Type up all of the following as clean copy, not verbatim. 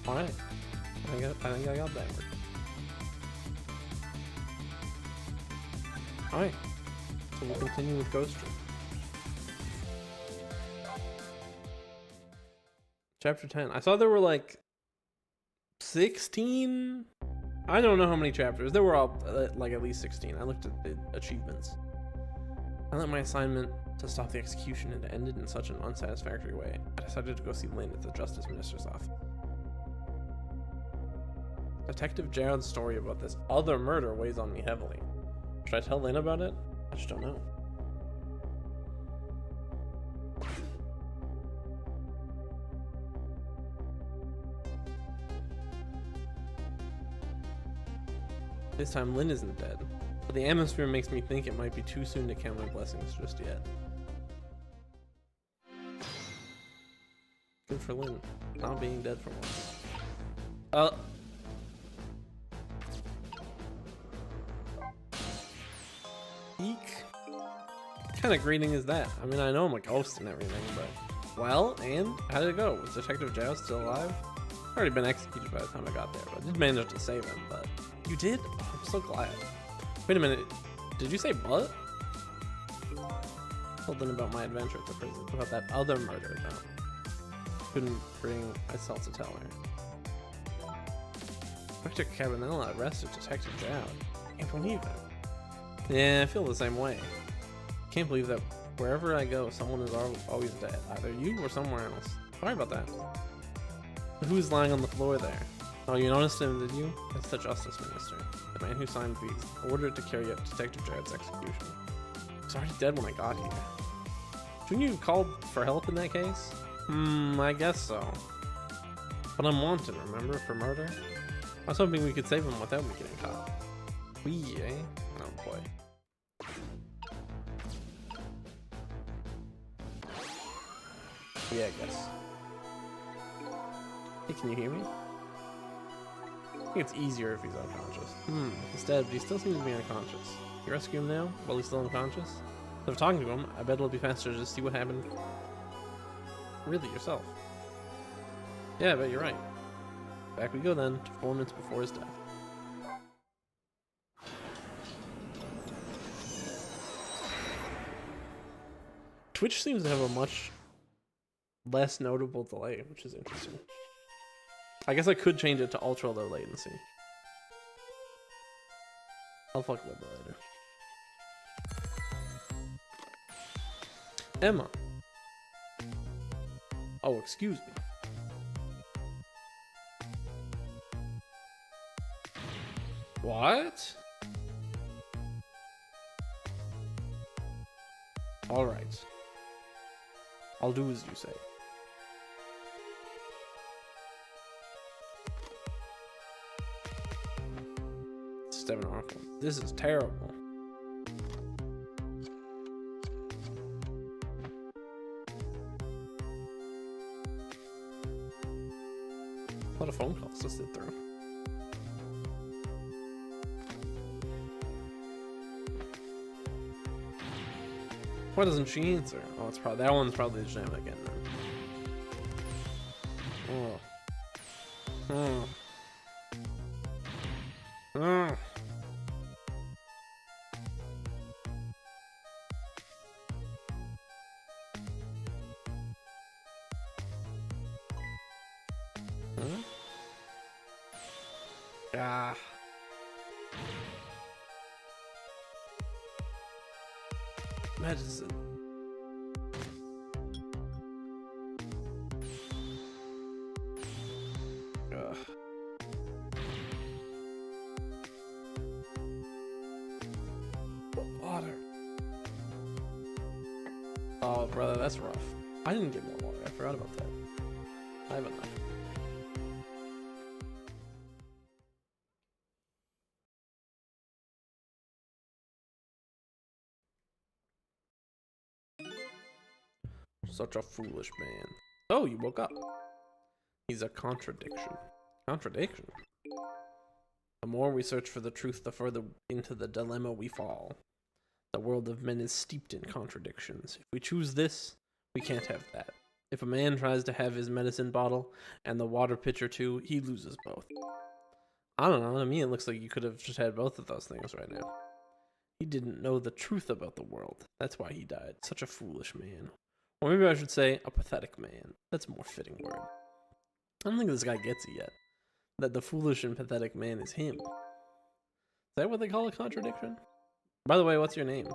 Alright. I think I got that one. Alright. So we'll continue with Ghost Trick. Chapter 10. I saw there were like 16. I don't know how many chapters. There were all like at least 16. I looked at the achievements. I let my assignment to stop the execution and it ended in such an unsatisfactory way. I decided to go see Lynn at the Justice Minister's office. Detective Jared's story about this other murder weighs on me heavily. Should I tell Lynn about it? I just don't know. This time Lynn isn't dead, but the atmosphere makes me think it might be too soon to count my blessings just yet. Good for Lynn, not being dead for once. Eek. What kind of greeting is that? I mean, I know I'm a ghost and everything, but... Well, and? How did it go? Was Detective Zhao still alive? Already been executed by the time I got there, but I did manage to save him, but... You did? Oh, I'm so glad. Wait a minute. Did you say but? Something about my adventure at the prison. About that other murder, though. Couldn't bring myself to tell her. Dr. Cabanella arrested Detective Zhao. Can't believe it. Yeah, I feel the same way. Can't believe that wherever I go, someone is always dead. Either you or somewhere else. Sorry about that. Who's lying on the floor there? Oh, you noticed him, did you? It's the Justice Minister. The man who signed the order to carry out Detective Jared's execution. He was already dead when I got here. Shouldn't you have called for help in that case? I guess so. But I'm wanted, remember, for murder? I was hoping we could save him without me getting caught. We, eh? Oh boy. Yeah, I guess. Hey, can you hear me? I think it's easier if he's unconscious. He's dead, but he still seems to be unconscious. You rescue him now, while he's still unconscious? Instead of talking to him, I bet it'll be faster to just see what happened. Really, yourself. Yeah, I bet you're right. Back we go then, to 4 minutes before his death. Twitch seems to have a much less notable delay, which is interesting. I guess I could change it to ultra low latency. I'll fuck with it later. Emma. Oh, excuse me. What? Alright. I'll do as you say. This is terrible. A lot of phone calls to sit through. Why doesn't she answer? Oh, it's probably that one's probably the jam again then. Oh. Medicine. Water. Oh, brother, that's rough. I didn't get more water. I forgot about that. I have enough. Such a foolish man. Oh, you woke up. He's a contradiction. Contradiction? The more we search for the truth, the further into the dilemma we fall. The world of men is steeped in contradictions. If we choose this, we can't have that. If a man tries to have his medicine bottle and the water pitcher too, he loses both. I don't know, to me it looks like you could have just had both of those things right now. He didn't know the truth about the world. That's why he died. Such a foolish man. Or maybe I should say, a pathetic man. That's a more fitting word. I don't think this guy gets it yet. That the foolish and pathetic man is him. Is that what they call a contradiction? By the way, what's your name?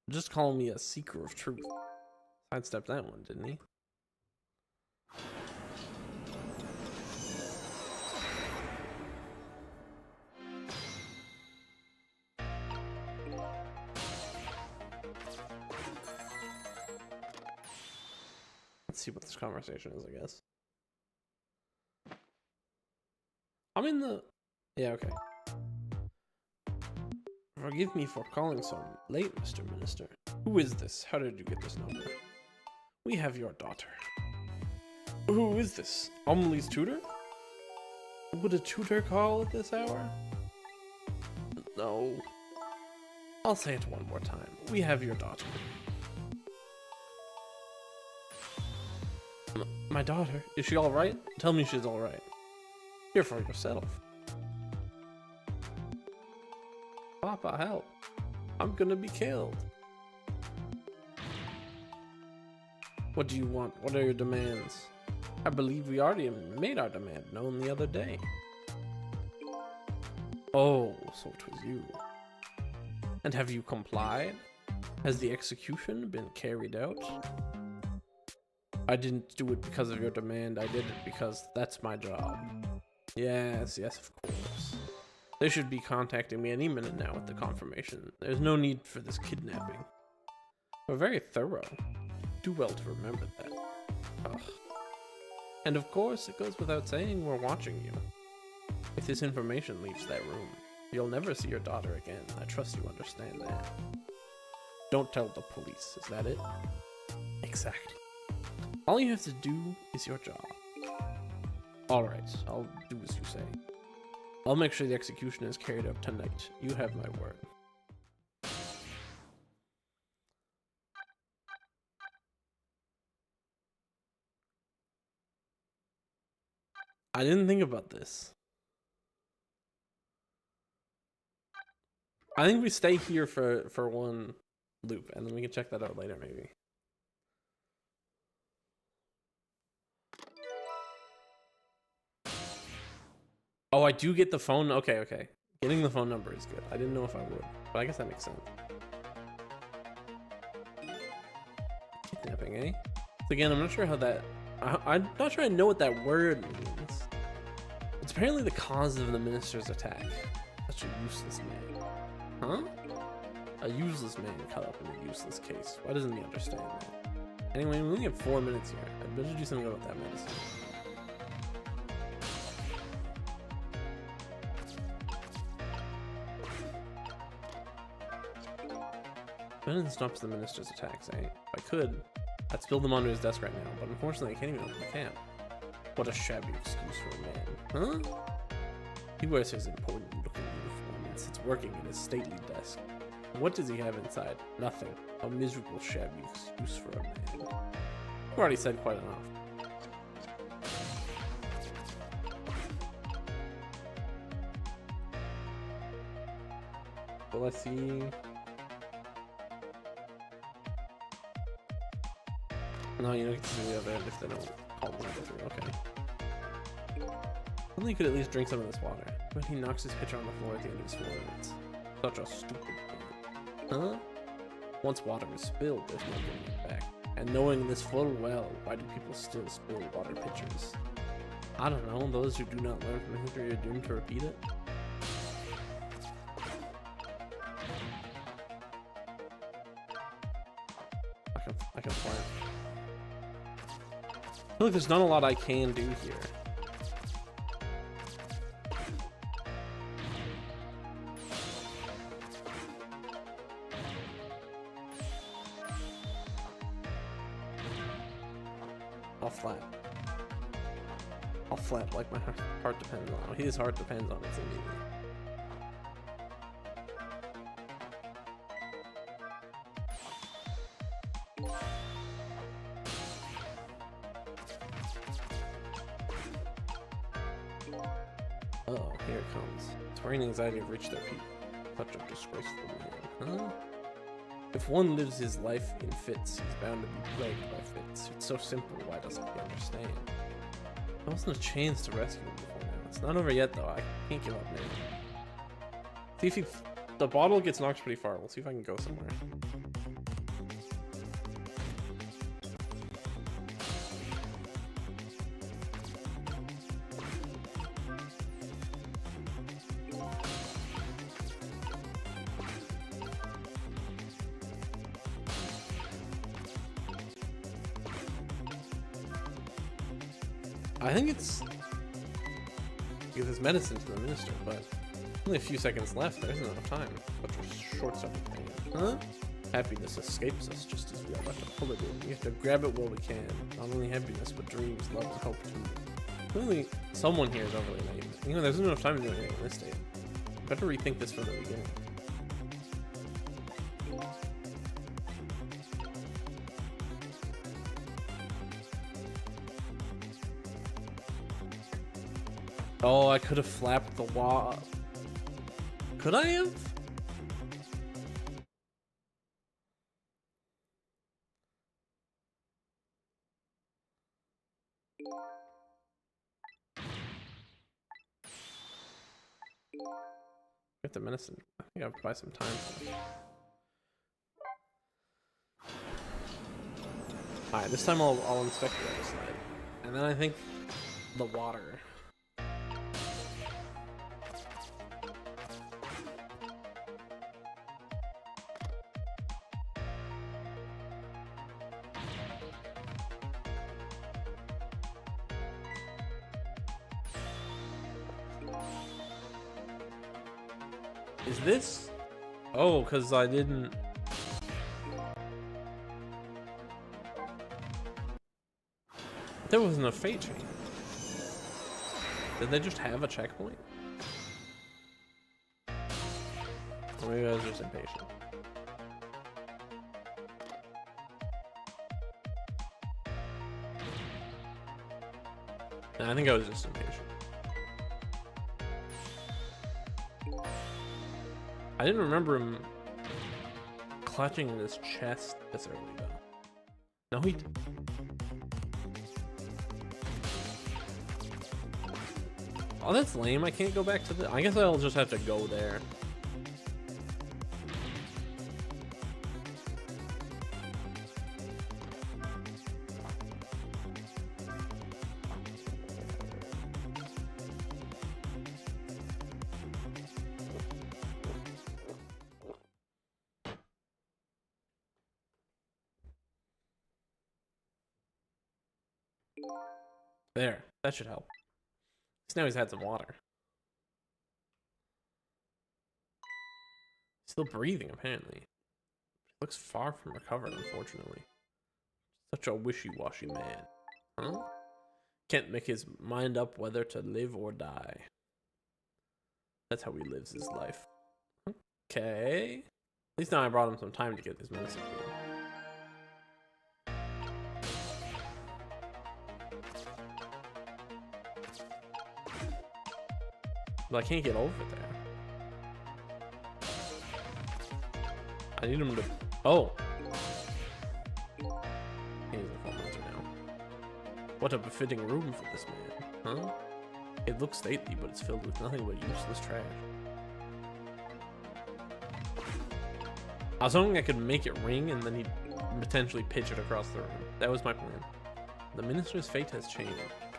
Just call me a seeker of truth. Sidestepped that one, didn't he? Let's see what this conversation is, I guess. I'm in the... Yeah, okay. Forgive me for calling so late, Mr. Minister. Who is this? How did you get this number? We have your daughter. Who is this? Amelie's tutor? Would a tutor call at this hour? No. I'll say it one more time. We have your daughter. My daughter? Is she alright? Tell me she's alright. Hear for yourself. Papa, help. I'm gonna be killed. What do you want? What are your demands? I believe we already made our demand known the other day. Oh, so it was you. And have you complied? Has the execution been carried out? I didn't do it because of your demand. I did it because that's my job. Yes, yes, of course. They should be contacting me any minute now with the confirmation. There's no need for this kidnapping. We're very thorough. Do well to remember that. Ugh. And of course, it goes without saying we're watching you. If this information leaves that room, you'll never see your daughter again. I trust you understand that. Don't tell the police, is that it? Exactly. All you have to do is your job. Alright, I'll do as you say. I'll make sure the execution is carried out tonight. You have my word. I didn't think about this. I think we stay here for one loop, and then we can check that out later, maybe. Oh, I do get the phone. Okay, okay. Getting the phone number is good. I didn't know if I would, but I guess that makes sense. Kidnapping, eh? So again, I'm not sure how that... I'm not sure I know what that word means. It's apparently the cause of the minister's attack. Such a useless man. Huh? A useless man caught up in a useless case. Why doesn't he understand that? Anyway, we only have 4 minutes here. I'd better do something about that medicine. Benton stops the minister's attacks, eh? If I could, I'd spill them onto his desk right now, but unfortunately I can't even open the camp. What a shabby excuse for a man. Huh? He wears his important looking uniform and sits working at his stately desk. And what does he have inside? Nothing. A miserable shabby excuse for a man. I've already said quite enough. Well, let's see. No, you don't get to see the other end if they don't call the number through. Okay. Only could at least drink some of this water. But he knocks his pitcher on the floor at the end of his 4 minutes. Such a stupid thing. Huh? Once water is spilled, there's no getting it back. And knowing this full well, why do people still spill water pitchers? I don't know, those who do not learn from history are doomed to repeat it. I can fly. I feel like there's not a lot I can do here. I'll flap like my heart depends on it. His heart depends on it immediately. Oh, here it comes. Swearing anxiety have reached their peak. Such a disgraceful man, huh? If one lives his life in fits, he's bound to be plagued by fits. It's so simple, why doesn't he understand? There wasn't a chance to rescue him before now. It's not over yet, though. I can't give up now. See if the bottle gets knocked pretty far. We'll see if I can go somewhere. I think it's give his medicine to the minister, but only a few seconds left. There isn't enough time. Such a short second thing. Huh? Happiness escapes us just as we are about to pull it in. We have to grab it while we can. Not only happiness, but dreams, love, and hope too. Clearly, someone here is overly naive. You know, there's not enough time to do anything in this state. Better rethink this from the beginning. Oh, I could have flapped the wall. Could I have? Get the medicine. I think I have to buy some time for it. Alright, this time I'll inspect the other side. And then I think the water. Is this? Oh, because I didn't. There wasn't a fate chain. Did they just have a checkpoint? Or maybe I was just impatient. Nah, I think I was just impatient. I didn't remember him clutching in his chest this early, though. No, he didn't. Oh, that's lame. I can't go back to the... I guess I'll just have to go there. There. That should help. So now he's had some water. Still breathing, apparently. Looks far from recovered, unfortunately. Such a wishy-washy man. Huh? Can't make his mind up whether to live or die. That's how he lives his life. Okay. At least now I brought him some time to get his medicine for him. But I can't get over there. I need him to... Oh! He's a formalizer now. What a befitting room for this man, huh? It looks stately, but it's filled with nothing but useless trash. I was hoping I could make it ring and then he'd potentially pitch it across the room. That was my plan. The minister's fate has changed,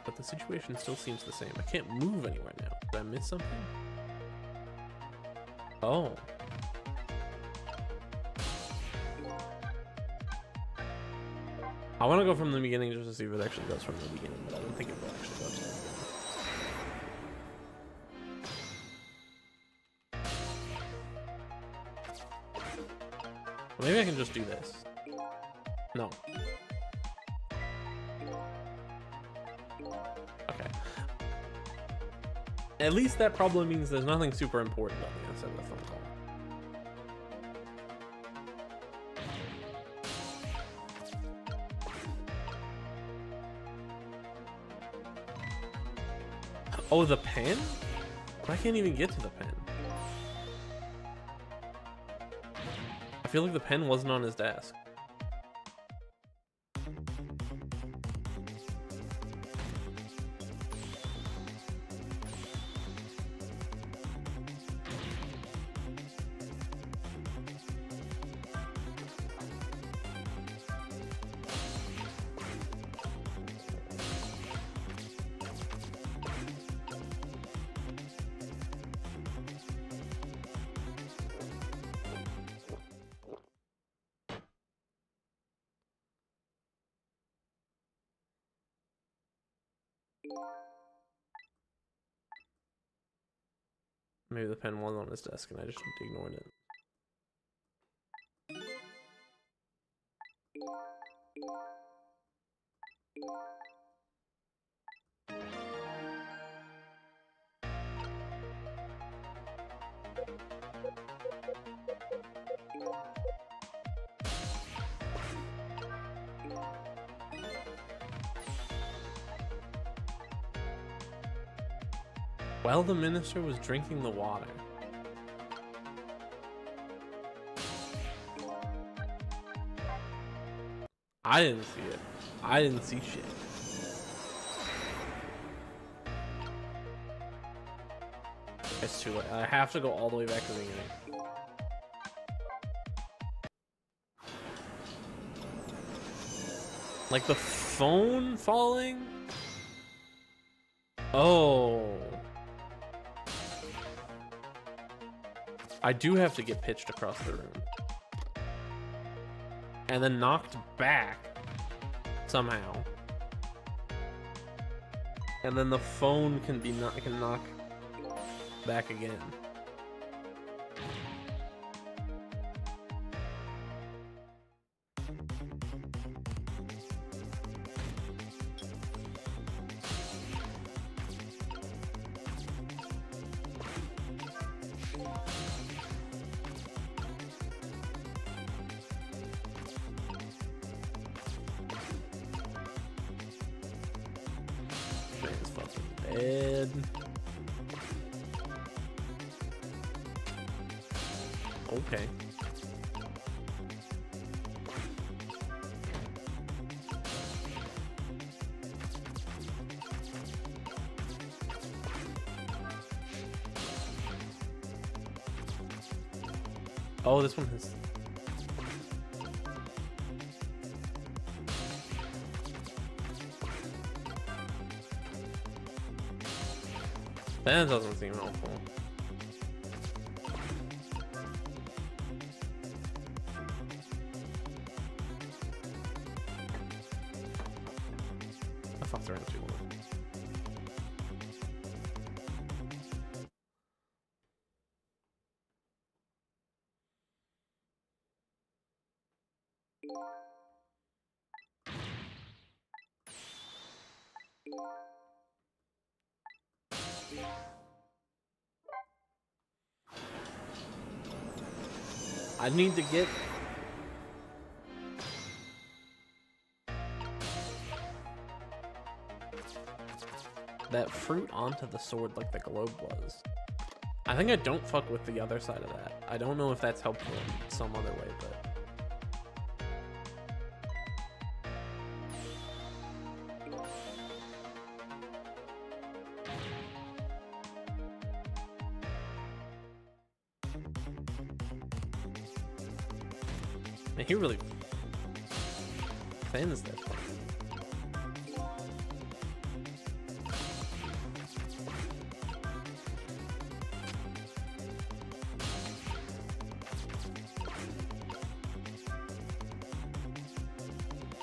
but the situation still seems the same. I can't move anywhere now. Did I miss something? Oh. I want to go from the beginning just to see if it actually goes from the beginning, but I don't think it will actually go to the beginning. Maybe I can just do this. No. Okay. At least that probably means there's nothing super important on the outside of the phone call. Oh, the pen? I can't even get to the pen. I feel like the pen wasn't on his desk. Maybe the pen was on his desk and I just ignored it. While the minister was drinking the water. I didn't see it. I didn't see shit. It's too late. I have to go all the way back to the beginning. Like the phone falling? Oh. I do have to get pitched across the room. And then knocked back somehow. And then the phone can knock back again. Man's fucking dead. Okay. Oh, this one has... That doesn't seem helpful. I fucked around too long. I need to get that fruit onto the sword like the globe was. I think I don't fuck with the other side of that. I don't know if that's helpful in some other way, but man, he really thins that fucking.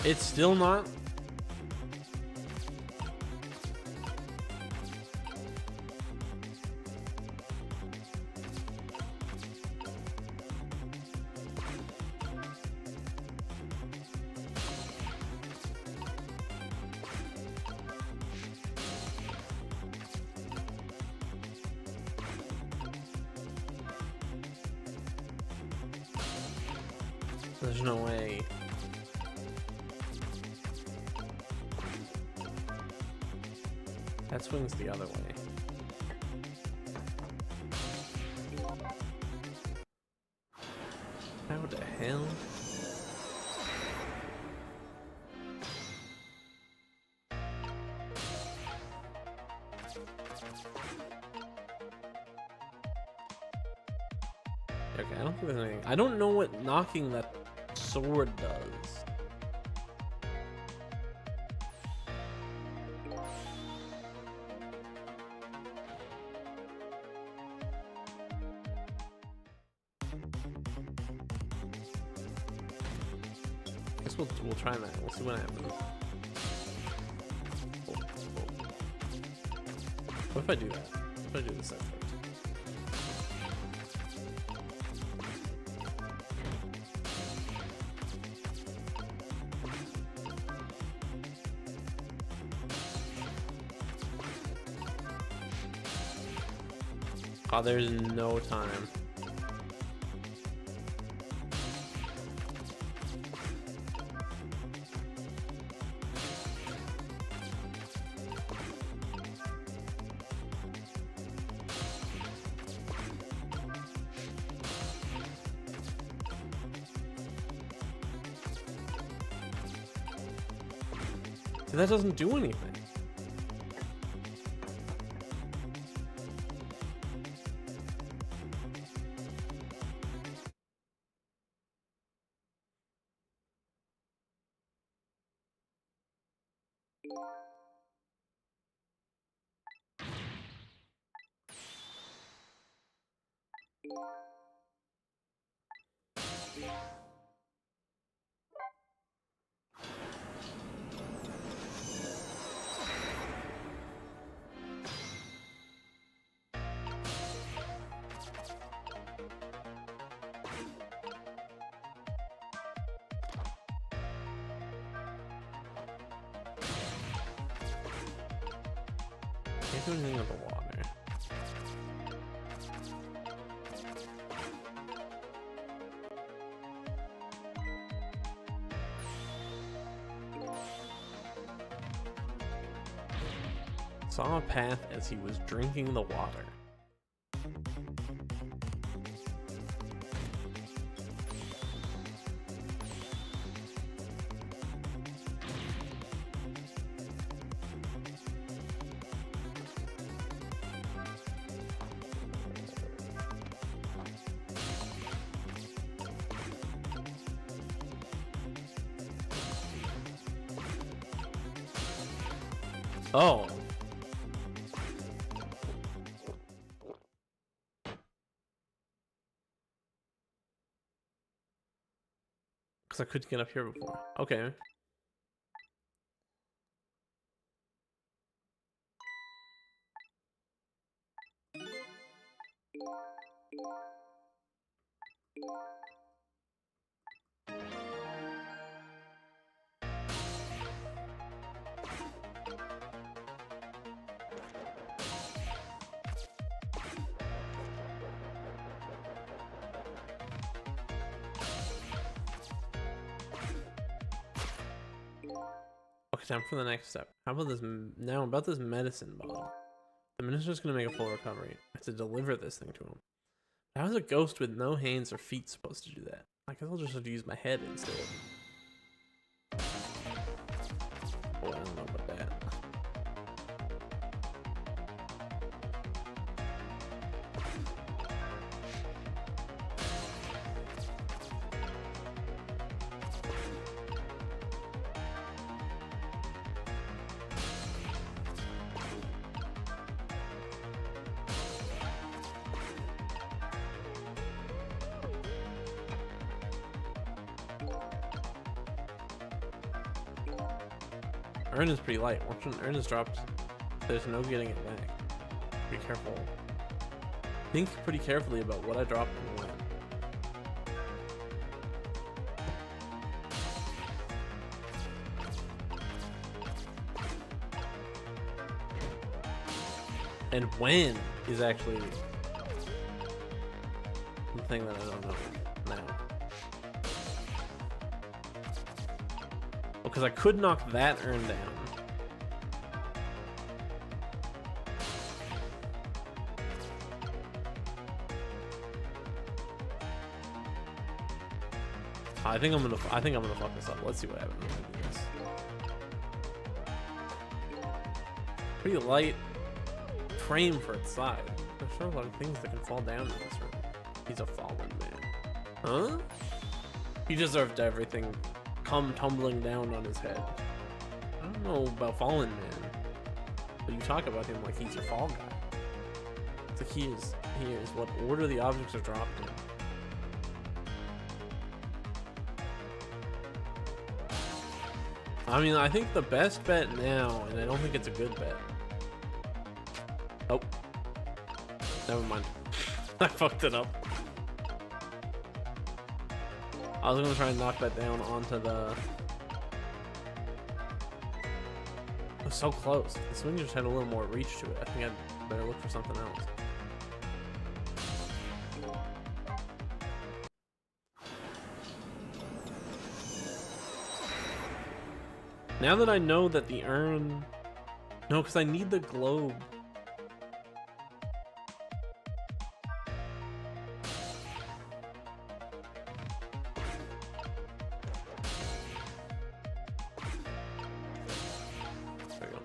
It's still not. There's no way. That swings the other way. Okay, I don't think there's anything. I don't know what knocking that sword does. Guess we'll try that. We'll see what happens. What if I do that? What if I do this at first? Oh, there's no time. See, that doesn't do anything. Can't do anything with the water. Saw a path as he was drinking the water. Oh. Because I couldn't get up here before. Okay. Okay, time for the next step. How about this now? About this medicine bottle. The minister's gonna make a full recovery. I have to deliver this thing to him. How is a ghost with no hands or feet supposed to do that? I guess I'll just have to use my head instead. Oh, I don't know about that. Urn is pretty light. Once an urn is dropped, there's no getting it back. Be careful. Think pretty carefully about what I dropped and when. And when is actually the thing that I don't know now. Because I could knock that urn down. I think I'm gonna fuck this up. Let's see what happens when I do this. Pretty light. frame for its side. There's sure a lot of things that can fall down in this room. He's a fallen man. Huh? He deserved everything come tumbling down on his head. I don't know about fallen man, but you talk about him like he's your fall guy. It's like he is what order the objects are dropped in. I mean, I think the best bet now, and I don't think it's a good bet. Oh. Never mind. I fucked it up. I was gonna try and knock that down onto the... It was so close. The swing just had a little more reach to it. I think I'd better look for something else. Now that I know that the urn... No, because I need the globe. There we go.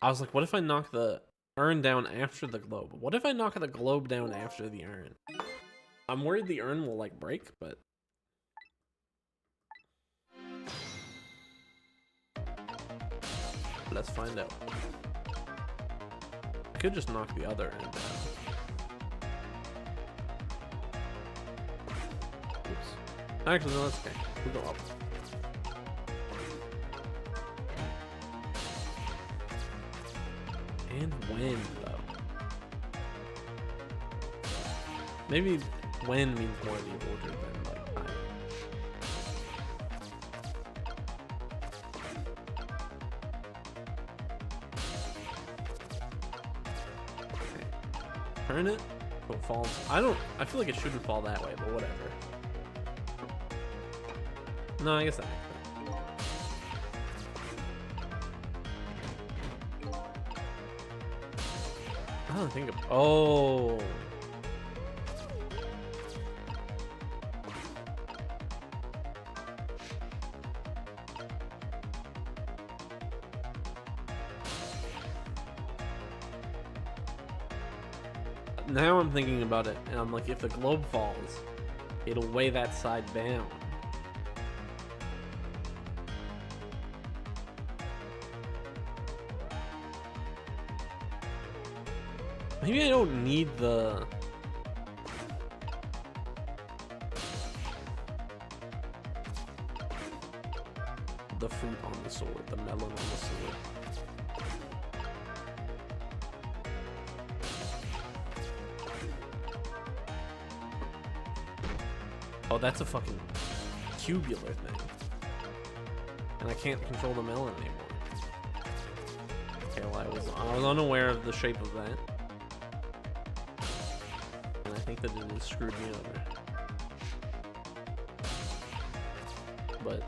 I was like, what if I knock the urn down after the globe? What if I knock the globe down after the urn? I'm worried the urn will like break, but let's find out. I could just knock the other end down. Oops. Actually, no, that's okay. We'll go up. And when, though? Maybe when means more the order than like time. Okay. Turn it so it falls. I feel like it shouldn't fall that way, but whatever. No, I guess that makes sense. I don't think of... Oh. Now I'm thinking about it, and I'm like, if the globe falls, it'll weigh that side down. Maybe I don't need the... fruit on the sword, the melon on the sword. Oh, that's a fucking cubular thing. And I can't control the melon anymore. Okay, well, I was unaware of the shape of that. And I think that it has screwed me over. But...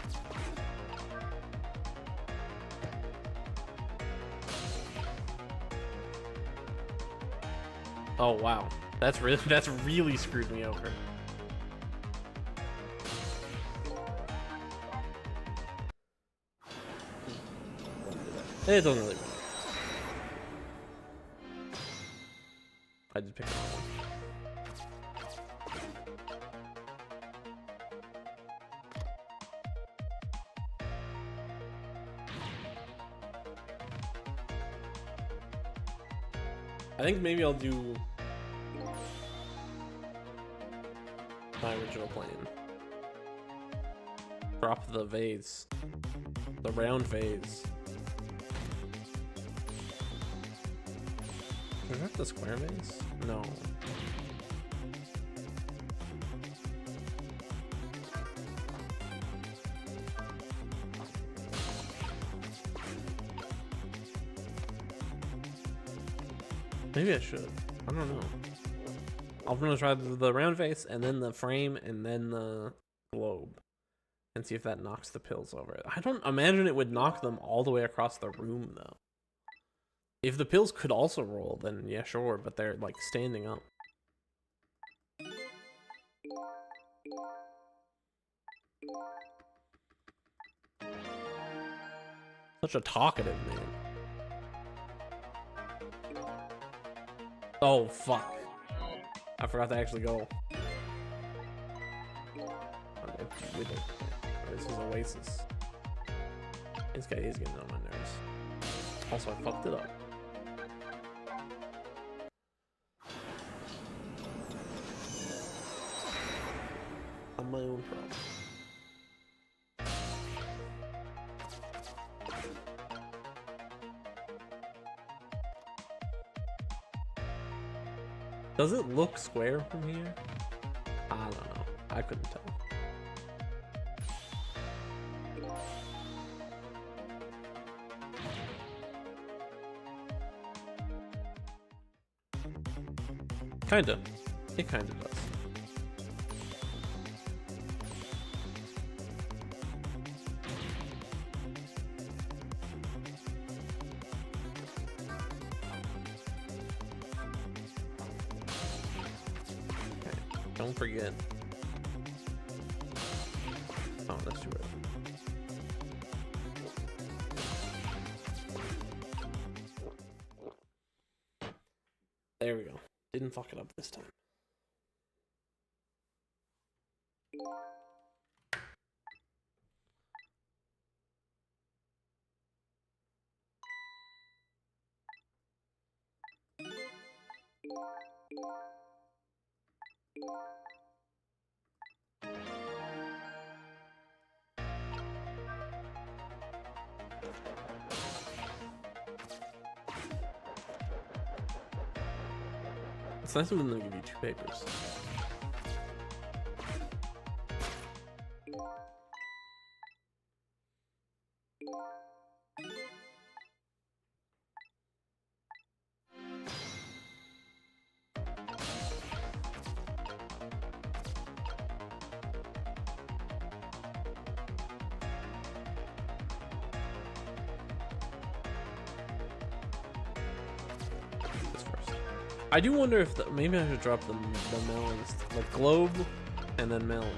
oh wow. That's really screwed me over. It doesn't really matter. I just picked it up. I think maybe I'll do my original plan. Drop the vase. The round vase. Is that the square vase? No. Maybe I should. I don't know. I'm gonna try the round vase and then the frame and then the globe and see if that knocks the pills over it. I don't imagine it would knock them all the way across the room though. If the pills could also roll, then yeah, sure, but they're like standing up. Such a talkative man. Oh, fuck. I forgot to actually go. This is Oasis. This guy is getting on my nerves. Also, I fucked it up. I'm my own problem. Does it look square from here? I don't know. I couldn't tell. Kinda. It kinda does. Okay. Don't forget. Oh, that's too early. There we go. Didn't fuck it up this time. It's nice when they give you 2 papers. I do wonder if maybe I should drop the melons, like globe and then melon,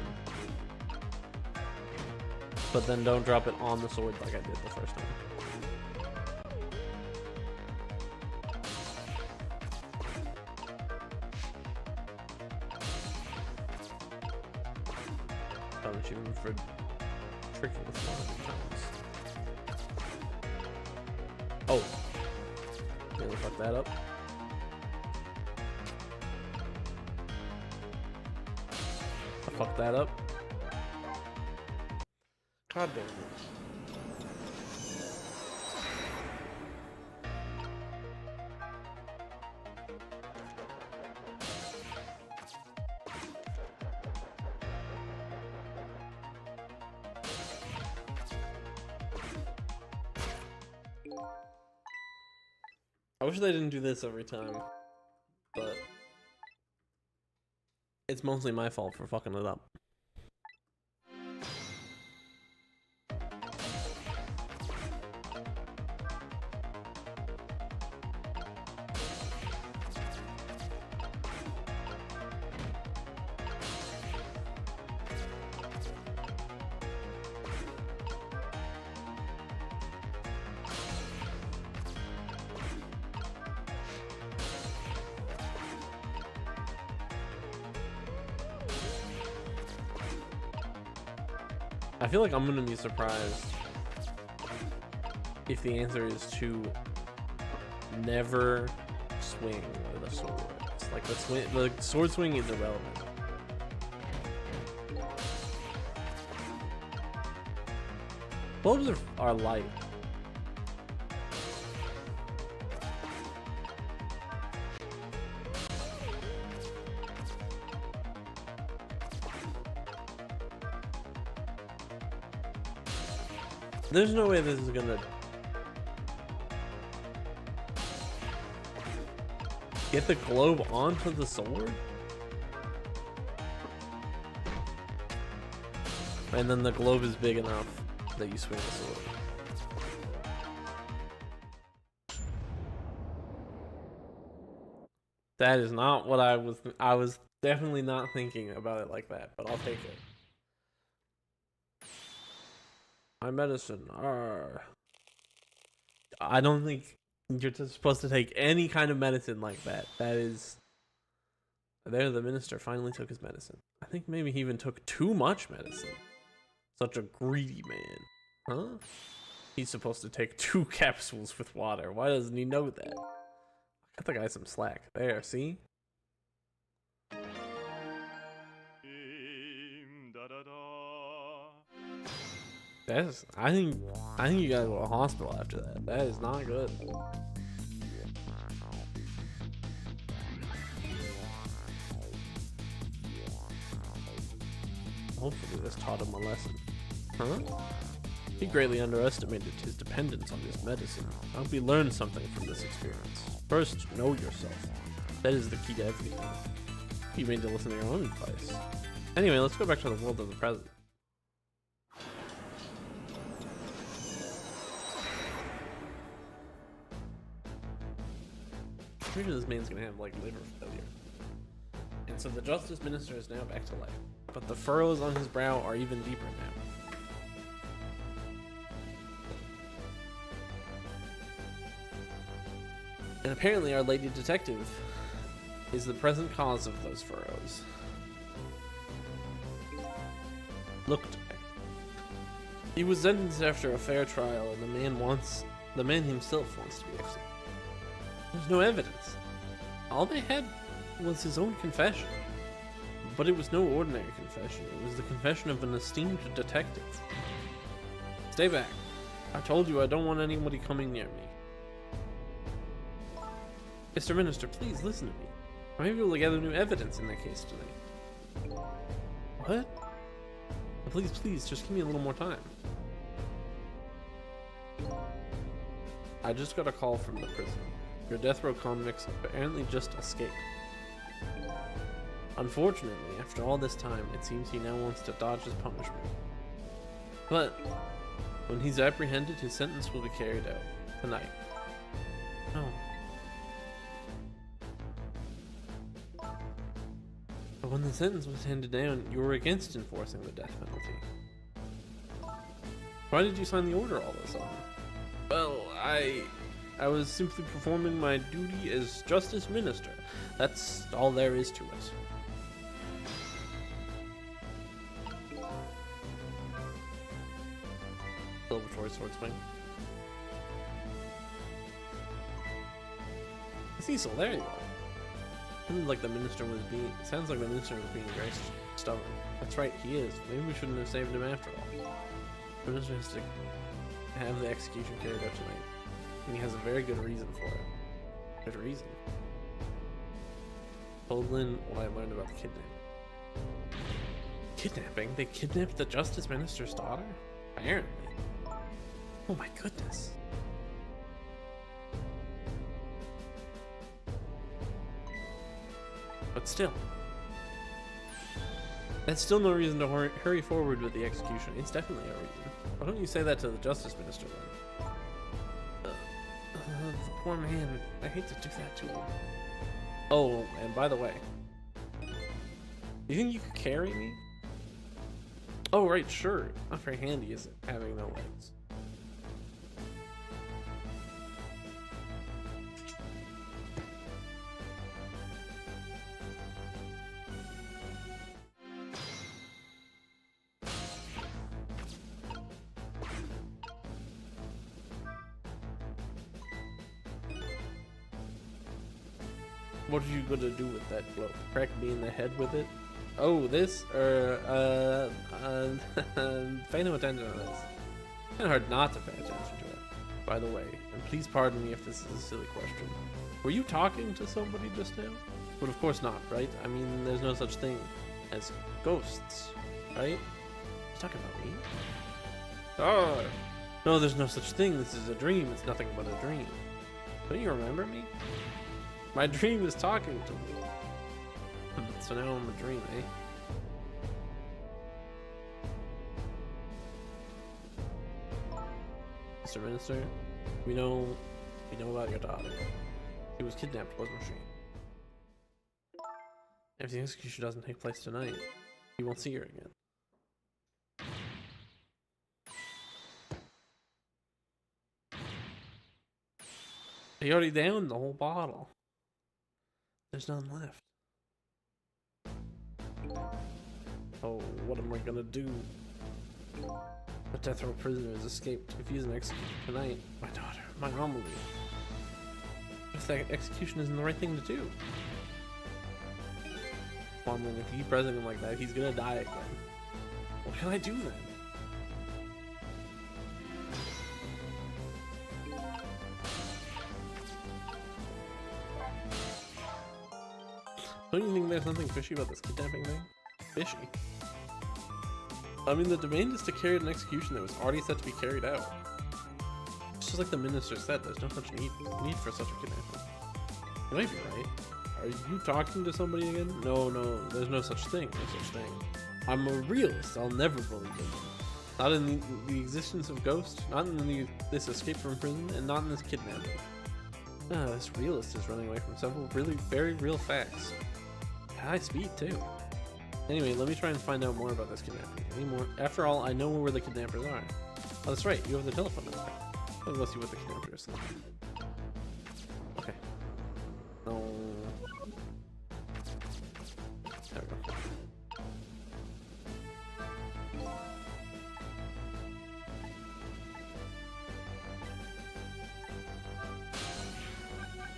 but then don't drop it on the sword like I did the first time. Punish him for tricking with 100 times. Oh, nearly fucked that up. Fuck that up. God damn it. I wish they didn't do this every time, but it's mostly my fault for fucking it up. I feel like I'm gonna be surprised if the answer is to never swing with a sword. It's like the sword swing is irrelevant. Globes are light. There's no way this is gonna get the globe onto the sword. And then the globe is big enough that you swing the sword. That is not what I was definitely not thinking about it like that, but I'll take it. My medicine. Arr. I don't think you're just supposed to take any kind of medicine like that. That is. There, the minister finally took his medicine. I think maybe he even took too much medicine. Such a greedy man. Huh? He's supposed to take 2 capsules with water. Why doesn't he know that? Cut the guy some slack. There, see? That's. I think you gotta go to the hospital after that. That is not good. Hopefully this taught him a lesson. Huh? He greatly underestimated his dependence on this medicine. I hope he learned something from this experience. First, know yourself. That is the key to everything. You made to listen to your own advice. Anyway, let's go back to the world of the present. I'm pretty sure this man's gonna have like liver failure. And so the justice minister is now back to life. But the furrows on his brow are even deeper now. And apparently our lady detective is the present cause of those furrows. Look, he was sentenced after a fair trial, and the man himself wants to be executed. There's no evidence. All they had was his own confession. But it was no ordinary confession. It was the confession of an esteemed detective. Stay back. I told you I don't want anybody coming near me. Mr. Minister, please listen to me. I may be able to gather new evidence in that case tonight. What? Please, just give me a little more time. I just got a call from the prison. Your death row convicts apparently just escaped. Unfortunately, after all this time, it seems he now wants to dodge his punishment. But when he's apprehended, his sentence will be carried out tonight. No. But when the sentence was handed down, you were against enforcing the death penalty. Why did you sign the order all of a sudden? Well, I was simply performing my duty as justice minister. That's all there is to it. Celebratory sword swing. Cecil, there you are. Sounds like the minister was being very stubborn. That's right, he is. Maybe we shouldn't have saved him after all. The minister has to have the execution carried out tonight. And he has a very good reason for it. Good reason. Told Lynn what I learned about the kidnapping. Kidnapping? They kidnapped the justice minister's daughter? Apparently. Oh my goodness. But still. That's still no reason to hurry forward with the execution. It's definitely a reason. Why don't you say that to the justice minister then? The poor man. I hate to do that to him. Oh, and by the way. Do you think you could carry me? Oh, right, sure. Not very handy, is it? Having no legs. What are you gonna do with that glove? Crack me in the head with it? Oh, this? Pay no attention to this. Kinda hard not to pay attention to it. By the way, and please pardon me if this is a silly question. Were you talking to somebody just now? But of course not, right? I mean, there's no such thing as ghosts, right? You're talking about me? Oh! No, there's no such thing. This is a dream. It's nothing but a dream. Don't you remember me? My dream is talking to me. So now I'm a dream, eh? Mr. Minister, we know about your daughter. She was kidnapped, wasn't she? If the execution doesn't take place tonight, you won't see her again. He already downed the whole bottle. There's none left. Oh, what am I gonna do? The death row prisoner has escaped. If he's an execution tonight, my daughter, my Amelie. If that execution isn't the right thing to do. Well, I mean, if you keep pressing him like that, he's gonna die again. What can I do then? Don't you think there's something fishy about this kidnapping thing? Fishy? I mean, the demand is to carry out an execution that was already set to be carried out. It's just like the minister said, there's no such need for such a kidnapping. You might be right. Are you talking to somebody again? No, there's no such thing. No such thing. I'm a realist. I'll never believe in them. Not in the existence of ghosts, not in this escape from prison, and not in this kidnapping. This realist is running away from several really very real facts. High speed, too. Anyway, let me try and find out more about this kidnapping. After all, I know where the kidnappers are. Oh, that's right. You have the telephone number. Let's go see what the kidnappers is like. Okay. No. There we go.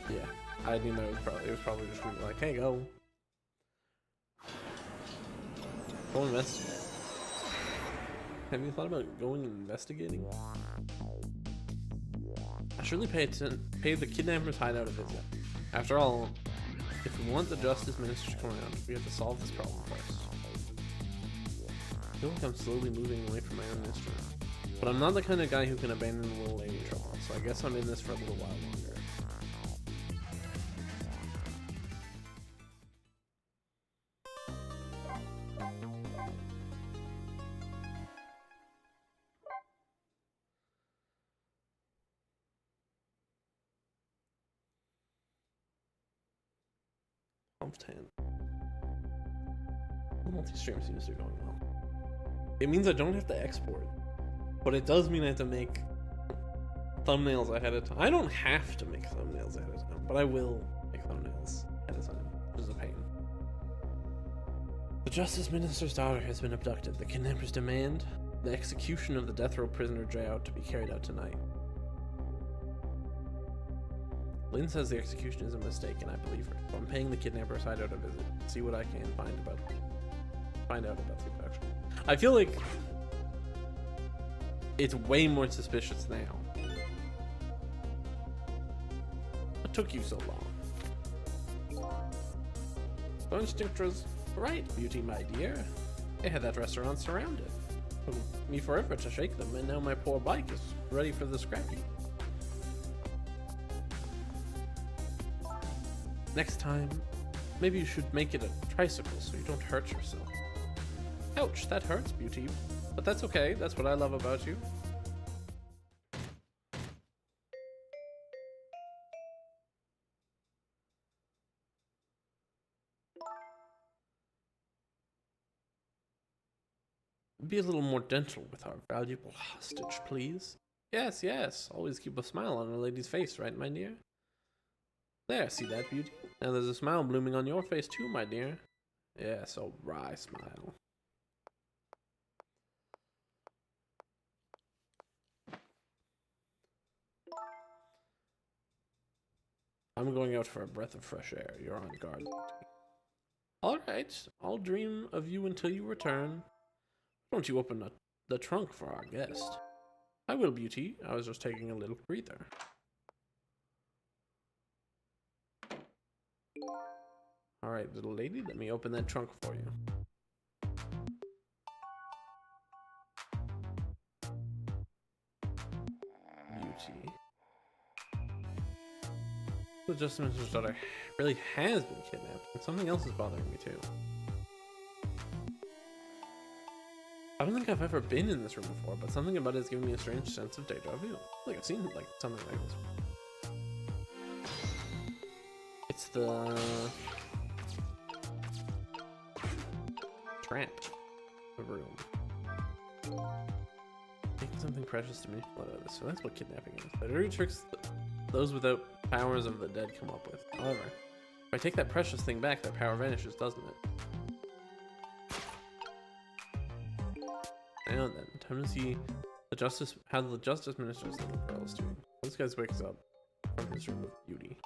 Yeah, I knew that it was probably just gonna be like, hey, go investigate. Have you thought about going and investigating? I surely pay the kidnappers' hideout a visit. After all, if we want the justice minister to come around, we have to solve this problem first. I feel like I'm slowly moving away from my own instrument. But I'm not the kind of guy who can abandon the little lady trouble, so I guess I'm in this for a little while longer. The multi-stream seems to be going well. It means I don't have to export, but it does mean I have to make thumbnails ahead of time. I don't have to make thumbnails ahead of time, but I will make thumbnails ahead of time, which is a pain. The Justice Minister's daughter has been abducted. The kidnappers demand the execution of the death row prisoner Jao to be carried out tonight. Lynn says the execution is a mistake, and I believe her. So I'm paying the kidnappers hideout a visit, see what I can find out about the abduction. I feel like it's way more suspicious now. What took you so long? The instinct was right, Beauty, my dear. They had that restaurant surrounded. It took me forever to shake them, and now my poor bike is ready for the scrappy. Next time, maybe you should make it a tricycle so you don't hurt yourself. Ouch, that hurts, Beauty. But that's okay, that's what I love about you. Be a little more gentle with our valuable hostage, please. Yes, yes, always keep a smile on a lady's face, right, my dear? There, see that, Beauty? Now there's a smile blooming on your face too, my dear. Yeah, so wry smile. I'm going out for a breath of fresh air. You're on guard. Alright, I'll dream of you until you return. Don't you open the trunk for our guest? I will, Beauty. I was just taking a little breather. Alright, little lady, let me open that trunk for you. Beauty. The Justice Minister's daughter really has been kidnapped, and something else is bothering me too. I don't think I've ever been in this room before, but something about it is giving me a strange sense of deja vu. Like I've seen like something like this. It's the tramp. The room. Making something precious to me flood out of this. So that's what kidnapping is. The dirty tricks those without powers of the dead come up with. However, if I take that precious thing back, that power vanishes, doesn't it? Now then, time to see how the Justice Minister's little girl is doing. This guy wakes up from his room of beauty.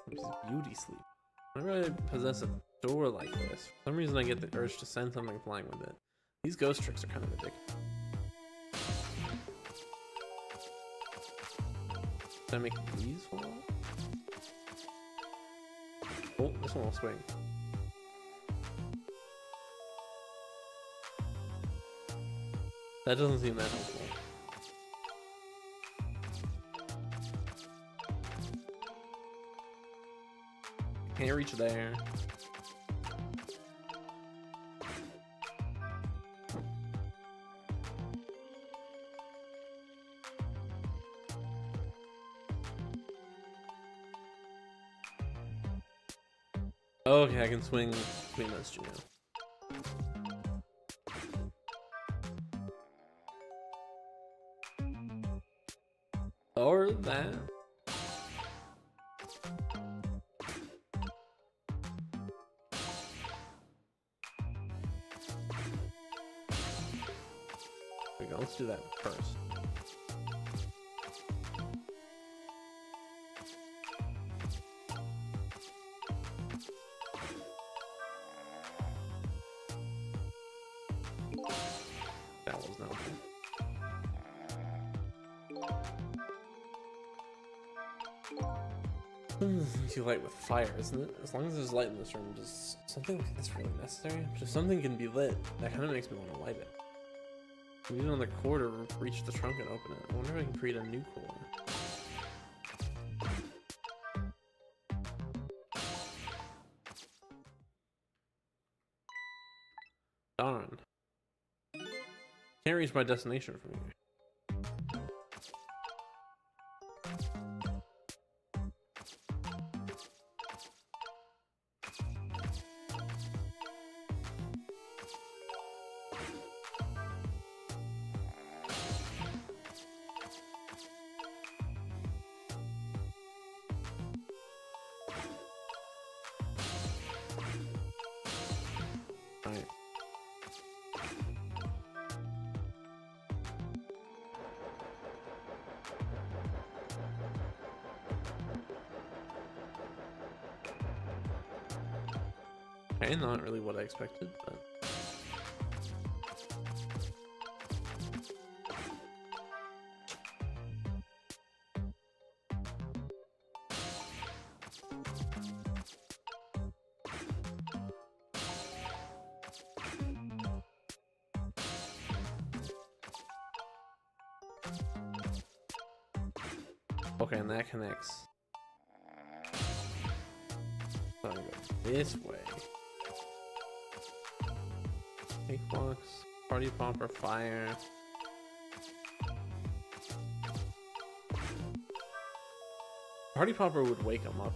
From his beauty sleep. Whenever I possess a door like this, for some reason I get the urge to send something flying with it. These ghost tricks are kind of addictive. Did I make these fall? Oh, this one will swing. That doesn't seem that helpful. Can't reach there. Okay, I can swing between those two now. Or that. There we go, let's do that first. That was no You light with fire, isn't it? As long as there's light in this room, does something like this really necessary? If something can be lit, that kind of makes me want to light it. I need another core to reach the trunk and open it. I wonder if I can create a new core. Darn. Can't reach my destination from here. Alright. Okay, not really what I expected, but okay, and that connects. So I'm gonna go this way. Cakewalks, party popper, fire. Party popper would wake him up.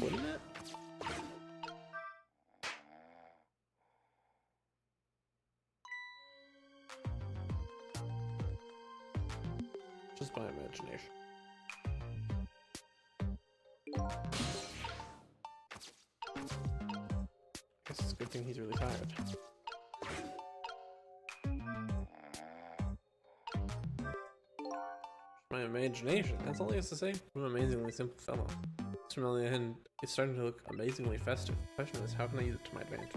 Wouldn't it? Just my imagination. Guess it's a good thing he's really tired. My imagination. That's all he has to say. I'm an amazingly simple fellow. Mr. Melian is starting to look amazingly festive. The question is, how can I use it to my advantage?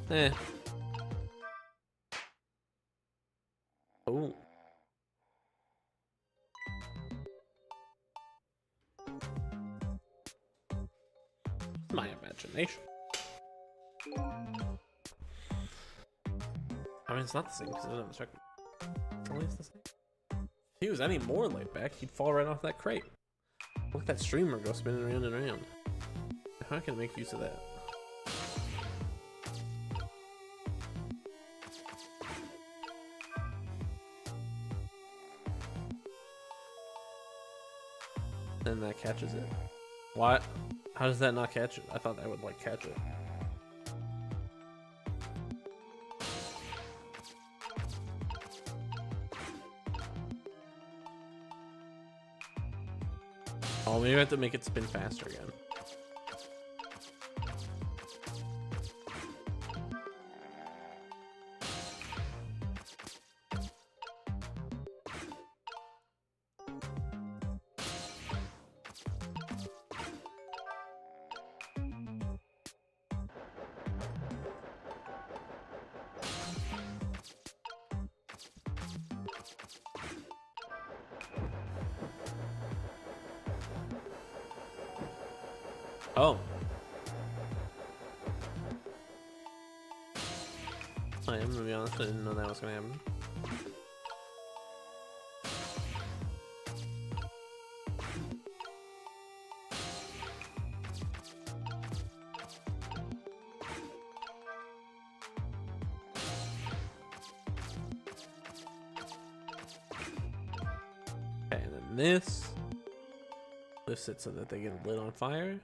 Eh. Oh. my imagination. I mean, it's not the same because it doesn't have a check. It's always the same. If he was any more laid back, he'd fall right off that crate. Look at that streamer go spinning around and around. How can I make use of that? And that catches it. What? How does that not catch it? I thought that would like catch it. Oh, maybe I have to make it spin faster again. Oh. I am gonna be honest, I didn't know that was gonna happen. Okay, and then this lifts it so that they get lit on fire.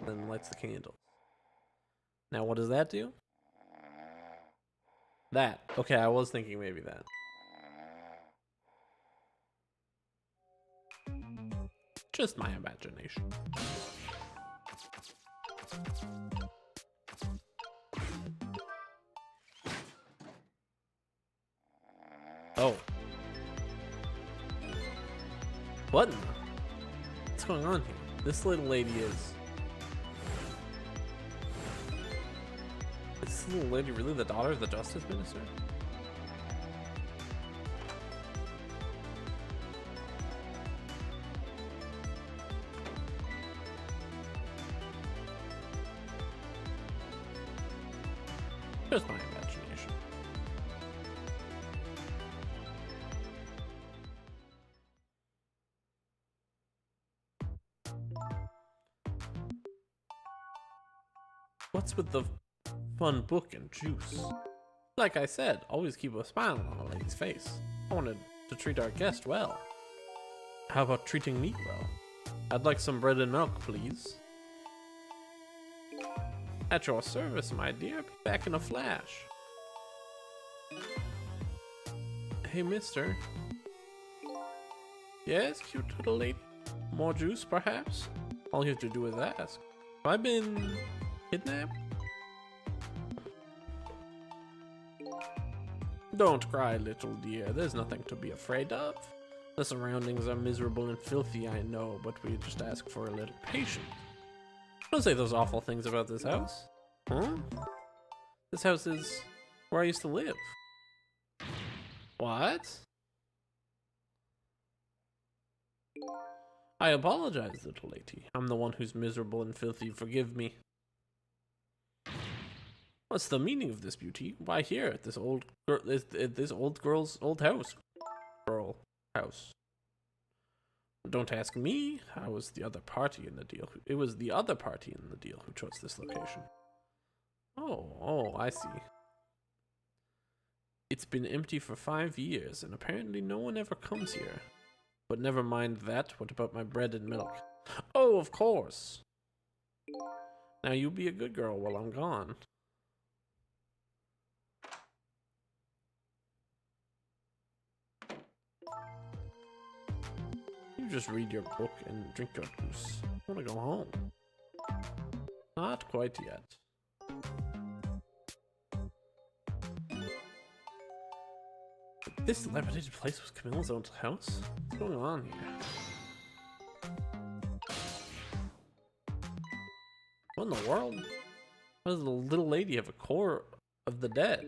Then lights the candle. Now what does that do? That. Okay, I was thinking maybe that. Just my imagination. Oh. What? What's going on here? This little lady is... Is this little lady really the daughter of the Justice Minister? Just my imagination. What's with the fun book and juice? Like I said, always keep a smile on a lady's face. I wanted to treat our guest well. How about treating me well? I'd like some bread and milk, please. At your service, my dear. Be back in a flash. Hey, mister. Yes, cute little lady. More juice, perhaps? All you have to do is ask. Have I been kidnapped? Don't cry, little dear. There's nothing to be afraid of. The surroundings are miserable and filthy, I know, but we just ask for a little patience. Don't say those awful things about this house. Huh? This house is where I used to live. What? I apologize, little lady. I'm the one who's miserable and filthy. Forgive me. What's the meaning of this, beauty? Why here at this old girl's old house? House. Don't ask me. I was the other party in the deal. It was the other party in the deal who chose this location. Oh, I see. It's been empty for 5 years, and apparently no one ever comes here. But never mind that. What about my bread and milk? Oh, of course. Now you be a good girl while I'm gone. You just read your book and drink your juice. I want to go home. Not quite yet. This dilapidated place was Camilla's own house? What's going on here? What in the world? Why does the little lady have a core of the dead?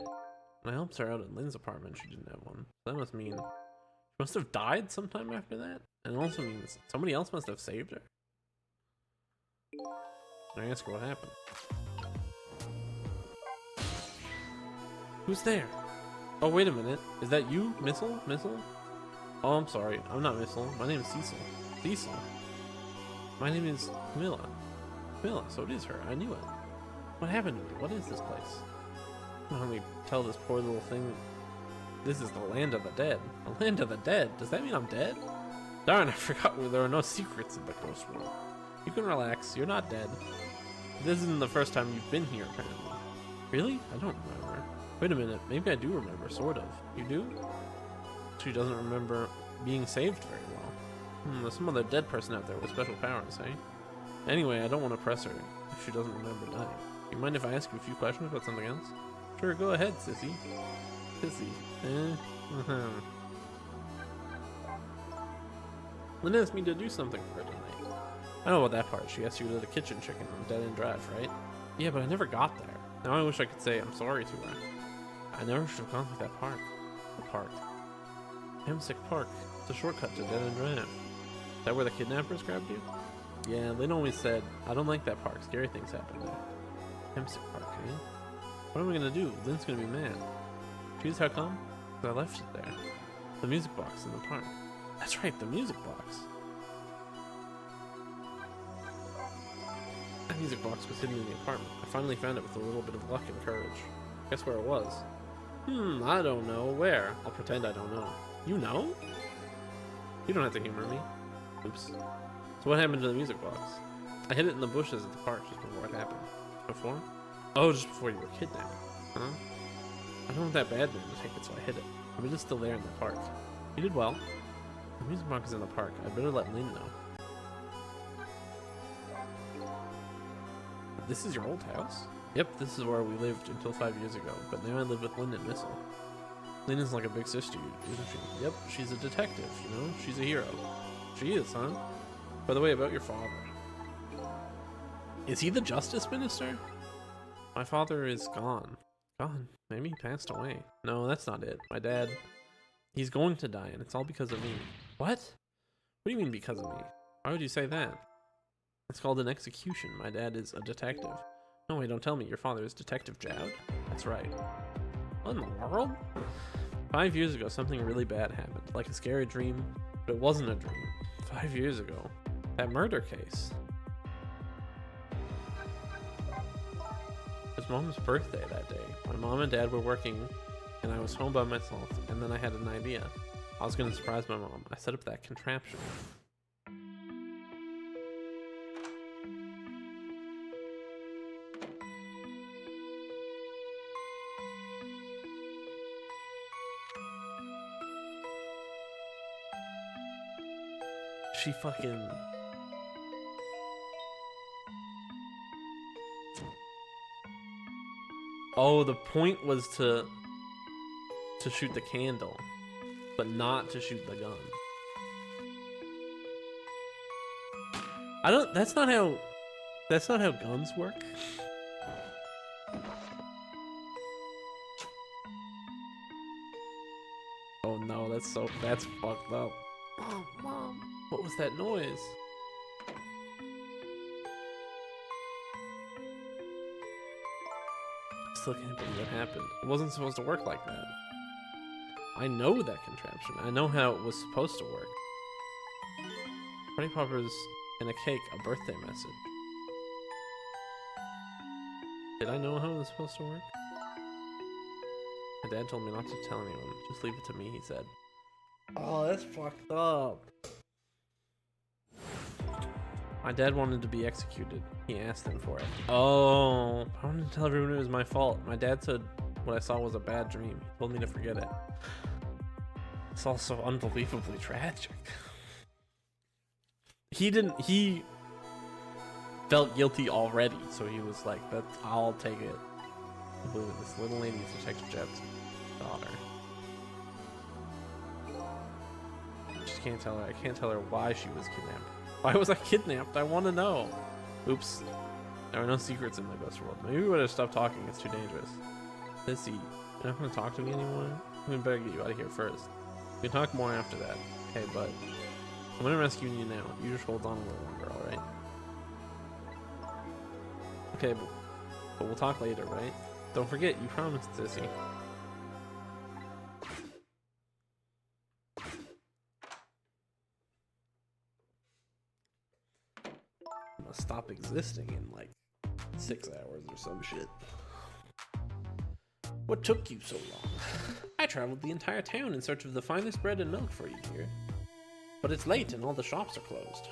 When I helped her out at Lynn's apartment, she didn't have one. That must mean she must have died sometime after that? And it also means somebody else must have saved her? I ask her what happened. Who's there? Oh, wait a minute. Is that you, Missile? Missile? Oh, I'm sorry. I'm not Missile. My name is Cecil. Cecil? My name is Camilla. Camilla, so it is her. I knew it. What happened to me? What is this place? Let me tell this poor little thing. This is the land of the dead. The land of the dead? Does that mean I'm dead? Darn, I forgot there are no secrets in the ghost world. You can relax. You're not dead. This isn't the first time you've been here, apparently. Really? I don't remember. Wait a minute. Maybe I do remember, sort of. You do? She doesn't remember being saved very well. There's some other dead person out there with special powers, eh? Anyway, I don't want to press her if she doesn't remember dying. You mind if I ask you a few questions about something else? Sure, go ahead, sissy. Sissy. Lynn asked me to do something for her tonight. I know about that part. She asked you to the kitchen chicken on Dead End Drive, right? Yeah, but I never got there. Now I wish I could say I'm sorry to her. I never should have gone through that park. The park. Hamsick Park. It's a shortcut to Dead End Drive. Is that where the kidnappers grabbed you? Yeah, Lynn always said, I don't like that park. Scary things happen there. Hamsick Park, eh? What am I gonna do? Lynn's gonna be mad. Choose how come? Because I left it there. The music box in the park. That's right, the music box. That music box was hidden in the apartment. I finally found it with a little bit of luck and courage. Guess where it was? I don't know. Where? I'll pretend I don't know. You know? You don't have to humor me. Oops. So what happened to the music box? I hid it in the bushes at the park just before it happened. Before? Oh, just before you were kidnapped. Huh? I don't want that bad man to take it, so I hid it. But it is still there in the park. You did well. The music box is in the park. I'd better let Lynn know. This is your old house? Yep, this is where we lived until 5 years ago, but now I live with Lynn and Missile. Lynn is like a big sister, isn't she? Yep, she's a detective, you know? She's a hero. She is, huh? By the way, about your father. Is he the Justice Minister? My father is gone. Gone? Maybe he passed away. No, that's not it. My dad, he's going to die, and it's all because of me. What? What do you mean because of me? Why would you say that? It's called an execution. My dad is a detective. No, wait, don't tell me. Your father is Detective Jowd? That's right. What in the world? 5 years ago, something really bad happened. Like a scary dream, but it wasn't a dream. 5 years ago. That murder case. It was Mom's birthday that day. My mom and dad were working, and I was home by myself, and then I had an idea. I was going to surprise my mom. I set up that contraption. She fucking... Oh, the point was to shoot the candle, but not to shoot the gun. That's not how guns work. Oh no, that's fucked up. Oh, Mom. What was that noise? I still can't believe what happened. It wasn't supposed to work like that. I know that contraption. I know how it was supposed to work. Party poppers and a cake, a birthday message. Did I know how it was supposed to work? My dad told me not to tell anyone. Just leave it to me, he said. Oh, that's fucked up. My dad wanted to be executed. He asked them for it. Oh, I wanted to tell everyone it was my fault. My dad said what I saw was a bad dream. He told me to forget it. It's also unbelievably tragic. He felt guilty already, so he was like, I'll take it. I believe it. This little lady is Detective Jowd's daughter. I just can't tell her. I can't tell her why she was kidnapped. Why was I kidnapped? I want to know. Oops. There are no secrets in the ghost world. Maybe we would have stopped talking. It's too dangerous. Sissy, you're not going to talk to me anymore? We better get you out of here first. We can talk more after that. Okay, but I'm going to rescue you now. You just hold on a little longer, alright? Okay, but we'll talk later, right? Don't forget, you promised, Sissy. I must stop existing in like 6 hours or some shit. What took you so long? I traveled the entire town in search of the finest bread and milk for you, dear. But it's late and all the shops are closed.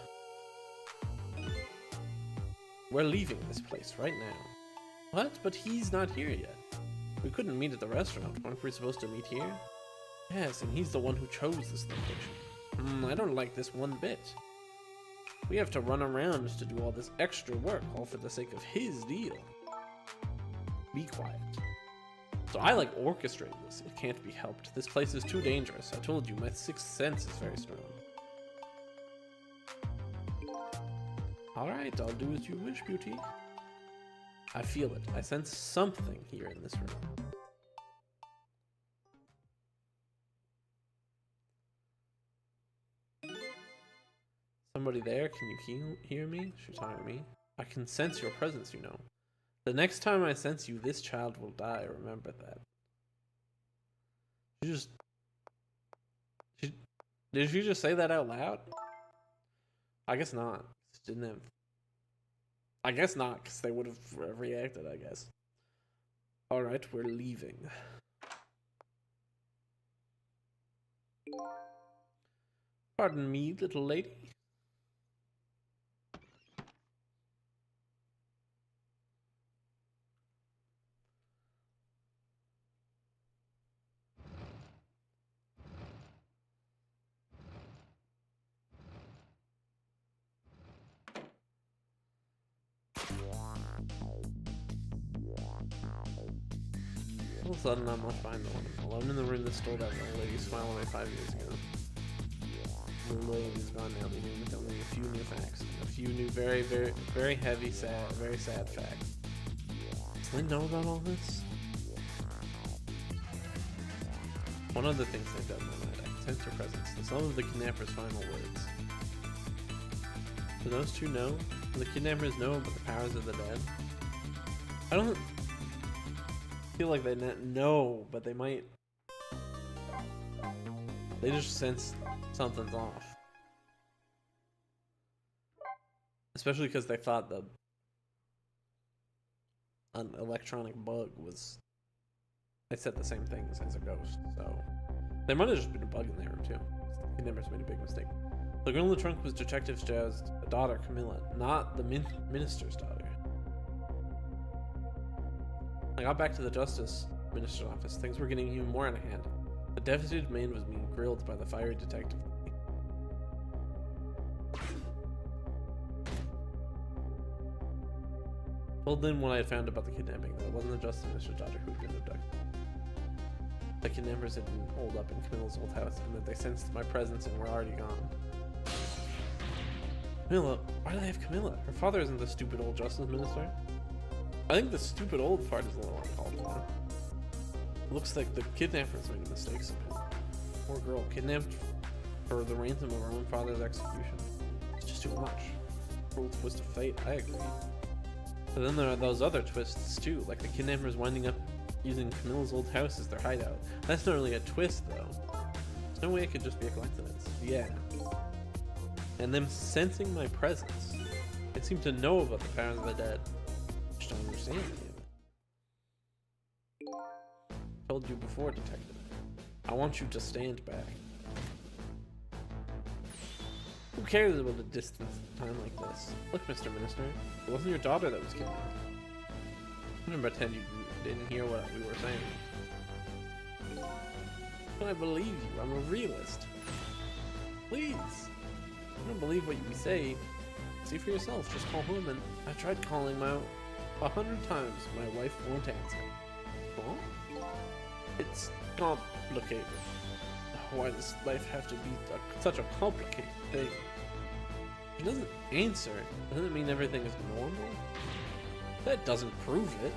We're leaving this place right now. What? But he's not here yet. We couldn't meet at the restaurant. Weren't we supposed to meet here? Yes, and he's the one who chose this location. I don't like this one bit. We have to run around to do all this extra work, all for the sake of his deal. Be quiet. So I like orchestrated this. It can't be helped. This place is too dangerous. I told you, my sixth sense is very strong. Alright, I'll do as you wish, Beauty. I feel it. I sense something here in this room. Somebody there? Can you hear me? She's talking to me. I can sense your presence, you know. The next time I sense you, this child will die. Remember that. Did she just say that out loud? I guess not. Didn't have. I guess not, because they would have reacted, I guess. Alright, we're leaving. Pardon me, little lady. All of a sudden, I'm left behind alone in the room that stole that little lady smile away 5 years ago. The little lady's gone now, leaving with only a few new facts. A few new, very heavy, very sad facts. Does Lynn know about all this? One of the things they've done that night, I can sense her presence. The some of the kidnapper's final words. Do those two know? Do the kidnappers know about the powers of the dead? I don't feel like they know, but they might. They just sense something's off. Especially because they thought an electronic bug was. They said the same things as a ghost, so there might have just been a bug in there too. The kidnappers made a big mistake. The girl in the trunk was Detective Zhao's daughter, Camilla, not the minister's daughter. I got back to the Justice Minister's office. Things were getting even more out of hand. The devastated man was being grilled by the fiery detective. Told Lynn what I had found about the kidnapping, that it wasn't the Justice Minister's daughter who had been abducted. The kidnappers had been holed up in Camilla's old house, and that they sensed my presence and were already gone. Camilla? Why do they have Camilla? Her father isn't the stupid old Justice Minister. I think the stupid old part is a little uncalled for. It looks like the kidnappers made a mistake somehow. Poor girl, kidnapped for the ransom of her own father's execution. It's just too much. Cruel twist of fate, I agree. But then there are those other twists too, like the kidnappers winding up using Camilla's old house as their hideout. That's not really a twist though. There's no way it could just be a coincidence. Yeah. And them sensing my presence. They seem to know about the powers of the dead. I don't understand any of it. Told you before, Detective. I want you to stand back. Who cares about a distance at a time like this? Look, Mr. Minister, it wasn't your daughter that was kidnapped. I'm gonna pretend you didn't hear what we were saying. I believe you. I'm a realist. Please. I don't believe what you say. See for yourself. Just call home, and I tried calling my 100 times. My wife won't answer. What? It's complicated. Why does life have to be such a complicated thing? If it doesn't answer, doesn't it mean everything is normal? That doesn't prove it.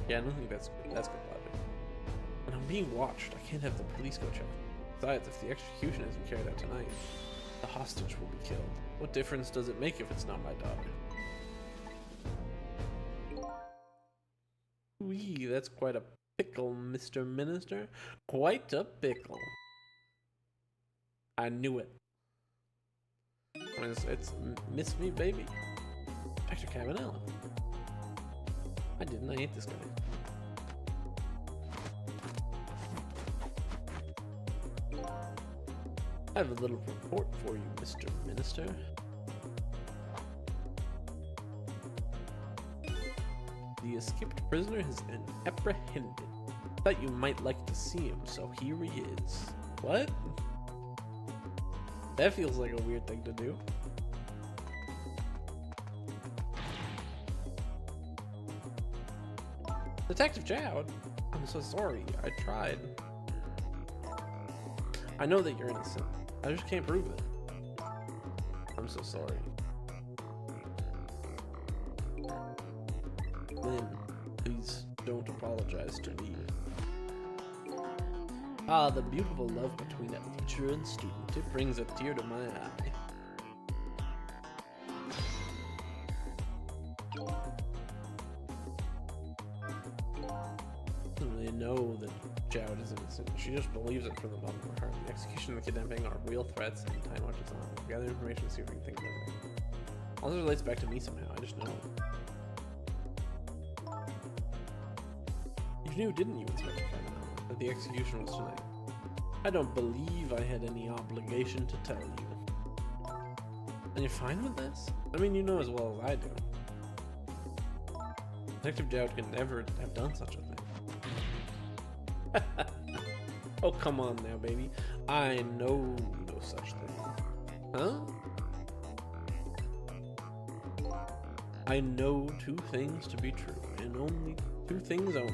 Yeah, I don't think that's good logic. And I'm being watched. I can't have the police go check. Besides, if the execution isn't carried out tonight, the hostage will be killed. What difference does it make if it's not my daughter? Ooh-wee, that's quite a pickle, Mr. Minister. Quite a pickle. I knew it. It's Miss Me Baby. Dr. Cabanela. I didn't. I hate this guy. I have a little report for you, Mr. Minister. The escaped prisoner has been apprehended. Thought you might like to see him, so here he is. What? That feels like a weird thing to do. Detective Jowd, I'm so sorry. I tried. I know that you're innocent. I just can't prove it. I'm so sorry. Lynn, please don't apologize to me. Ah, the beautiful love between a teacher and student. It brings a tear to my eye. Doesn't really know that Jowd is innocent. She just believes it from the bottom of her heart. The execution and the kidnapping are real threats, and time watches on. Gather information, see if we can think of it. All this relates back to me somehow. I just know. You knew, didn't you, Inspector Cabanela, that the execution was tonight? I don't believe I had any obligation to tell you. And you're fine with this? I mean, you know as well as I do. Detective Jowd could never have done such a thing. Oh, come on now, baby. I know no such thing. Huh? I know two things to be true, and only two things only.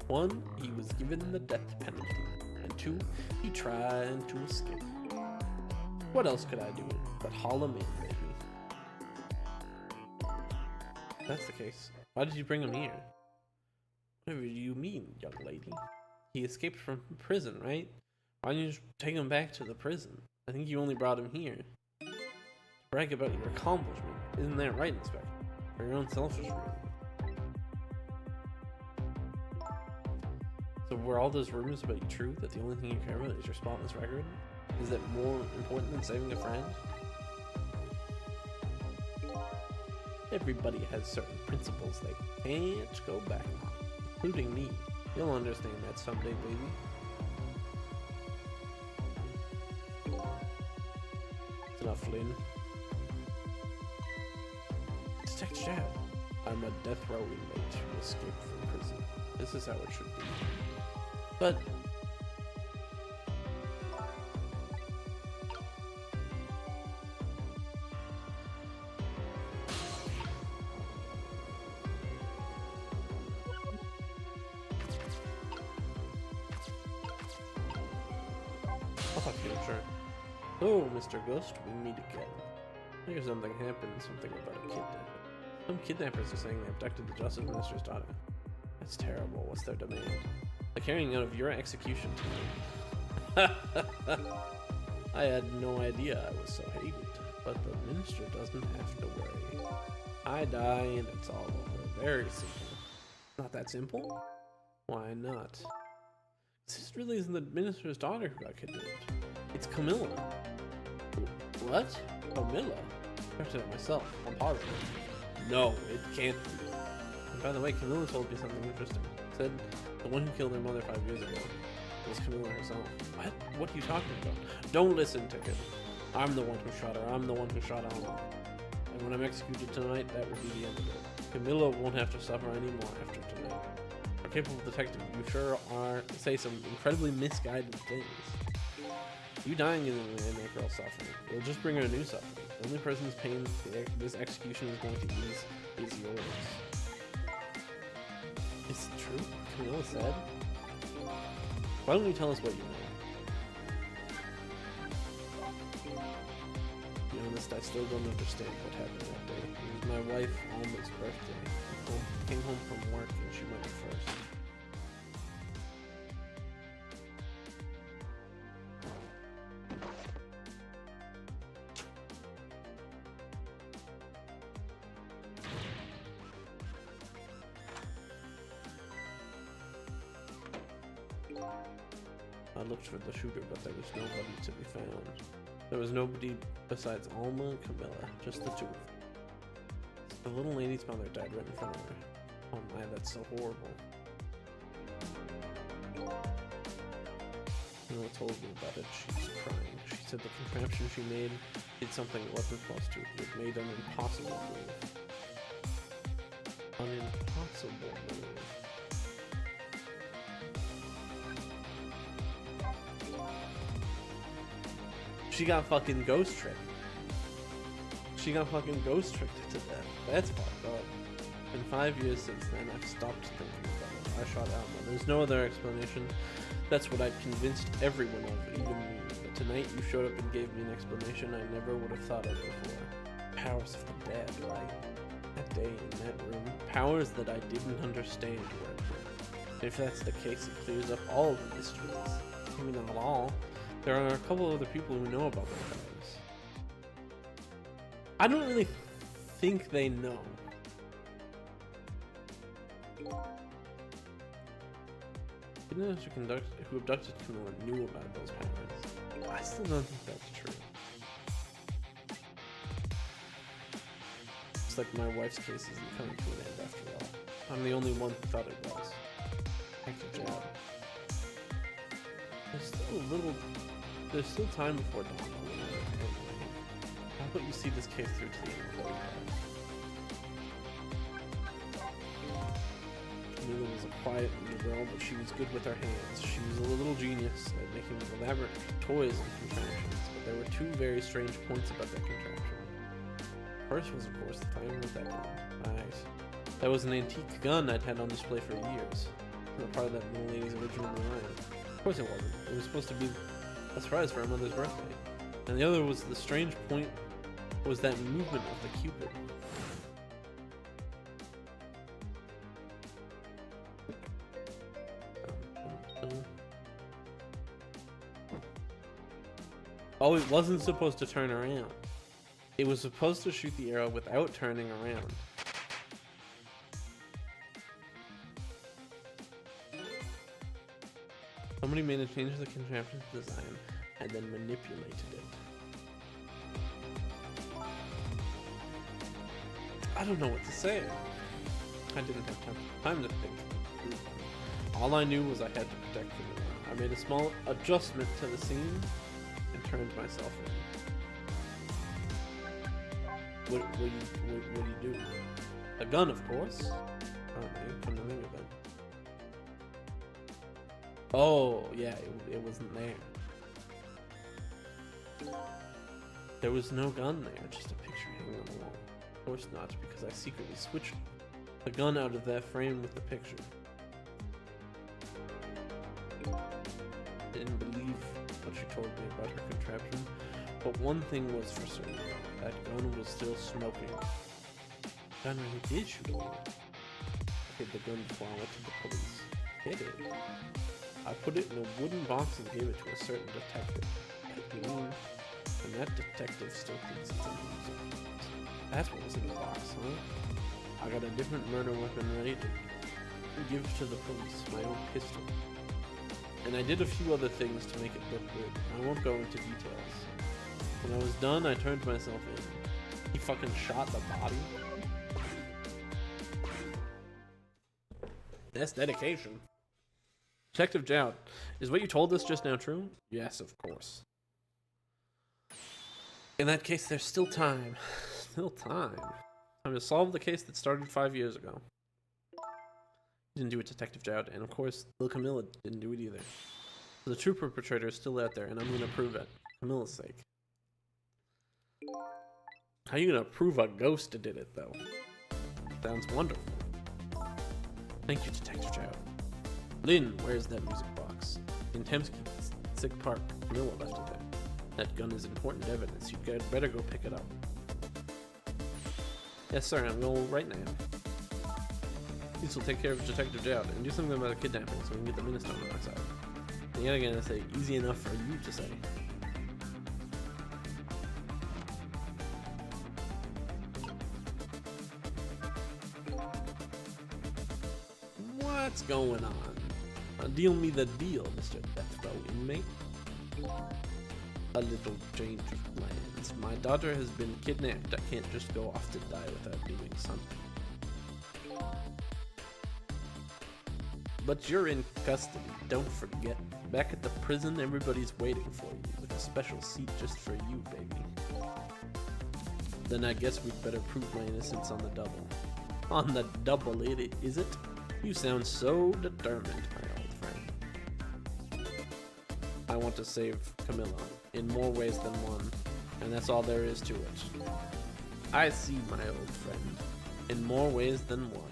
One, he was given the death penalty, and two, he tried to escape. What else could I do but haul him in, baby? If that's the case, why did you bring him here? What do you mean, young lady? He escaped from prison, right? Why didn't you just take him back to the prison? I think you only brought him here to brag about your accomplishment. Isn't that right, Inspector? For your own selfish reasons. So were all those rumors about you true? That the only thing you care about is your spotless record? Is that more important than saving a friend? Everybody has certain principles they can't go back on, including me. You'll understand that someday, baby. It's enough, Lynn. Detective Jowd. I'm a death row inmate who escaped from prison. This is how it should be. But I'll talk to you, sure. Oh, Mr. Ghost, we meet again. I think something happened, something about a kidnapping. Some kidnappers are saying they abducted the Justice Minister's daughter. That's terrible. What's their demand? The carrying out of your execution tonight. I had no idea I was so hated, but the minister doesn't have to worry. I die and it's all over. Very simple. Not that simple? Why not? This really isn't the minister's daughter who got kidnapped. It's Camilla. What? Camilla? I checked it myself. I'm positive. No, it can't be. And by the way, Camilla told me something interesting. Said the one who killed her mother 5 years ago was Camilla herself. What? What are you talking about? Don't listen to him. I'm the one who shot her. I'm the one who shot Alma. And when I'm executed tonight, that will be the end of it. Camilla won't have to suffer anymore after tonight. Our capable detective, you sure are say some incredibly misguided things. You dying isn't going to make her suffering. It'll just bring her a new suffering. The only person's pain this execution is going to ease is yours. Is it true? Camilla said? Why don't you tell us what you know? To be honest, I still don't understand what happened that day. It was my wife Alma's birthday. I came home from work and she went first. I looked for the shooter, but there was nobody to be found. There was nobody besides Alma and Camilla, just the two of them. The little lady's mother died right in front of her. Oh my, that's so horrible. Camilla told me about it. She was crying. She said the contraption she made did something it wasn't supposed to. It made an impossible move. An impossible move. She got fucking ghost tricked. She got fucking ghost tricked to death. That's fucked up. In 5 years since then, I've stopped thinking about it. I shot Alma. There's no other explanation. That's what I've convinced everyone of, even me. But tonight you showed up and gave me an explanation I never would have thought of before. Powers of the dead, right? That day in that room. Powers that I didn't understand were at work. If that's the case, it clears up all of the mysteries. Maybe not all. There are a couple of other people who know about their powers. I don't really think they know. Witnesses who abducted Camilla knew about those powers. I still don't think that's true. It's like my wife's case isn't coming to an end after all. I'm the only one who thought it was. Active job. There's still time before dawn. How about you see this case through to the end of the Camilla was a quiet little girl, but she was good with her hands. She was a little genius at making elaborate toys and contraptions, but there were two very strange points about that contraption. First was, of course, the fire with that gun. Right. That was an antique gun I'd had on display for years. A part of that little lady's original design. Of course it wasn't. It was supposed to be a surprise for her mother's birthday. And the other was the strange point was that movement of the Cupid. Oh, it wasn't supposed to turn around. It was supposed to shoot the arrow without turning around. Somebody made a change to the contraption's design and then manipulated it. I don't know what to say. I didn't have time to think. All I knew was I had to protect Camilla. I made a small adjustment to the scene and turned myself in. What do you do? A gun, of course. Come to think of it. Oh, yeah, it wasn't there. There was no gun there, just a picture hanging on the wall. Of course not, because I secretly switched the gun out of that frame with the picture. Didn't believe what she told me about her contraption, but one thing was for certain. That gun was still smoking. The gun really did shoot a bullet. I hid the gun before I went to the police. Hid it. I put it in a wooden box and gave it to a certain detective. And that detective still thinks it's a loser. That's what was in the box, huh? I got a different murder weapon ready to give to the police, my own pistol. And I did a few other things to make it look good. I won't go into details. When I was done, I turned myself in. He fucking shot the body. That's dedication. Detective Jout, is what you told us just now true? Yes, of course. In that case, there's still time. Still time. Time to solve the case that started 5 years ago. You didn't do it, Detective Jout, and of course, Lil Camilla didn't do it either. So the true perpetrator is still out there, and I'm gonna prove it. Camilla's sake. How are you gonna prove a ghost did it, though? Sounds wonderful. Thank you, Detective Jout. Lynn, where's that music box? In Temsky Sick Park, Camilla left it there. That gun is important evidence. You'd better go pick it up. Yes, sir, I'm going right now. Please will take care of Detective Jout and do something about the kidnapping so we can get the Minister on our side. And yet again, I say, easy enough for you to say. What's going on? Deal me the deal, Mr. Death inmate. A little change of plans. My daughter has been kidnapped. I can't just go off to die without doing something. But you're in custody, don't forget. Back at the prison, everybody's waiting for you, with a special seat just for you, baby. Then I guess we'd better prove my innocence on the double. On the double, is it? You sound so determined, my old friend. I want to save Camilla, in more ways than one, and that's all there is to it. I see, my old friend, in more ways than one.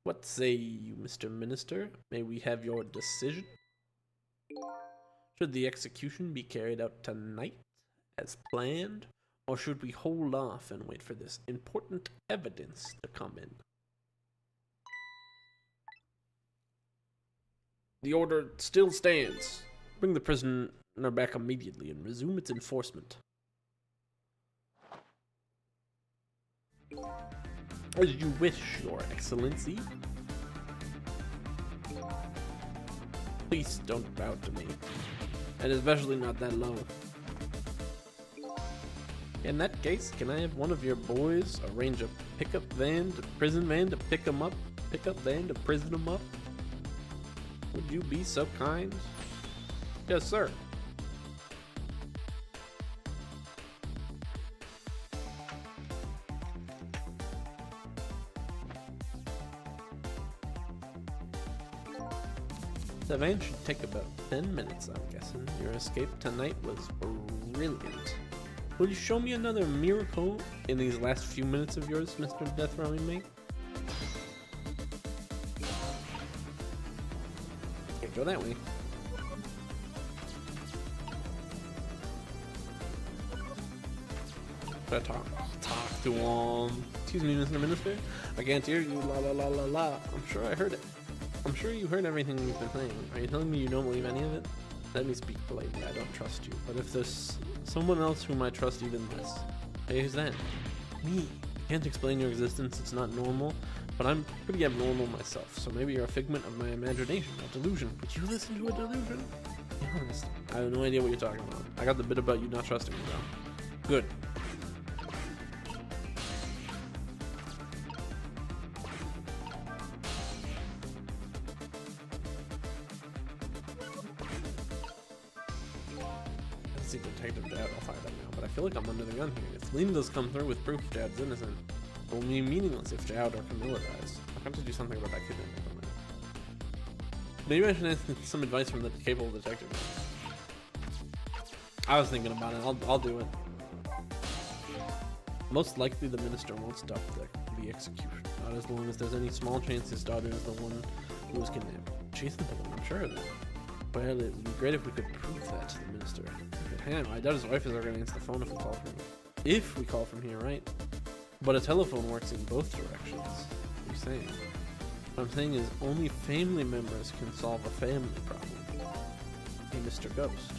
What say you, Mr. Minister? May we have your decision? Should the execution be carried out tonight, as planned, or should we hold off and wait for this important evidence to come in? The order still stands. Bring the prisoner back immediately and resume its enforcement. As you wish, Your Excellency. Please don't bow to me, and especially not that low. In that case, can I have one of your boys arrange a pickup van to prison van to pick him up? Pickup van to prison him up? Would you be so kind? Yes, sir. The van should take about 10 minutes, I'm guessing. Your escape tonight was brilliant. Will you show me another miracle in these last few minutes of yours, Mr. Death Row Inmate? Can't go that way. Should I talk to him? Excuse me, Mr. Minister? I can't hear you, la la la la la. I'm sure I heard it. I'm sure you heard everything we've been saying. Are you telling me you don't believe any of it? Let me speak politely. I don't trust you. But if there's someone else whom I trust even less, hey, who's that? Me. Can't explain your existence. It's not normal. But I'm pretty abnormal myself. So maybe you're a figment of my imagination, a delusion. Would you listen to a delusion? Be honest. I have no idea what you're talking about. I got the bit about you not trusting me though. Good. Detective Jad, I'll find out now, but I feel like I'm under the gun here. If Lena does come through with proof Jad's innocent, it will be meaningless if Jad or Camilla dies. I'll have to do something about that kidnapping. Maybe I should ask some advice from the capable detective. I was thinking about it. I'll do it. Most likely the minister won't stop the execution. Not as long as there's any small chance his daughter is the one who was kidnapped. She's the one, I'm sure of that. Well, it would be great if we could prove that to the minister. Hang on, I doubt his wife is ever gonna answer the phone if we call from here. If we call from here, right? But a telephone works in both directions. What are you saying? What I'm saying is only family members can solve a family problem. Hey, Mr. Ghost.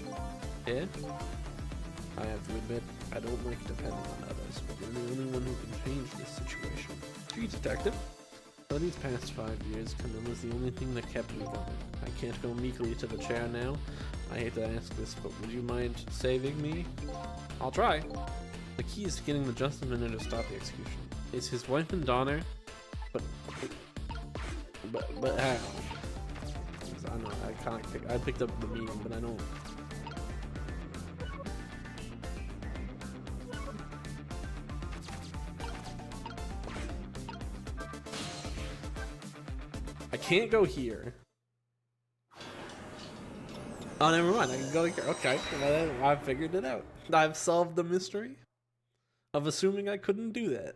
Yeah? I have to admit, I don't like depending on others, but you're the only one who can change this situation. Gee, detective. For these past 5 years, Camilla's the only thing that kept me going. I can't go meekly to the chair now. I hate to ask this, but would you mind saving me? I'll try. The key is getting the Justice Minister to stop the execution. It's his wife and daughter, but how? I don't know. I picked up the meaning, but I don't. I can't go here. Oh, never mind. I can go here. Okay, I figured it out. I've solved the mystery of assuming I couldn't do that.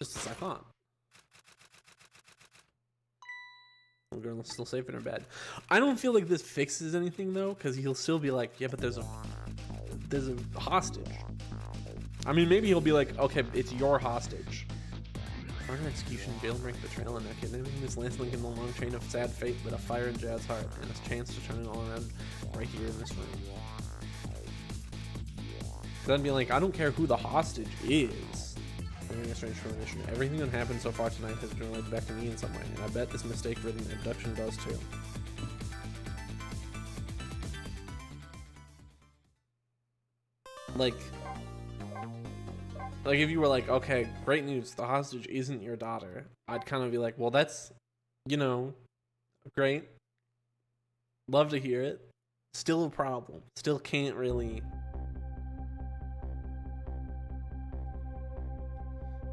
Just as I thought. We're gonna still safe in her bed. I don't feel like this fixes anything though, because he'll still be like, yeah, but there's a hostage. I mean, maybe he'll be like, okay, it's your hostage. Murder, execution, jailbreak, betrayal, and kidnapping. This last link in the long chain of sad fate lit a fire in Jad's heart, and his chance to turn it all around right here in this room. Then be like, I don't care who the hostage is. bringing a strange premonition. Everything that happened so far tonight has been related back to me in some way, and I bet this mistake-ridden abduction does too. Like if you were like, okay, great news, the hostage isn't your daughter, I'd kind of be like, well, that's, you know, great. Love to hear it. Still a problem. Still can't really.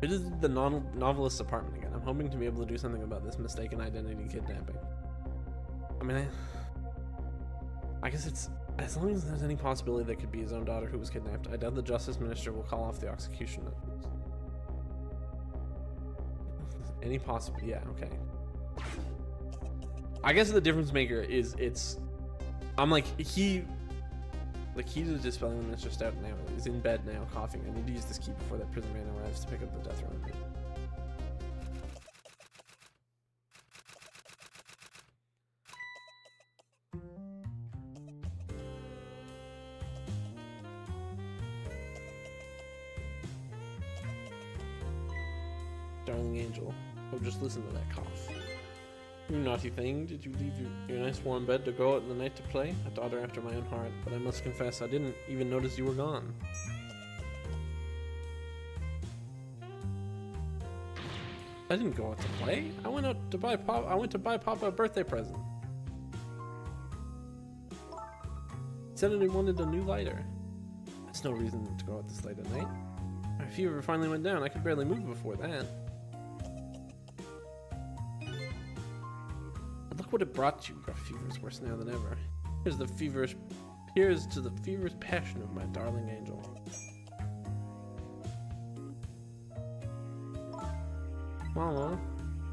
It is the novelist's apartment again. I'm hoping to be able to do something about this mistaken identity kidnapping. I mean, I guess it's, as long as there's any possibility that could be his own daughter who was kidnapped, I doubt the Justice Minister will call off the execution. Any possible, yeah, okay. I guess the difference maker is I'm like, he is dispelling the Minister Stout now. He's in bed now, coughing. I need to use this key before that prison man arrives to pick up the death remedy. Darling angel, oh, just listen to that cough. You naughty thing, did you leave your nice warm bed to go out in the night to play? A daughter after my own heart, but I must confess I didn't even notice you were gone. I didn't go out to play. I went to buy Papa a birthday present. He said he wanted a new lighter. That's no reason to go out this late at night. My fever finally went down. I could barely move before that. Look what it brought you. Your fever's worse now than ever. Here's to the feverish passion of my darling angel. Mama?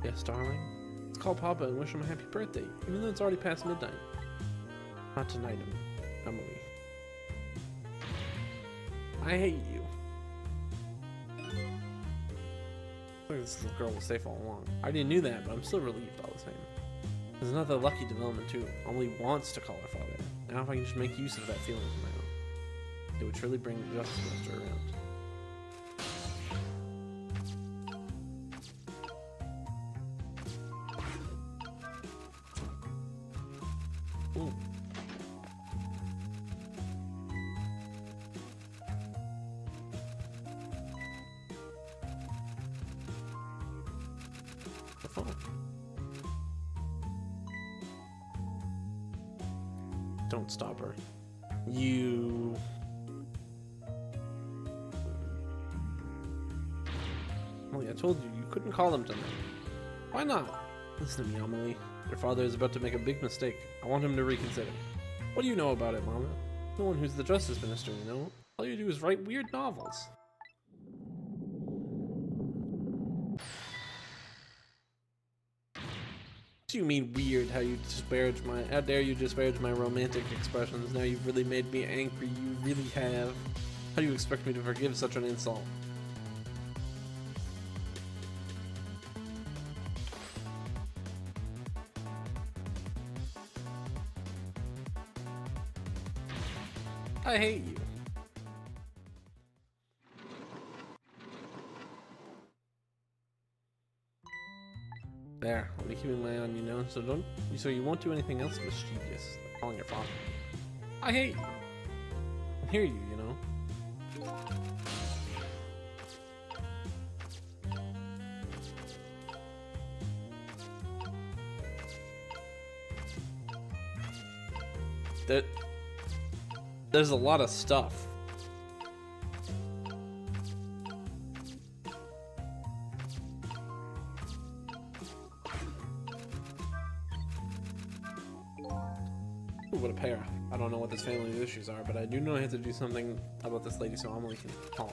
Yes, darling? Let's call Papa and wish him a happy birthday, even though it's already past midnight. Not tonight, Emily. I hate you. I think this little girl was safe all along. I already knew that, but I'm still relieved all the same. There's another lucky development too. Emily wants to call her father. Now if I can just make use of that feeling of my own, it would truly bring the Justice Minister around. Ooh. The phone. Don't stop her. You... Emily, I told you couldn't call him tonight. Why not? Listen to me, Emily. Your father is about to make a big mistake. I want him to reconsider. What do you know about it, Mama? No one who's the Justice Minister, you know? All you do is write weird novels. What do you mean weird? How dare you disparage my romantic expressions? Now you've really made me angry. You really have. How do you expect me to forgive such an insult? I hate you. There, I'll be keeping my eye on you now, so you won't do anything else mischievous, like calling your father. I hate you. I hear you, you know. There's a lot of stuff. Ooh, what a pair. I don't know what this family's issues are, but I do know I have to do something about this lady so Emily can call.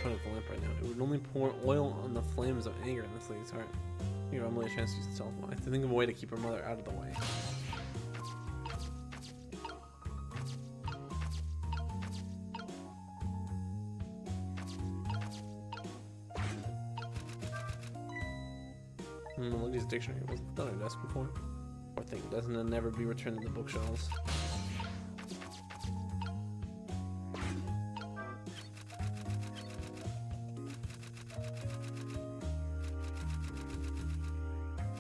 front of the lamp right now. It would only pour oil on the flames of anger in this lady's heart. Give Emily a chance to use the telephone. I have to think of a way to keep her mother out of the way. Look at his dictionary. It wasn't on her desk before. Poor thing, doesn't it never be returned to the bookshelves?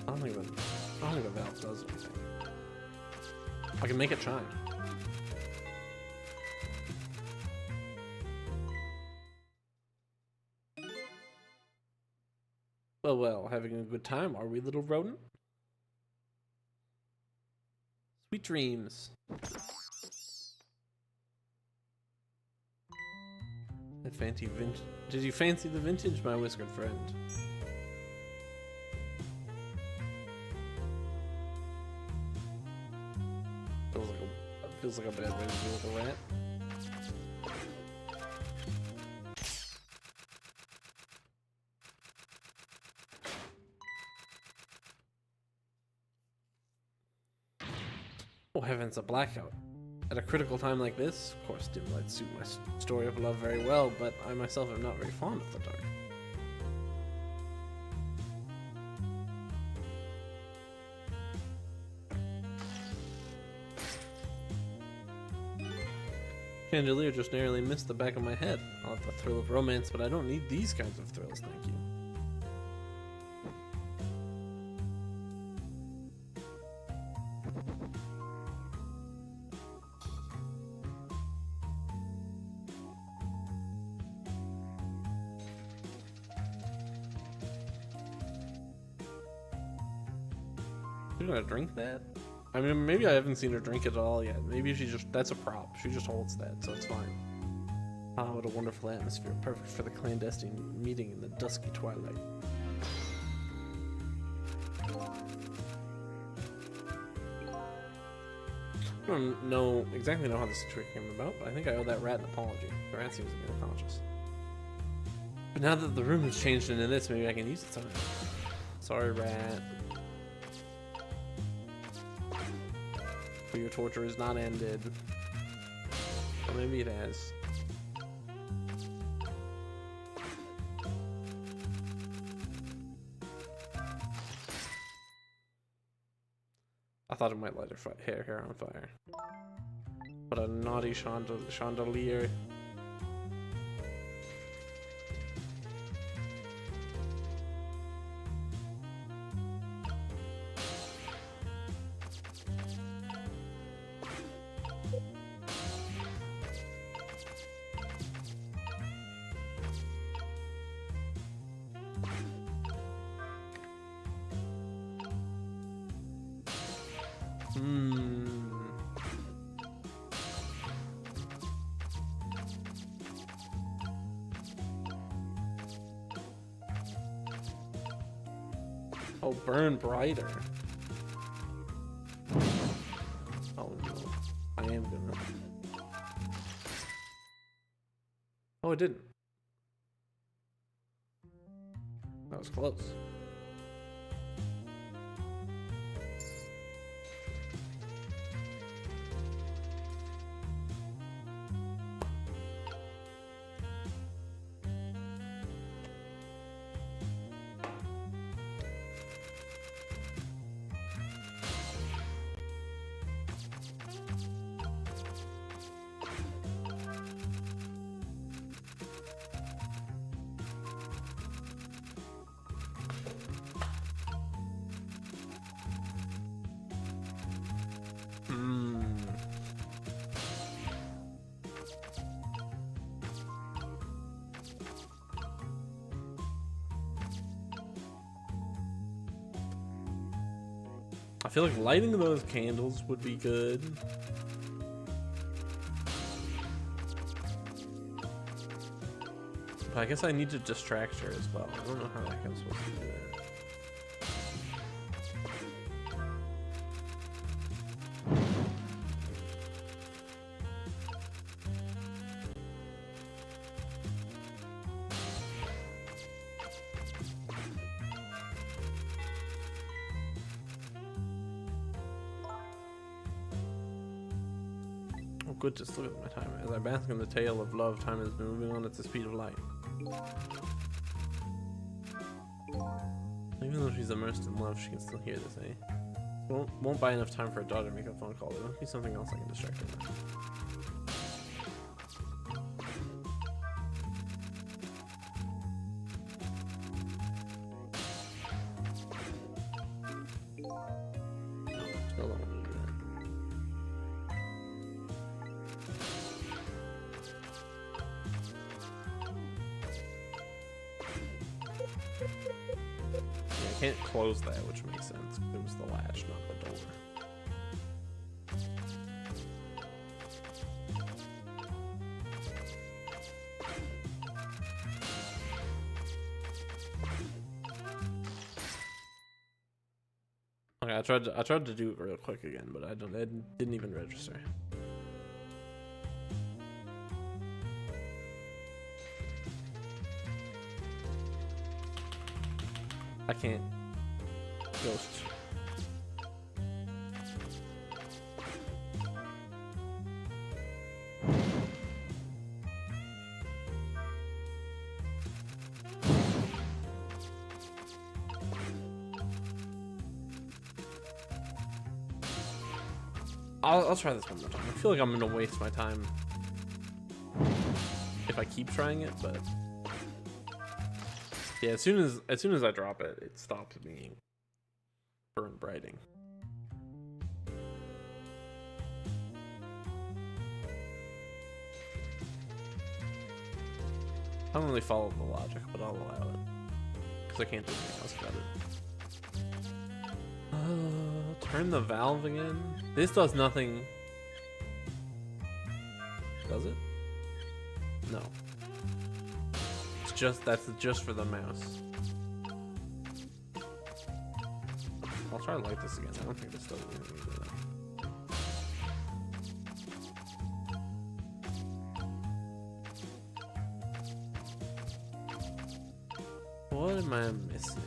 I don't think the valve does anything. I can make it chime. Well, having a good time, are we, little rodent? Sweet dreams. Did you fancy the vintage, my whiskered friend? Feels like a bad way to deal with a rat. Oh heavens, a blackout. At a critical time like this, of course dim lights suit my story of love very well, but I myself am not very fond of the dark. Chandelier just narrowly missed the back of my head. I'll have the thrill of romance, but I don't need these kinds of thrills, thank you. You're gonna drink that? I mean, maybe I haven't seen her drink it at all yet. Maybe she just, that's a prop. She just holds that, so it's fine. Ah, what a wonderful atmosphere. Perfect for the clandestine meeting in the dusky twilight. I don't exactly know how this situation came about, but I think I owe that rat an apology. The rat seems to be unconscious. But now that the room has changed into this, maybe I can use it on it. Sorry, rat. Your torture is not ended. Or maybe it has. I thought it might light her hair on fire. What a naughty chandelier. Oh, burn brighter. Oh no, I am gonna. Oh, it didn't. That was close. I feel like lighting those candles would be good. But I guess I need to distract her as well. I don't know how I'm supposed to do that. good, just look at my time. As I bask in the tale of love, time is moving on at the speed of light. Even though she's immersed in love, she can still hear this, eh? Won't buy enough time for her daughter to make a phone call. There must be something else I can distract her with. Still don't want to do that. Yeah, I can't close that, which makes sense. It was the latch, not the door. Okay, I tried to do it real quick again, but it didn't even register. I can't ghost. I'll try this one more time. I feel like I'm gonna waste my time if I keep trying it, but yeah, as soon as I drop it, it stops being burn brighting. I don't really follow the logic, but I'll allow it because I can't do anything else about it. Turn the valve again. This does nothing. Does it? No. That's just for the mouse. I'll try to light this again. I don't think this does anything to that. What am I missing?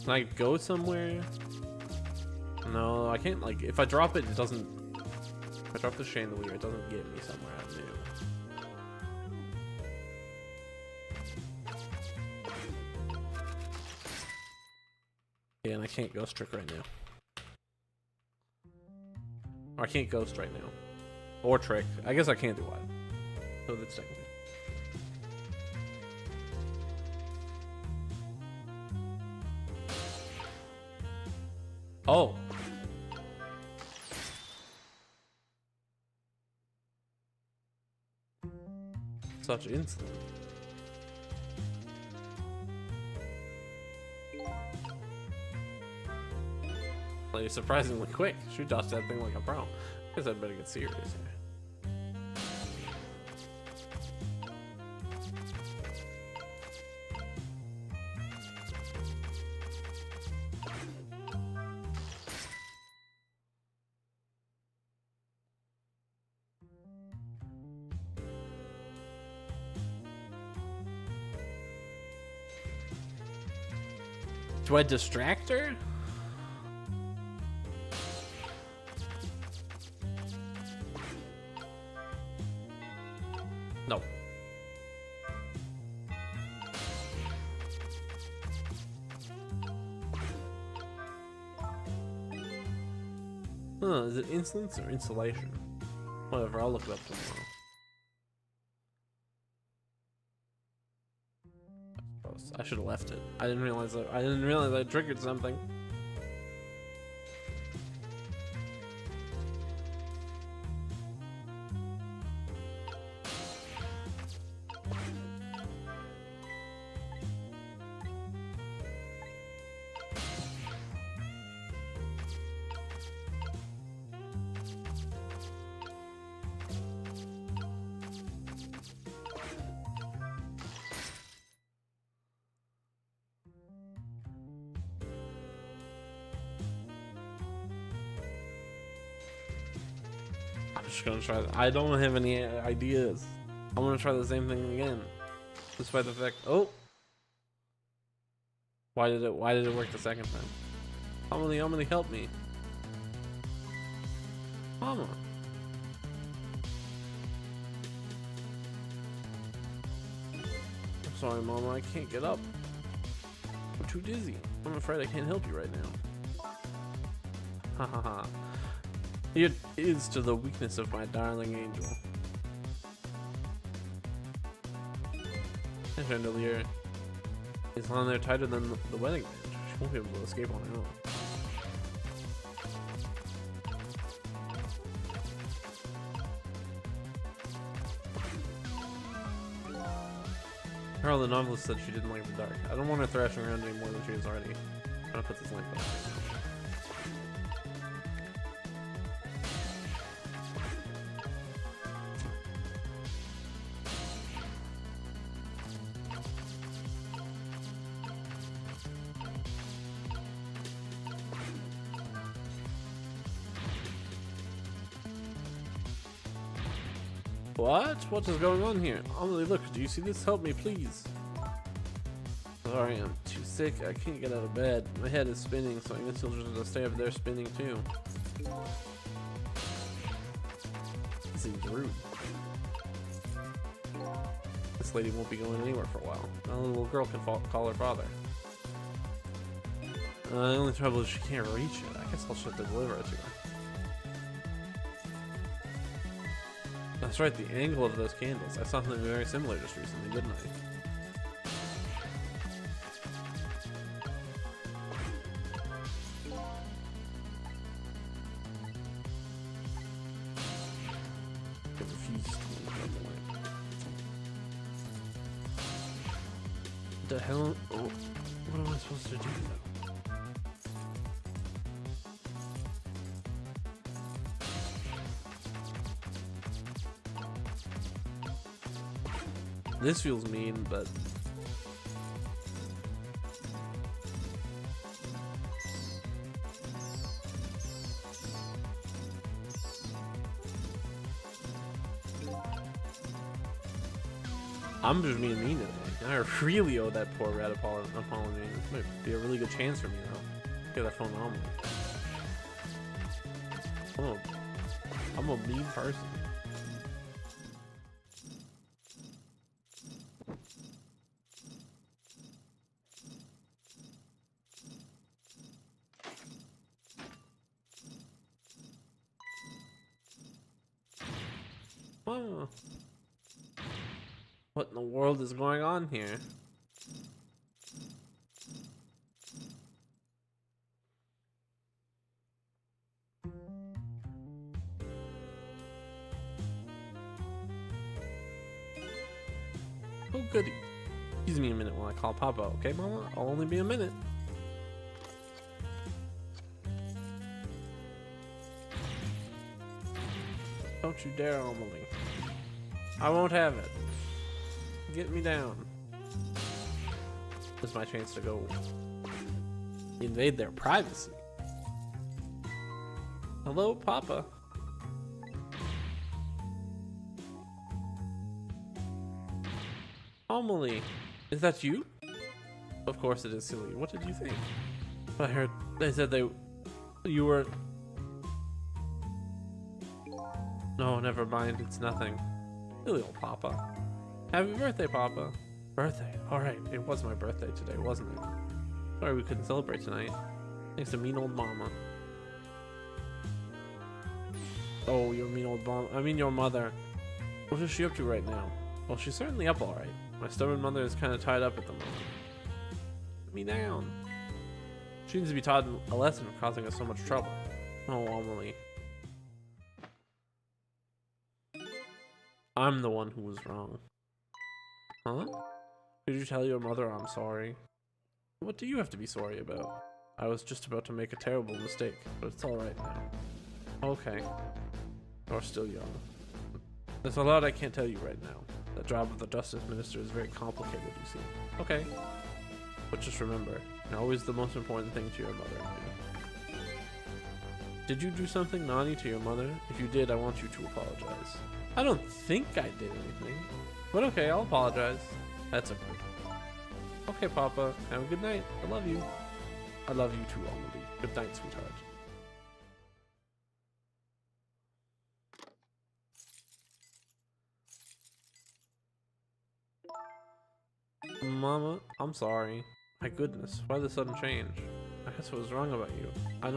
Can I go somewhere? No, I can't. Like, if I drop it, it doesn't. If I drop the chandelier, it doesn't get me somewhere new. Yeah, and I can't ghost trick right now. Or I can't ghost right now. Or trick. I guess I can't do what. So that's technically. Oh. Such insolence. Like, surprisingly quick. She dodged that thing like a pro. Guess I'd better get serious here. Do I distract her? No. Is it insolence or insulation? Whatever, I'll look it up tomorrow. I should have left it. I didn't realize I triggered something. I'm just gonna try that. I don't have any ideas. I'm gonna try the same thing again. Despite the fact, oh, Why did it work the second time? Amelie, help me. Mama. I'm sorry, Mama, I can't get up. I'm too dizzy. I'm afraid I can't help you right now. Ha ha ha. It is to the weakness of my darling angel. And chandelier is on there tighter than the wedding band. She won't be able to escape on her own. Carl, the novelist, said she didn't like the dark. I don't want her thrashing around any more than she is already. I'm gonna put this link back. What? What is going on here? Amelie, look, do you see this? Help me, please. Sorry, I'm too sick. I can't get out of bed. My head is spinning, so I guess you'll just stay up there spinning too. This is rude. This lady won't be going anywhere for a while. A little girl can call her father. The only trouble is she can't reach it. I guess I'll just have to deliver it to her. That's right, the angle of those candles. I saw something very similar just recently, didn't I? I refuse to leave that away. What the hell? Oh, what am I supposed to do though? This feels mean, but I'm just being mean today. I really owe that poor rat apology. This might be a really good chance for me now. Get that phone on me. I'm a mean person. Oh. What in the world is going on here? Oh goody. Excuse me a minute while I call Papa, okay Mama? I'll only be a minute. Don't you dare, Amelie. I won't have it. Get me down. This is my chance to go invade their privacy. Hello, Papa. Amelie, is that you? Of course it is, silly. What did you think? I heard they said you were... No, never mind. It's nothing. Silly old Papa. Happy birthday, Papa. Birthday? Alright, it was my birthday today, wasn't it? Sorry we couldn't celebrate tonight. Thanks to mean old Mama. Oh, your mean old mom. I mean your mother. What is she up to right now? Well, she's certainly up alright. My stubborn mother is kind of tied up at the moment. Put me down. She needs to be taught a lesson for causing us so much trouble. Oh, Amelie. I'm the one who was wrong. Huh? Did you tell your mother I'm sorry? What do you have to be sorry about? I was just about to make a terrible mistake, but it's alright now. Okay. You're still young. There's a lot I can't tell you right now. The job of the Justice Minister is very complicated, you see. Okay. But just remember, you're always the most important thing to your mother and me. Did you do something naughty to your mother? If you did, I want you to apologize. I don't think I did anything. But okay, I'll apologize. That's okay. Okay, Papa. Have a good night. I love you. I love you too, Amelie. Good night, sweetheart. Mama, I'm sorry. My goodness, why the sudden change? I guess what was wrong about you? I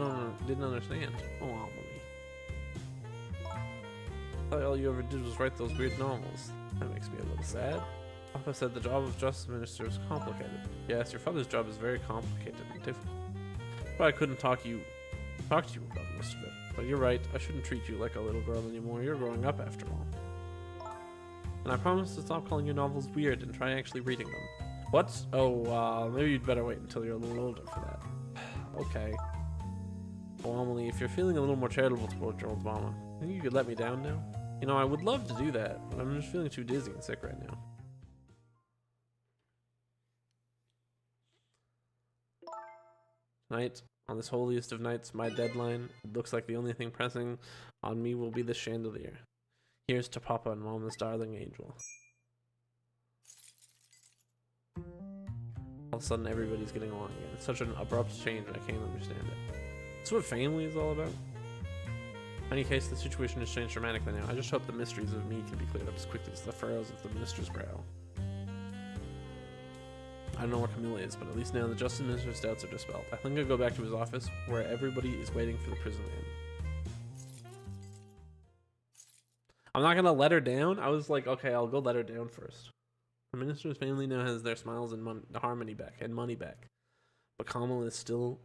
didn't understand. Oh, Amelie. I thought all you ever did was write those weird novels. That makes me a little sad. Papa said the job of Justice Minister is complicated. Yes, your father's job is very complicated and difficult. But I couldn't talk to you about most of it. But you're right, I shouldn't treat you like a little girl anymore. You're growing up after all. And I promise to stop calling your novels weird and try actually reading them. What? Oh, maybe you'd better wait until you're a little older for that. Okay. Well, Emily, if you're feeling a little more charitable towards your old mama, think you could let me down now? You know, I would love to do that, but I'm just feeling too dizzy and sick right now. Tonight, on this holiest of nights, my deadline, it looks like the only thing pressing on me will be the chandelier. Here's to Papa and Mama's darling angel. All of a sudden, everybody's getting along again. It's such an abrupt change, I can't understand it. That's what family is all about. In any case, the situation has changed dramatically now. I just hope the mysteries of me can be cleared up as quickly as the furrows of the minister's brow. I don't know where Camilla is, but at least now the Justice Minister's doubts are dispelled. I think I'll go back to his office, where everybody is waiting for the prison man. I'm not gonna let her down. I was like, okay, I'll go let her down first. The minister's family now has their smiles and money back. But Kamala is still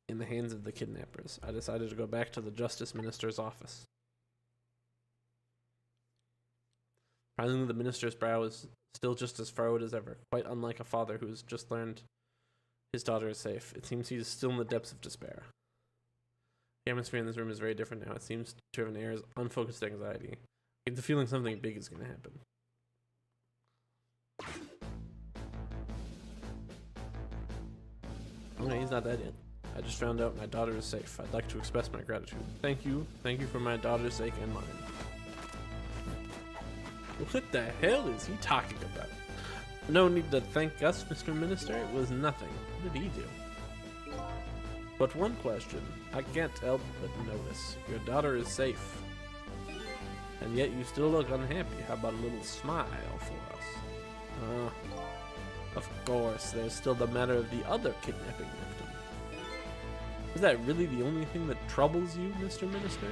in the hands of the kidnappers. I decided to go back to the Justice Minister's office. Finally, the minister's brow is still just as furrowed as ever, quite unlike a father who has just learned his daughter is safe. It seems he is still in the depths of despair. The atmosphere in this room is very different now. It seems to have an air of unfocused anxiety. I get the feeling something big is going to happen. Okay, he's not dead yet. I just found out my daughter is safe. I'd like to express my gratitude. Thank you. Thank you for my daughter's sake and mine. What the hell is he talking about? No need to thank us, Mr. Minister. It was nothing. What did he do? But one question. I can't help but notice. Your daughter is safe. And yet you still look unhappy. How about a little smile for us? Of course, there's still the matter of the other kidnapping victim. Is that really the only thing that troubles you, Mr. Minister?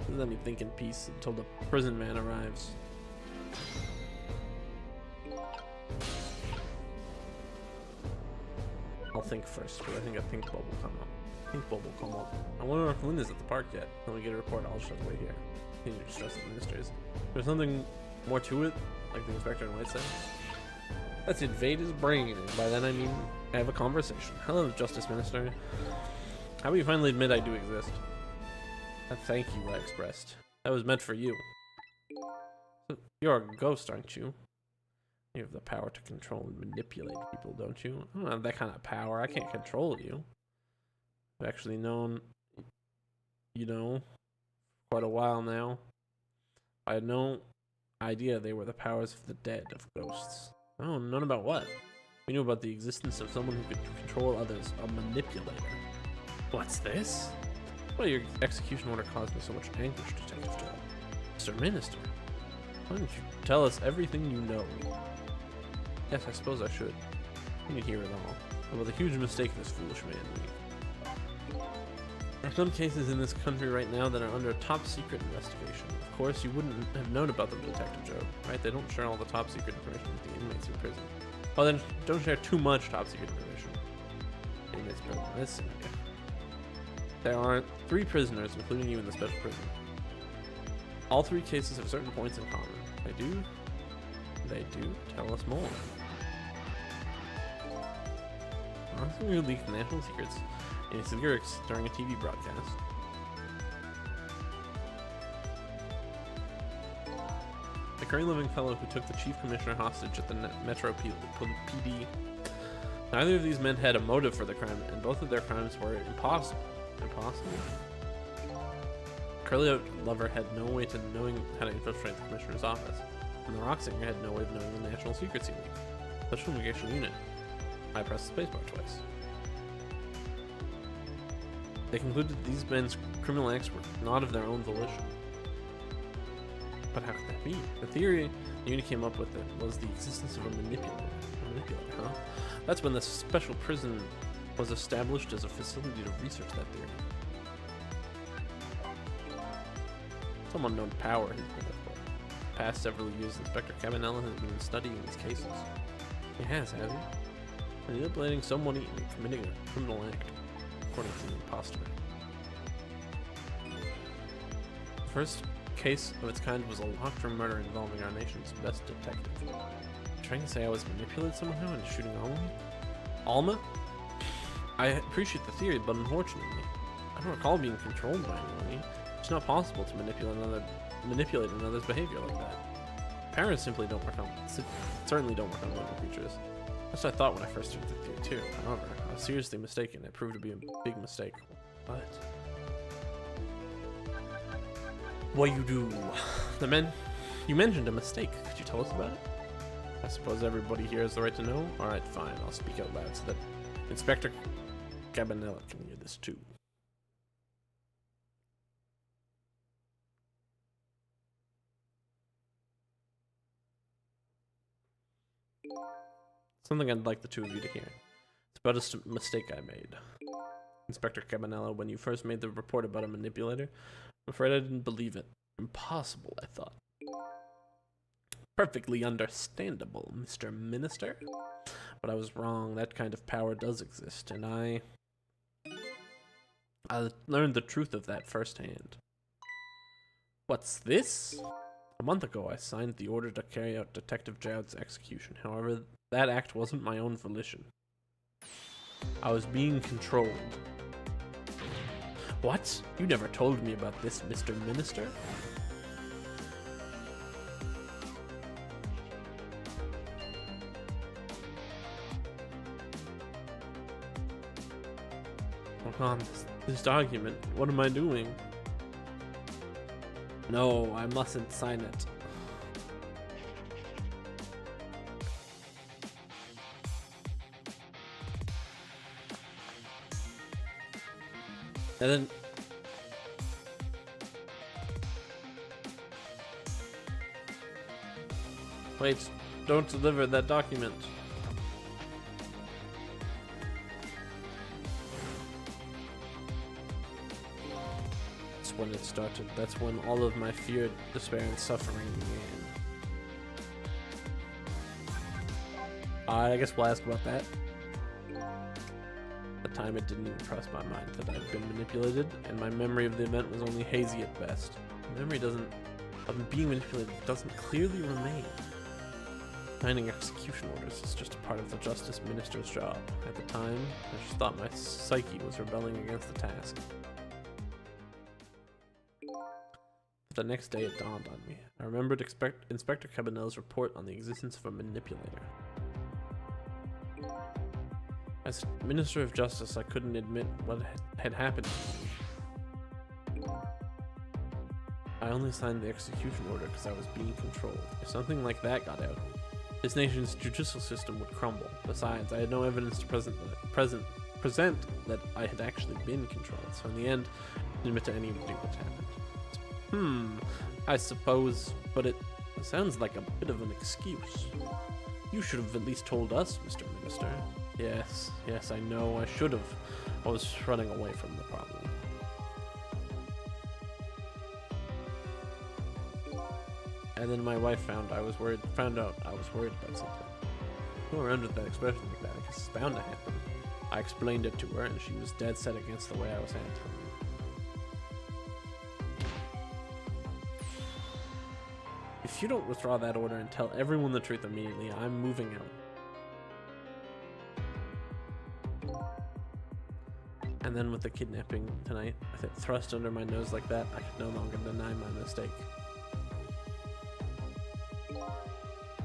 Let me think in peace until the prison man arrives. I'll think first, but I think a pink bulb will come up. Pink bulb will come up. I wonder if Linda's at the park yet. When we get a report, I'll just have to wait here. Continue to stress the ministers. There's something more to it, like the inspector in White said. Let's invade his brain, and by that I mean have a conversation. Hello, Justice Minister. How will you finally admit I do exist? That thank you I expressed. That was meant for you. So you're a ghost, aren't you? You have the power to control and manipulate people, don't you? I don't have that kind of power. I can't control you. I've actually known, you know, quite a while now. I had no idea they were the powers of the dead, of ghosts. Oh, none about what? We knew about the existence of someone who could control others, a manipulator. What's this? Well, your execution order caused me so much anguish, Detective Joe. Mr. Minister, why don't you tell us everything you know? Yes, I suppose I should. You need to hear it all. About the huge mistake this foolish man made. There are some cases in this country right now that are under a top secret investigation. Of course, you wouldn't have known about them, Detective Joe, right? They don't share all the top secret information with the inmates in prison. Well, then, don't share too much top secret information. Inmates in prison. Let's see. There are 3 prisoners, including you in the special prison. All 3 cases have certain points in common. They do. Tell us more. Honestly, we leaked national secrets in cigarettes during a TV broadcast. The current living fellow who took the chief commissioner hostage at the Metro PD. Neither of these men had a motive for the crime, and both of their crimes were impossible. Curly Lover had no way to knowing how to infiltrate the commissioner's office. and the Roxinger had no way of knowing the National Secrecy League. Special Investigation Unit. I pressed the spacebar twice. They concluded these men's criminal acts were not of their own volition. But how could that be? The theory the unit came up with was the existence of a manipulator. A manipulator, huh? That's when the special prison was established as a facility to research that theory. Some unknown power he's been at work. Past several years, Inspector Cabanela has been studying these cases. He has he? Manipulating someone and committing a criminal act, according to the imposter. The first case of its kind was a locked-room murder involving our nation's best detective. Trying to say I was manipulating someone now and shooting Alma? Alma? I appreciate the theory, but unfortunately, I don't recall being controlled by anyone. It's not possible to manipulate another's behavior like that. Parents simply certainly don't work on living creatures. That's what I thought when I first started the theory too. However, I was seriously mistaken. It proved to be a big mistake. What you do? You mentioned a mistake. Could you tell us about it? I suppose everybody here has the right to know? Alright, fine. I'll speak out loud so that Inspector Cabanela can hear this too. Something I'd like the two of you to hear. It's about a mistake I made. Inspector Cabanela, when you first made the report about a manipulator, I'm afraid I didn't believe it. Impossible, I thought. Perfectly understandable, Mr. Minister. But I was wrong. That kind of power does exist, and I learned the truth of that firsthand. What's this? A month ago, I signed the order to carry out Detective Jowd's execution. However, that act wasn't my own volition. I was being controlled. What? You never told me about this, Mr. Minister? Oh, on this document. What am I doing? No, I mustn't sign it. And then wait, don't deliver that document. That's when it started. That's when all of my fear, despair, and suffering began. I guess we'll ask about that. At the time, it didn't even cross my mind that I'd been manipulated, and my memory of the event was only hazy at best. The memory of being manipulated doesn't clearly remain. Signing execution orders is just a part of the Justice Minister's job. At the time, I just thought my psyche was rebelling against the task. But the next day, it dawned on me. I remembered Inspector Cabanela's report on the existence of a manipulator. As Minister of Justice, I couldn't admit what had happened to me. I only signed the execution order because I was being controlled. If something like that got out, this nation's judicial system would crumble. Besides, I had no evidence to present that I had actually been controlled, so in the end, I didn't admit to any of what happened. I suppose, but it sounds like a bit of an excuse. You should have at least told us, Mr. Minister. Yes, I know, I should have. I was running away from the problem. And then my wife found out I was worried about something. Go around with that expression like that, because it's bound to happen. I explained it to her, and she was dead set against the way I was handling it. If you don't withdraw that order and tell everyone the truth immediately, I'm moving out. And then with the kidnapping tonight, with it thrust under my nose like that, I could no longer deny my mistake.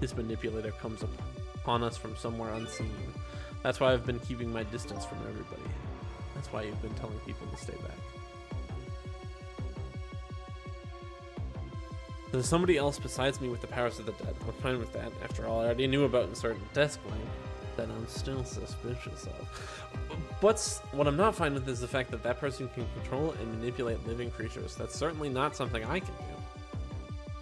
This manipulator comes upon us from somewhere unseen. That's why I've been keeping my distance from everybody. That's why you've been telling people to stay back. There's somebody else besides me with the powers of the dead. I'm fine with that. After all, I already knew about inserting desk line that I'm still suspicious of. But what I'm not fine with is the fact that that person can control and manipulate living creatures. That's certainly not something I can do.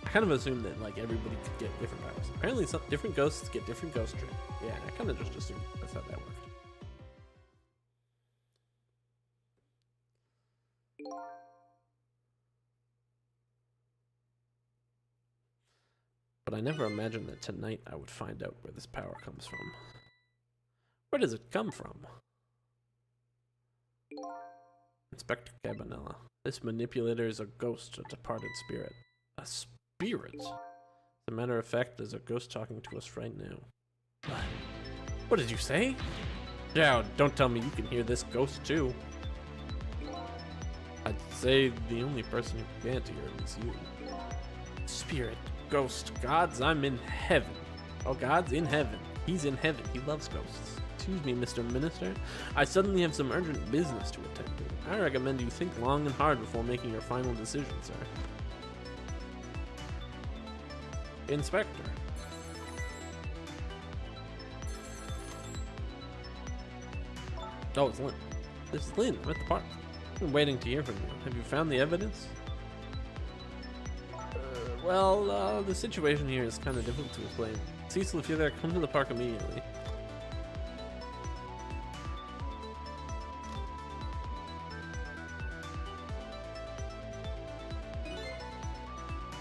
I kind of assumed that like everybody could get different powers. Apparently some different ghosts get different ghost traits. Yeah, I kind of just assumed that's how that worked. But I never imagined that tonight I would find out where this power comes from. Where does it come from? Inspector Cabanela. This manipulator is a ghost, a departed spirit. A spirit? As a matter of fact, there's a ghost talking to us right now. What did you say? Yeah, don't tell me you can hear this ghost too. I'd say the only person who can't hear it is you. Spirit. Ghost, gods, I'm in heaven. Oh, God's in heaven. He's in heaven. He loves ghosts. Excuse me, Mr. Minister. I suddenly have some urgent business to attend to. I recommend you think long and hard before making your final decision, sir. Inspector. Oh, it's Lynn. This is Lynn. I'm at the park. I've been waiting to hear from you. Have you found the evidence? Well, the situation here is kind of difficult to explain. Cecil, if you're there, come to the park immediately.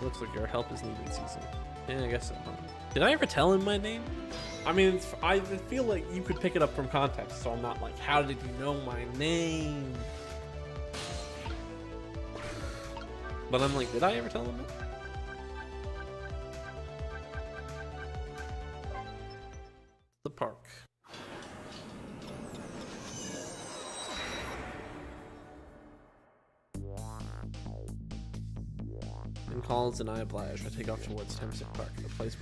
Looks like your help is needed, Cecil. Yeah, I guess so. Did I ever tell him my name? I mean, I feel like you could pick it up from context, so I'm not like, how did you know my name? But I'm like, did I ever tell him that? The park. And calls and I oblige. I take off towards Thamesick Park, the place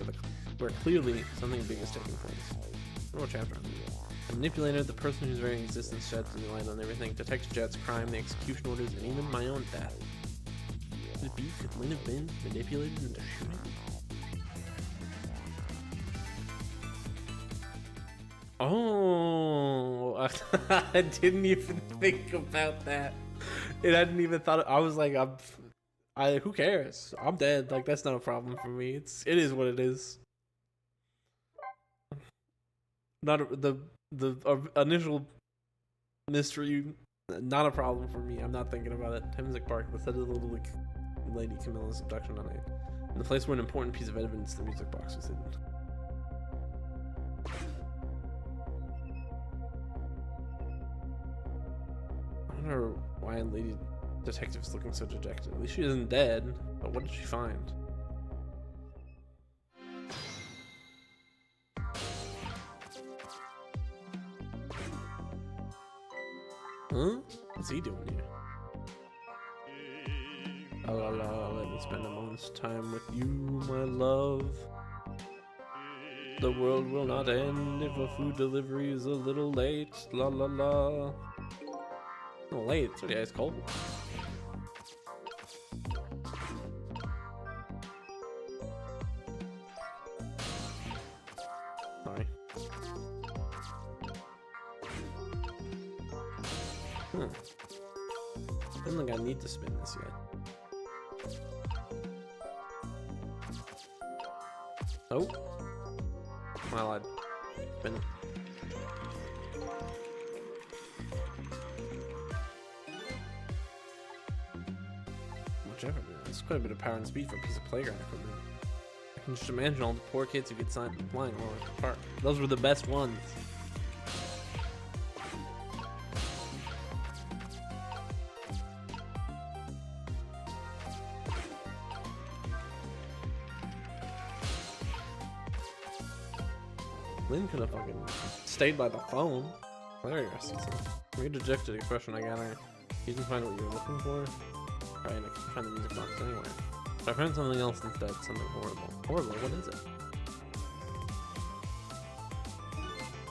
where clearly something big is taking place. What chapter? The manipulator, the person whose very existence sheds new light on everything, detects Jet's crime, the execution orders, and even my own death. Could it be? Could Lynn have been manipulated into shooting? Oh, I didn't even think about that. I hadn't even thought. I was like, who cares? I'm dead. Like that's not a problem for me. It is what it is. Not the initial mystery. Not a problem for me. I'm not thinking about it. Thamesick Park, the set of the little lady Camilla's abduction on it, and the place where an important piece of evidence, the music box, was hidden. I wonder why Lady Detective's looking so dejected. At least she isn't dead, but what did she find? Huh? What's he doing here? La la la, let me spend a moment's time with you, my love. The world will not end if a food delivery is a little late. La la la. A little late, so yeah, it's cold. Sorry. I don't think I need to spin this yet. Oh. I lied. Spin it. Whichever. That's quite a bit of power and speed for a piece of playground equipment. I can just imagine all the poor kids who get flying all over the park. Those were the best ones. Lynn could have fucking stayed by the phone. There you go. Weird dejected expression I got there. You didn't find what you were looking for? Right, I can find the music box anywhere. But I found something else instead, something horrible. Horrible, what is it?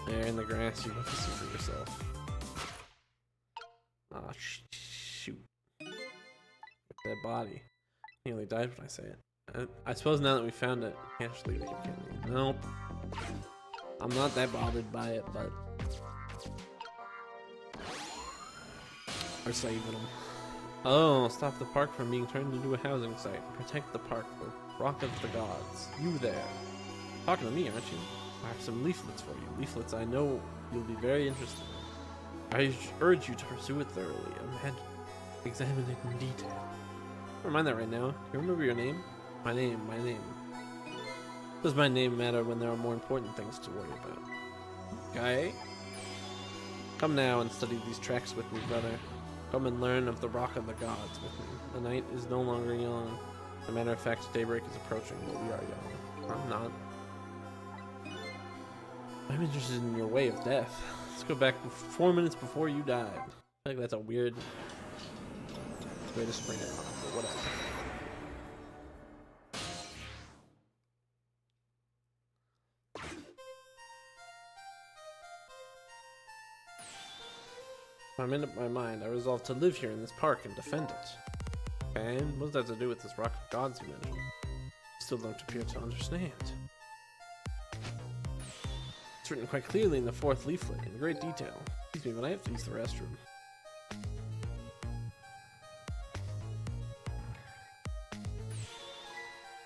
There in the grass, you have to see for yourself. Ah, shoot. That body. Nearly died when I say it. I suppose now that we found it, can't just leave it here, can we? Nope. I'm not that bothered by it, but we're saving them. Oh, stop the park from being turned into a housing site. Protect the park, the Rock of the Gods. You there. Talking to me, aren't you? I have some leaflets for you. Leaflets I know you'll be very interested in. I urge you to pursue it thoroughly and examine it in detail. Never mind that right now. Do you remember your name? My name. Does my name matter when there are more important things to worry about? Guy? Come now and study these tracks with me, brother. Come and learn of the Rock of the Gods with me. The night is no longer young. As a matter of fact, daybreak is approaching, but we are young. I'm not. I'm interested in your way of death. Let's go back 4 minutes before you died. I feel like that's a weird way to spring it on, but whatever. I made up my mind. I resolved to live here in this park and defend it. And what does that have to do with this Rock of Gods you mentioned? Still don't appear to understand. It's written quite clearly in the 4th leaflet, in great detail. Excuse me, but I have to use the restroom.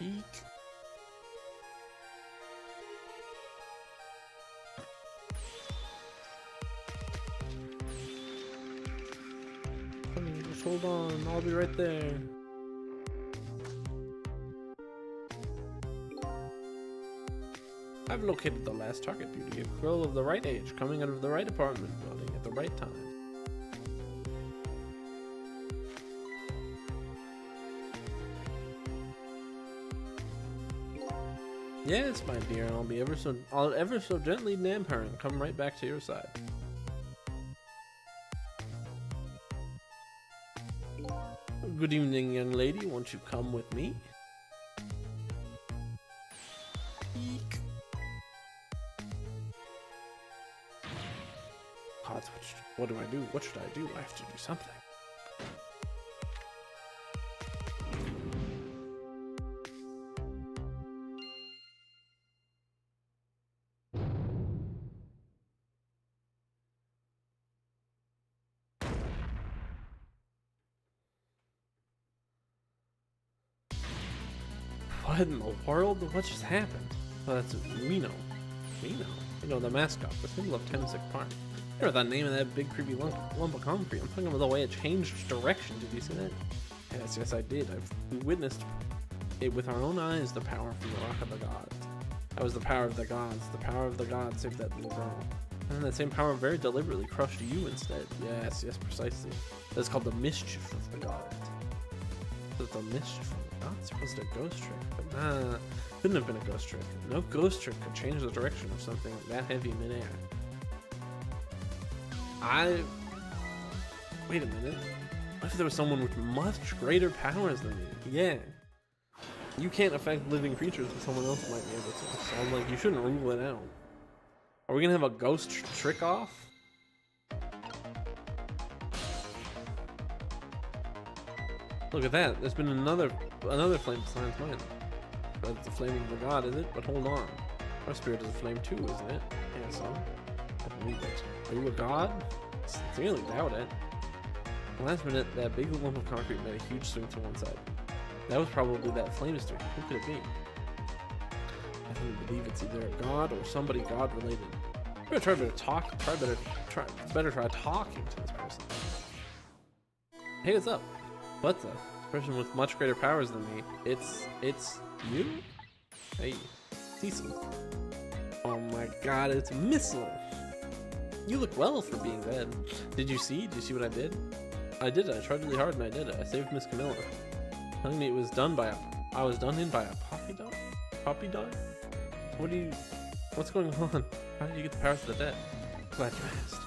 Eek. Just hold on, I'll be right there. I've located the last target beauty, a girl of the right age, coming out of the right apartment building at the right time. Yes, my dear, I'll ever so gently nab her and come right back to your side. Good evening, young lady. Won't you come with me? Eek. Gods, what do I do? What should I do? I have to do something. What in the world? What just happened? Oh, that's Reno. Reno? You know, the mascot, the symbol of Temsic Park. I remember the name of that big creepy lump of concrete. I'm talking about the way it changed direction. Did you see that? Yes, I did. We witnessed it with our own eyes, the power from the Rock of the Gods. That was the power of the gods. The power of the gods saved that little girl. And then that same power very deliberately crushed you instead. Yes, precisely. That's called the mischief of the gods. That's the mischief of the gods? Or was it a ghost trick? But nah, couldn't have been a ghost trick. No ghost trick could change the direction of something that heavy in midair. Wait a minute. What if there was someone with much greater powers than me? Yeah. You can't affect living creatures, but someone else might be able to. So I'm like, you shouldn't rule it out. Are we gonna have a ghost trick off? Look at that. There's been another flame besides mine. That's the flame of the god, is it? But hold on. Our spirit is a flame too, isn't it? Yeah, so. I believe it. Are you a god? I sincerely doubt it. Last minute, that big lump of concrete made a huge swing to one side. That was probably that flame streak. Who could it be? I don't believe it's either a god or somebody god related. I'm gonna better try talking to this person. Hey, what's up? What's up? This person with much greater powers than me. It's you? Hey, Cecil. Oh my god, it's Missile. You look well for being dead. Did you see what I did? I did it. I tried really hard and I did it. I saved Miss Camilla. Telling me it was done by I was done in by a puppy dog? Puppy dog? What's going on? How did you get the powers of the dead? Glad you asked.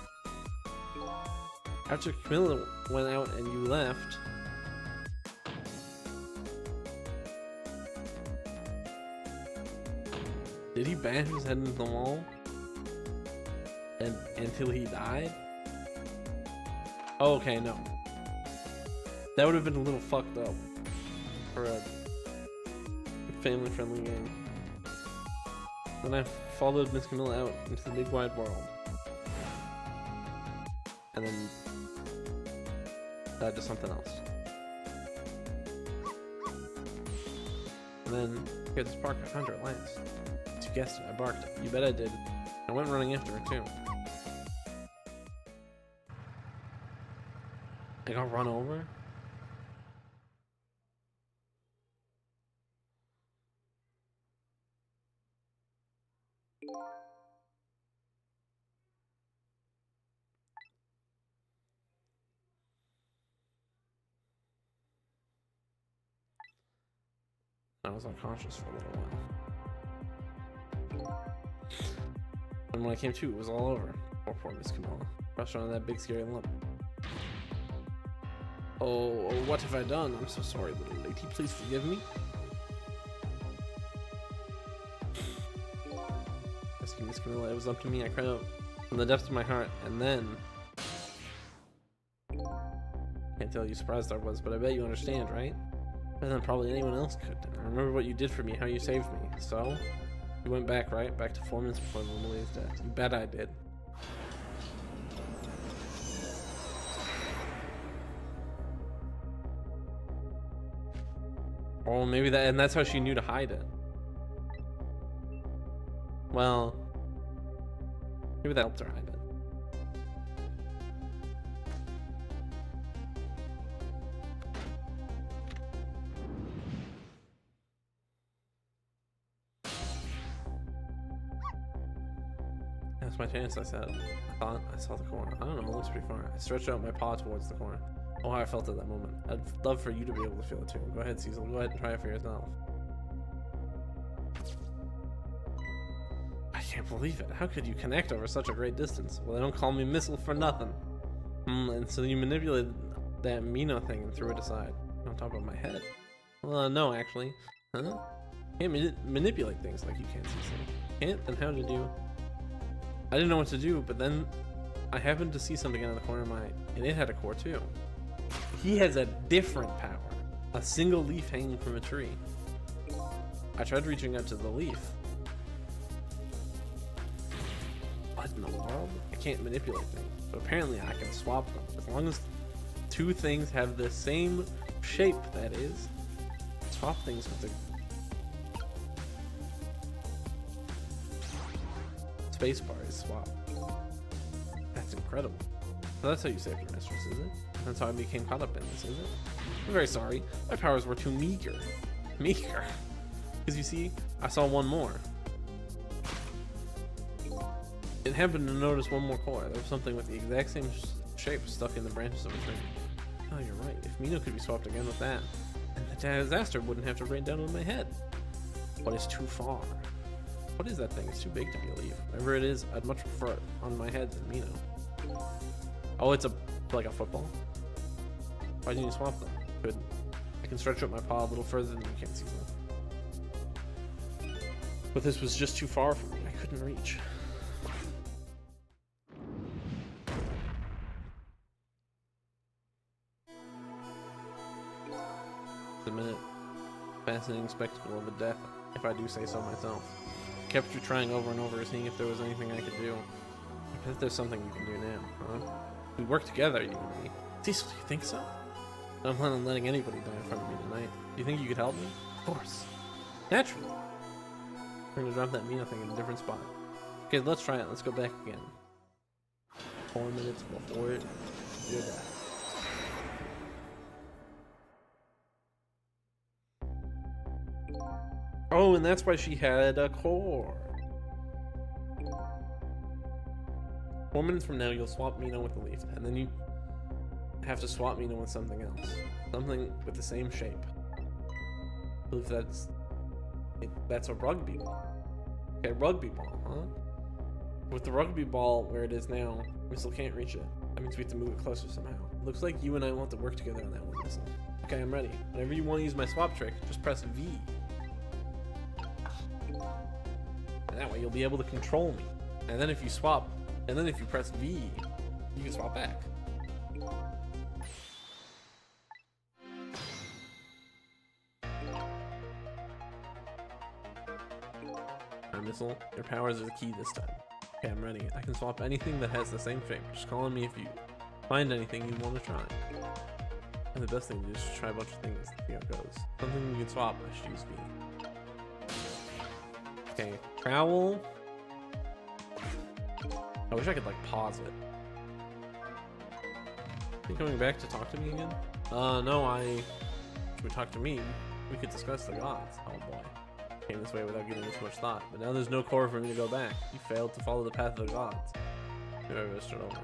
After Camilla went out and you left, did he bash his head into the wall? And until he died? Oh, okay, no. That would have been a little fucked up for a family-friendly game. Then I followed Miss Camilla out into the big wide world. And then died to something else. And then here at this park I found her at last. You guessed it, I barked. You bet I did. I went running after her too. I got run over? I was unconscious for a little while. And when I came to, it was all over. Poor Miss Camilla. Crushed on that big scary lump. Oh, what have I done? I'm so sorry, little lady. Please forgive me. Rescue Miss Camilla. It was up to me. I cried out from the depths of my heart, and then... Can't tell you surprised I was, but I bet you understand, right? Better than probably anyone else could. I remember what you did for me, how you saved me. So, you went back, right? Back to 4 minutes before Lily's death. You bet I did. Oh, maybe that, and that's how she knew to hide it. Well, maybe that helped her hide it. That's my chance, I said. I thought I saw the corner. I don't know, it looks pretty far. I stretched out my paw towards the corner. Oh, how I felt at that moment. I'd love for you to be able to feel it too. Go ahead, Cecil. Go ahead and try it for yourself. I can't believe it. How could you connect over such a great distance? Well, they don't call me Missile for nothing. And so you manipulated that Mino thing and threw it aside. On top of my head. Well, no, actually. Huh? Can't manipulate things like you can, Cecil. Can't? Then how did you? I didn't know what to do, but then I happened to see something out of the corner of my eye, and it had a core too. He has a different power. A single leaf hanging from a tree. I tried reaching out to the leaf. What in the world? I can't manipulate things, but apparently I can swap them. As long as two things have the same shape, that is. Swap things with the spacebar is swap. That's incredible. So that's how you saved your mistress, is it? That's how I became caught up in this, is it? I'm very sorry. My powers were too meager. Meager? Because you see, I saw one more. It happened to notice one more core. There was something with the exact same shape stuck in the branches of a tree. Oh, you're right. If Mino could be swapped again with that, then the disaster wouldn't have to rain down on my head. But it's too far. What is that thing? It's too big to be a leaf. Whatever it is, I'd much prefer it on my head than Mino. Oh, it's like a football? Why didn't you swap them? Good. I can stretch out my paw a little further than you can, see them. But this was just too far for me. I couldn't reach. The minute fascinating spectacle of a death, if I do say so myself. I kept trying over and over, seeing if there was anything I could do. I bet there's something you can do now, huh? We work together, you and me. Cecil, do you think so? I don't plan on letting anybody die in front of me tonight. Do you think you could help me? Of course. Naturally. We're gonna drop that Mino thing in a different spot. Okay, let's try it. Let's go back again. 4 minutes before you die. Oh, and that's why she had a core. 4 minutes from now, you'll swap Mino with the leaf, and then you have to swap Mino with something else. Something with the same shape. I believe that's a rugby ball. Okay, rugby ball, huh? With the rugby ball where it is now, we still can't reach it. That means we have to move it closer somehow. Looks like you and I will have to work together on that one, Missile. Okay, I'm ready. Whenever you want to use my swap trick, just press V. And that way you'll be able to control me. And then if you swap, and then if you press V, you can swap back. my missile. Your powers are the key this time. Okay, I'm ready. I can swap anything that has the same shape. Just call on me if you find anything you want to try. And the best thing is just try a bunch of things and see how it goes. Something you can swap, I should use V. Okay, trowel. I wish I could like pause it. Are you coming back to talk to me again? No, should we talk to me? We could discuss the gods. Oh boy. Came this way without giving this much thought. But now there's no core for me to go back. You failed to follow the path of the gods. Maybe I better start over.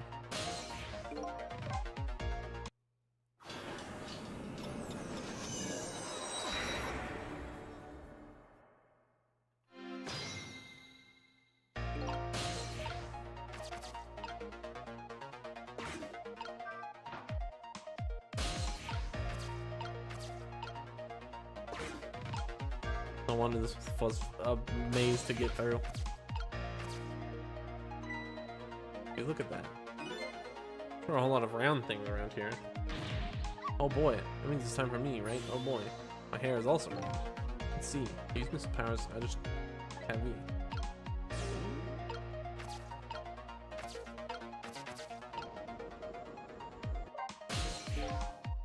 I wanted this was a maze to get through. Hey, look at that. There are a whole lot of round things around here. Oh boy, that means it's time for me, right? Oh boy, my hair is also round. Let's see. I use missile powers. I just have me.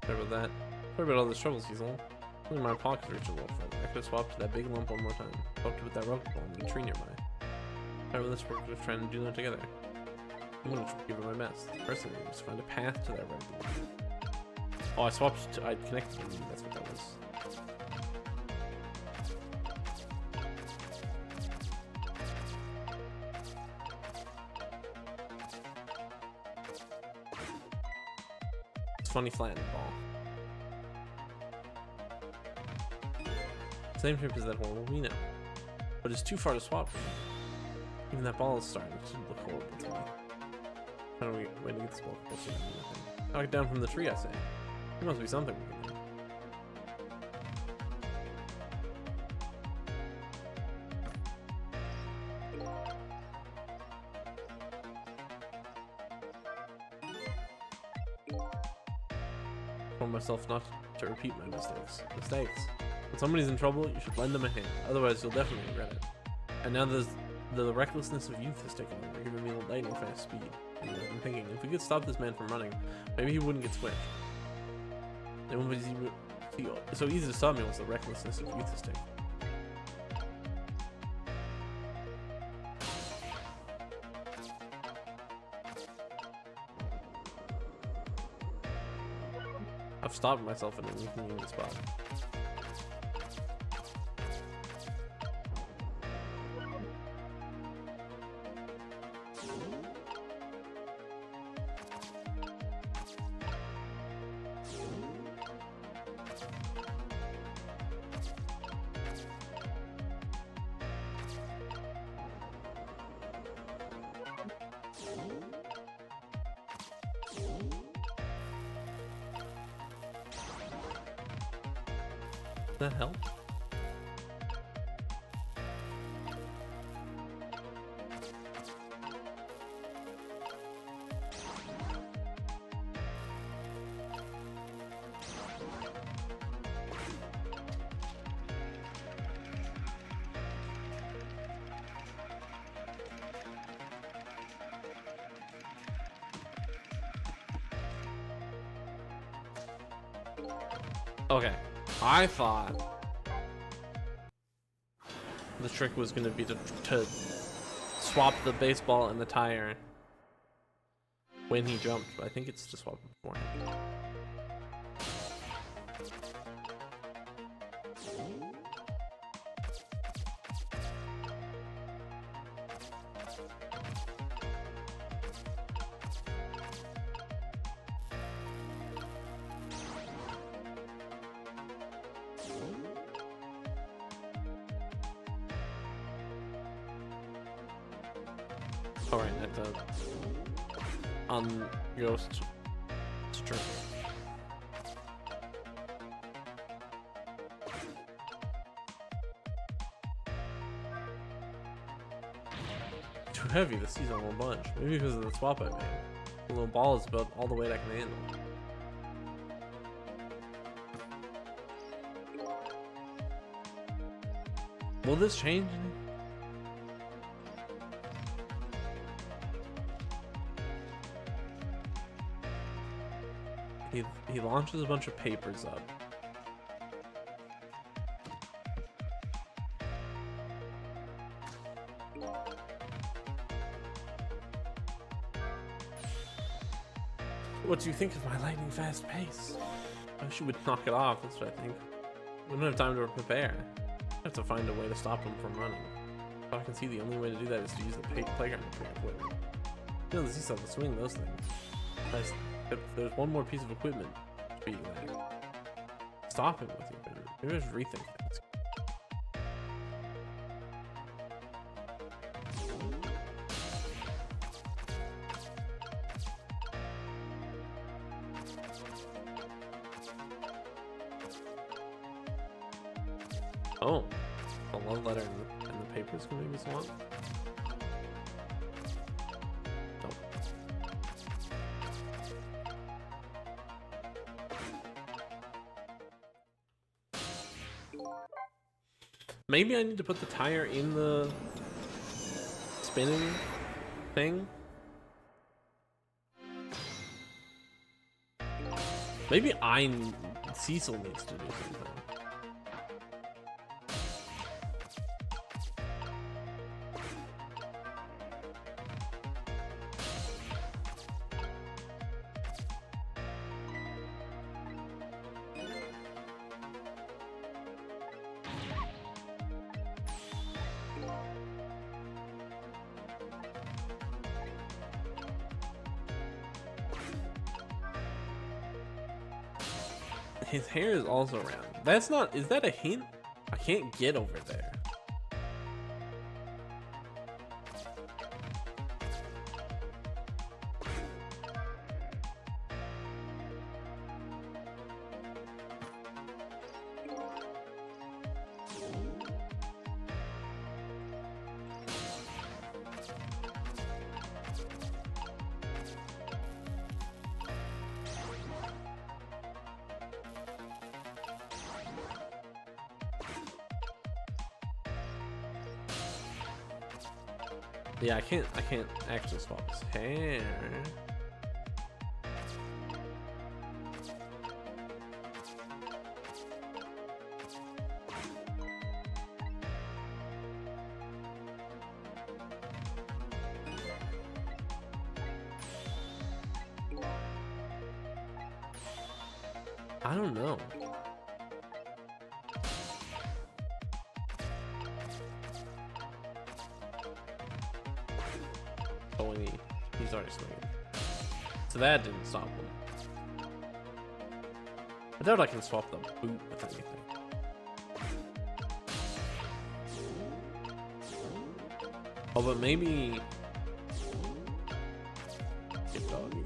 Sorry about that. Sorry about all this trouble, Cecil. Only my pockets reach a little further. I could have swapped that big lump one more time. Swapped it with that rubber ball and the tree nearby. However, let's work with trying to do that together. I'm gonna give it my best. First thing is find a path to that rubber ball. Oh, I swapped. I connected them. That's what that was. It's funny flattened ball. Same shape as that horrible Reno, but it's too far to swap from. Even that ball is starting to look horrible to me. How do we wait to get this ball closer to me? Knock it down from the tree, I say. There must be something we can do. I told myself not to repeat my mistakes. When somebody's in trouble, you should lend them a hand. Otherwise, you'll definitely regret it. And now the recklessness of youth is taking over, giving me lightning fast speed. And I'm thinking, if we could stop this man from running, maybe he wouldn't get switched. It wouldn't be so easy to stop me once the recklessness of youth is taken. I've stopped myself in an inconvenient spot. Does that help? Okay, I thought the trick was going to be to swap the baseball and the tire when he jumped, but I think it's to swap beforehand. Alright, at the ghost strip. Too heavy to seize on one bunch. Maybe because of the swap I made. The little ball is about all the weight I can handle. Will this change anything? He launches a bunch of papers up. What do you think of my lightning fast pace? I wish you would knock it off, that's what I think. We don't have time to prepare. I have to find a way to stop him from running. But I can see the only way to do that is to use the playground equipment. You know, the Z-Cell to swing those things. There's one more piece of equipment. Speaking of that. Stop him with the equipment. Maybe I should rethink things. Oh, a love letter and the papers can maybe swap. Nope. Maybe I need to put the tire in the spinning thing. Maybe Cecil needs to do something. His hair is also round. That's not, is that a hint? I can't get over there. Yeah, I can't actually swap his hair. I don't know. He's already swinging. So that didn't stop him. I doubt I can swap the boot with anything. Oh, but maybe... Good dog, yeah.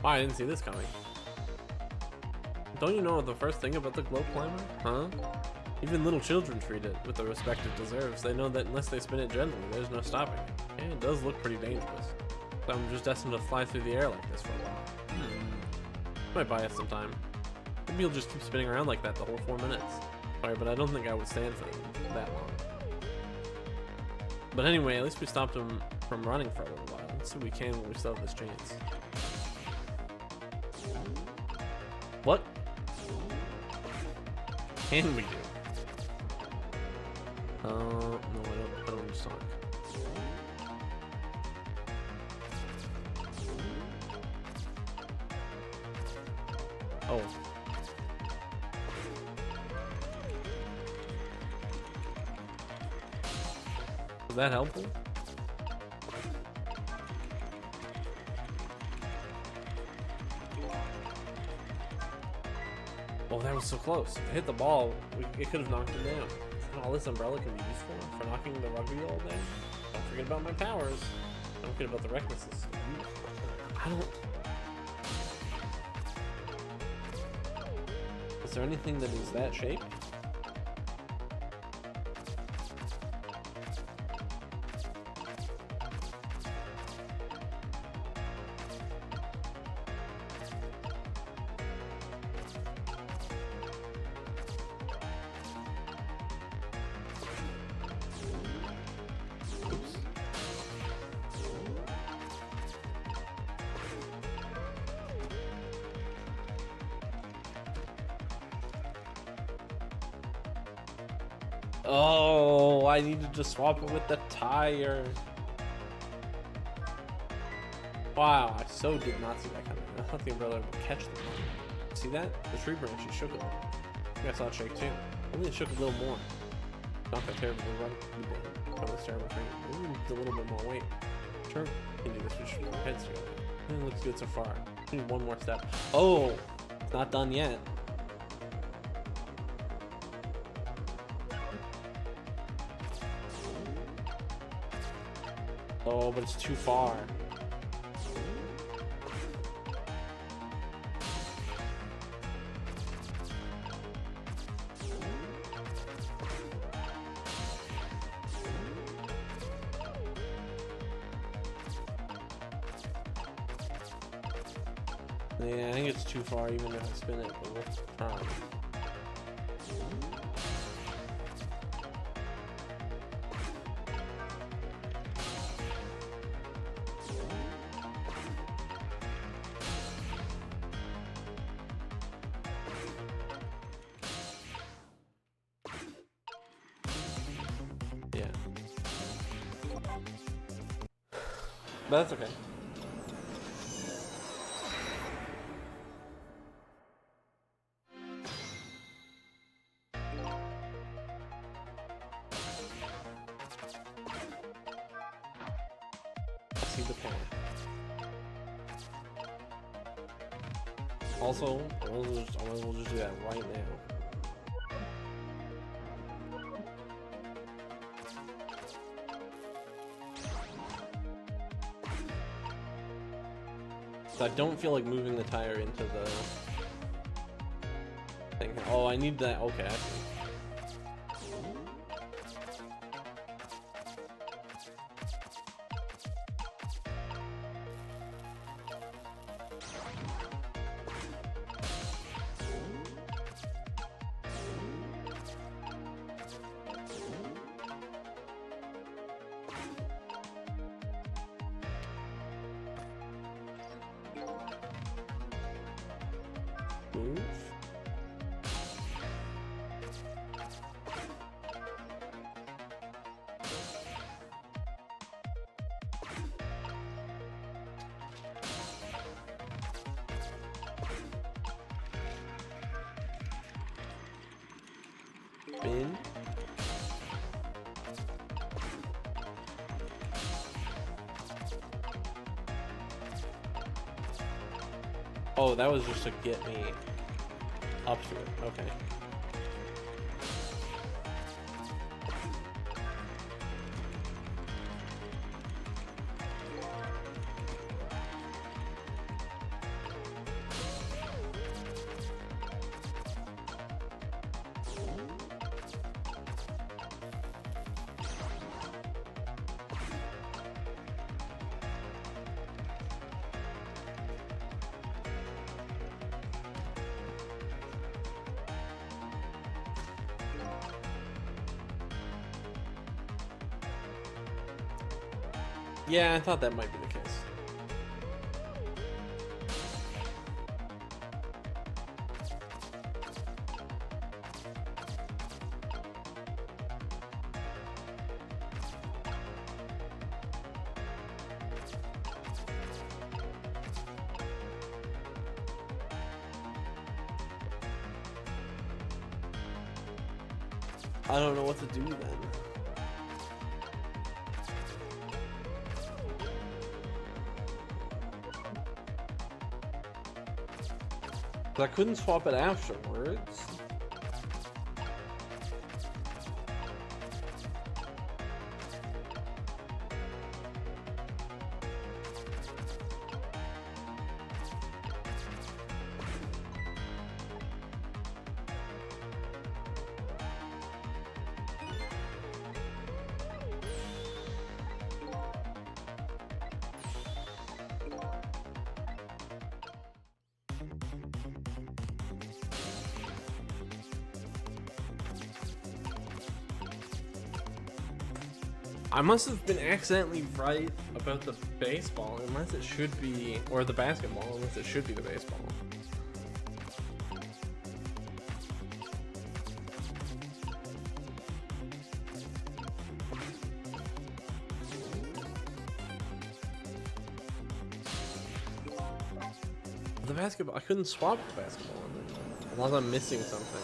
Oh, I didn't see this coming. Don't you know the first thing about the globe climber? Huh? Even little children treat it with the respect it deserves. They know that unless they spin it gently, there's no stopping it. And it does look pretty dangerous. So I'm just destined to fly through the air like this for a while. Might buy it sometime. Maybe you'll just keep spinning around like that the whole 4 minutes. Sorry, but I don't think I would stand for that long. But anyway, at least we stopped him from running for a little while. Let's see what we can when we still have this chance. What can we do? No, I don't need to talk. Oh. Was that helpful? Oh, that was so close. If it hit the ball, it could have knocked him down. And all this umbrella can be useful for knocking the rugby ball down. Don't forget about my powers. Don't forget about the recklessness. I don't... Is there anything that is that shape? Oh, I needed to swap it with the tire. Wow, I so did not see that coming. I thought the umbrella would catch the ball. See that? The tree branch, you shook it. I think I saw it shake too. Only it shook a little more. Not that terrible, right? Oh, that's terrible tree. Maybe we need a little bit more weight. Sure, we can do this. We should put our heads together. It looks good so far. We need one more step. Oh, it's not done yet. Oh, but it's too far. Yeah, I think it's too far even if I spin it, but let's try. Yeah. But that's okay. See the plan. Also, we'll just do that right now. So I don't feel like moving the tire into the thing. Oh, I need that. Okay, I see. Move. Spin. Oh, that was just to get me up to it. Okay. Yeah, I thought that might be the case. I don't know what to do then. I couldn't swap it afterwards. I must have been accidentally right about the baseball, unless it should be, or the basketball, unless it should be the baseball. the basketball, I couldn't swap the basketball in there. Unless I'm missing something.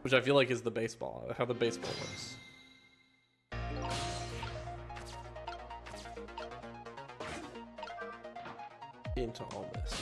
Which I feel like is the baseball, how the baseball works. Into all this.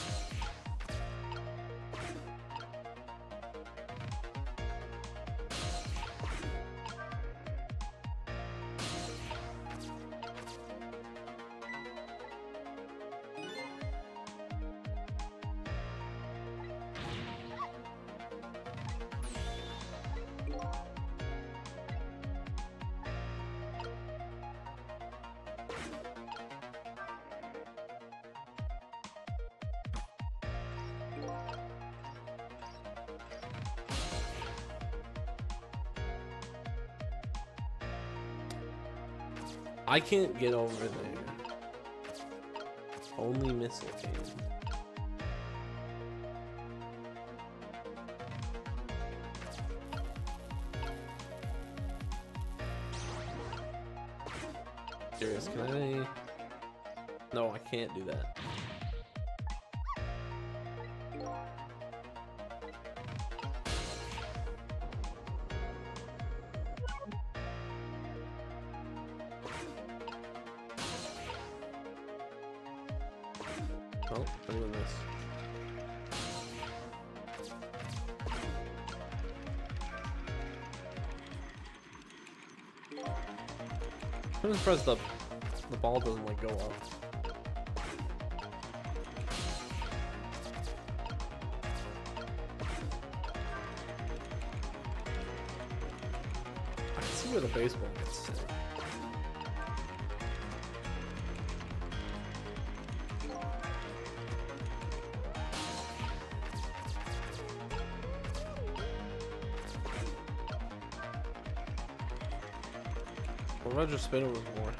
I can't get over there. Only Missile can. Serious, can I? No, I can't do that. Oh, I'm doing this. I'm surprised the ball doesn't like go up. I can see where the baseball gets sick. Well, Roger Spinner was more.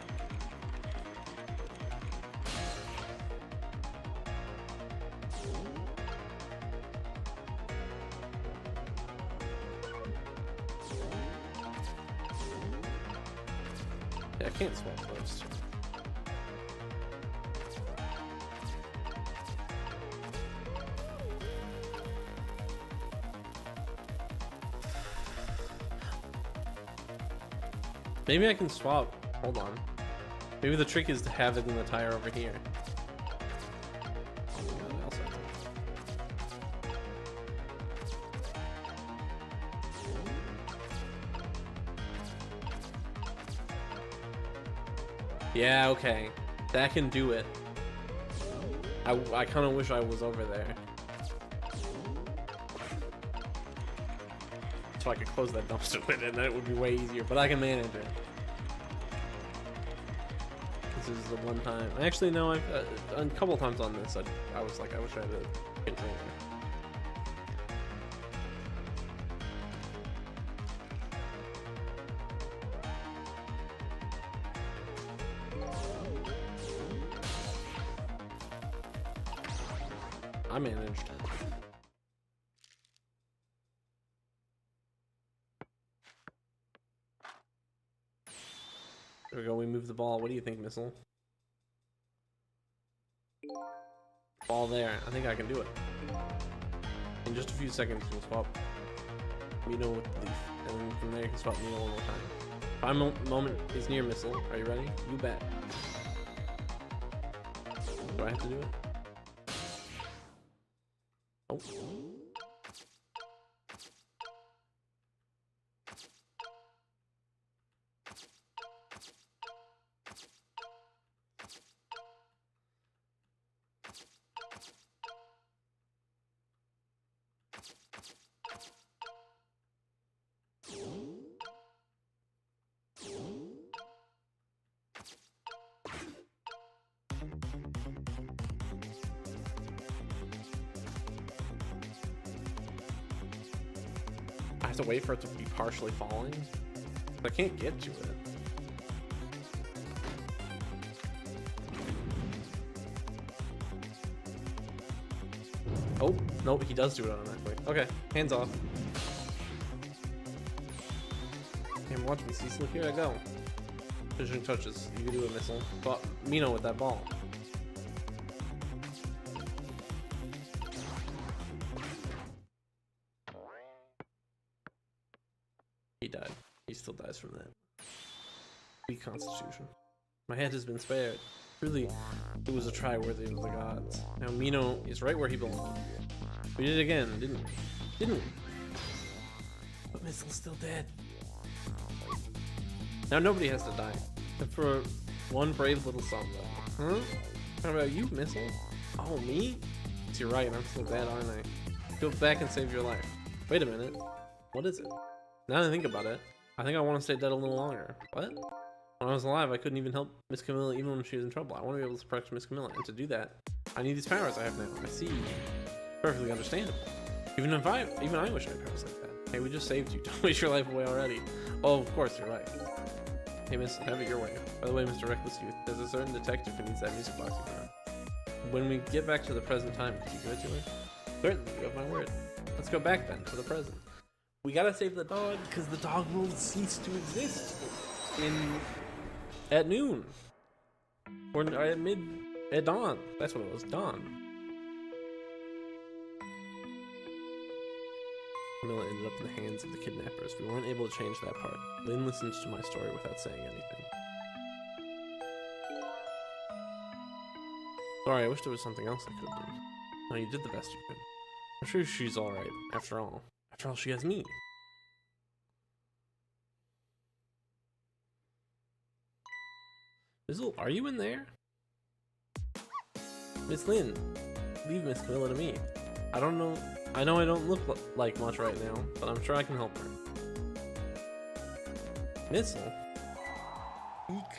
Yeah, I can't swap those two. Maybe I can swap. Hold on. Maybe the trick is to have it in the tire over here. Yeah, okay. That can do it. I kind of wish I was over there. So I could close that dumpster with it, and then it would be way easier, but I can manage it. This is the one time. Actually, no, I've a couple times on this, I was like, I wish I had a controller. I managed. There we go, we move the ball. What do you think, Missile? Ball there. I think I can do it. In just a few seconds, we'll swap Mino with the leaf. And then from there, you can swap Mino one more time. Final moment is near, Missile. Are you ready? You bet. Do I have to do it? Oh. I have to wait for it to be partially falling. I can't get to it. Oh, no, he does do it automatically. Okay, hands off. Damn, watch me, Cecil. Here I go. Finishing touches. You can do a Missile. But Mino with that ball. still dies from that. Weak constitution. My head has been spared. Truly, it was a try worthy of the gods. Now Mino is right where he belongs. We did it again, didn't we? Didn't we? But Missel's still dead. Now nobody has to die. Except for one brave little song though. Huh? How about you, Missile? Oh, me? You're right, I'm still dead, aren't I? Go back and save your life. Wait a minute. What is it? Now that I think about it, I think I want to stay dead a little longer. What? When I was alive, I couldn't even help Miss Camilla even when she was in trouble. I want to be able to protect Miss Camilla, and to do that, I need these powers I have now. I see. Perfectly understandable. Even I wish I had powers like that. Hey, we just saved you. Don't waste your life away already. Oh, of course, you're right. Hey, Miss, have it your way. By the way, Mr. Reckless Youth, there's a certain detective who needs that music box you found. When we get back to the present time, could you give it to her? Certainly, you have my word. Let's go back then, to the present. We gotta save the dog, because the dog will cease to exist at noon. Or at dawn. That's what it was, dawn. Camilla ended up in the hands of the kidnappers. We weren't able to change that part. Lynn listened to my story without saying anything. Sorry, I wish there was something else I could have done. No, you did the best you could. I'm sure she's alright, after all. After all, she has me. Mizzle, are you in there? Miss Lynn, leave Miss Camilla to me. I know I don't look like much right now, but I'm sure I can help her. Mizzle? Eek.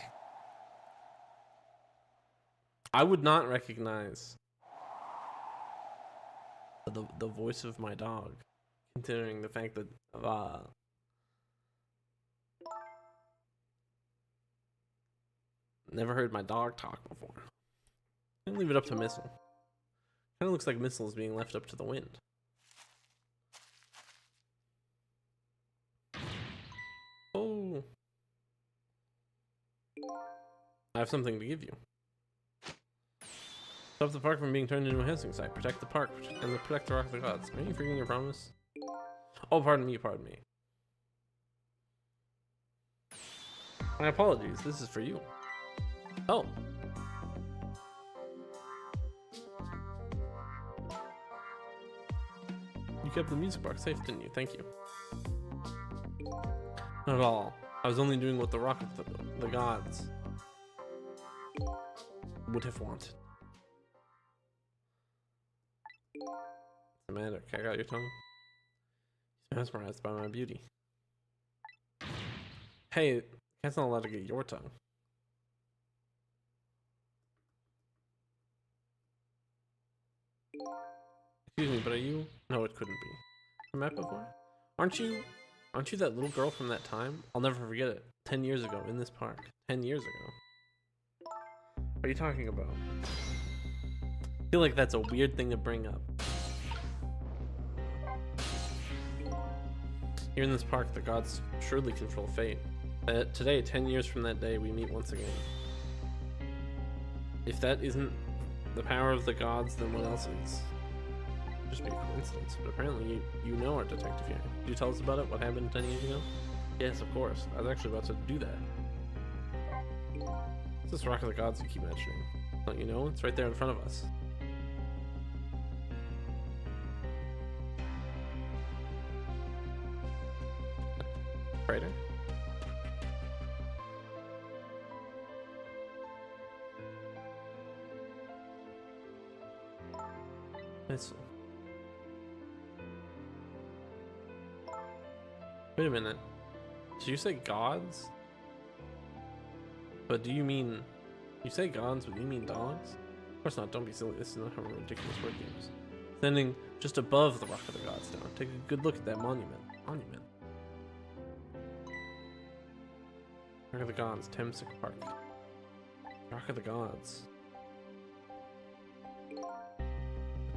I would not recognize the voice of my dog, considering the fact that never heard my dog talk before. I'm gonna leave it up to Missile. Kind of looks like Missile is being left up to the wind. Oh, I have something to give you. Stop the park from being turned into a housing site. Protect the park and protect the Rock of the Gods. Are you forgetting your promise? Oh, pardon me, pardon me. My apologies. This is for you. Oh. You kept the music box safe, didn't you? Thank you. Not at all. I was only doing what the Rock of the Gods would have wanted. What's the matter? Can I got your tongue? He's mesmerized by my beauty. Hey, cat's not allowed to get your tongue. Excuse me, but are you? No, it couldn't be. I met before? Aren't you that little girl from that time? I'll never forget it. 10 years ago in this park. 10 years ago. What are you talking about? I feel like that's a weird thing to bring up. Here in this park, the gods surely control fate. Today, 10 years from that day, we meet once again. If that isn't the power of the gods, then what else is? Just be a coincidence, but apparently you know our detective here. Could you tell us about it? What happened 10 years ago? Yes, of course. I was actually about to do that. It's this Rock of the Gods you keep mentioning. Don't you know? It's right there in front of us. Crater? Missile. Wait a minute. Did you say gods? But do you mean... You say gods, but do you mean dogs? Of course not, don't be silly. This is not how ridiculous word games. Standing just above the Rock of the Gods now. Take a good look at that monument. Rock of the Gods, Temsic Park. Rock of the Gods.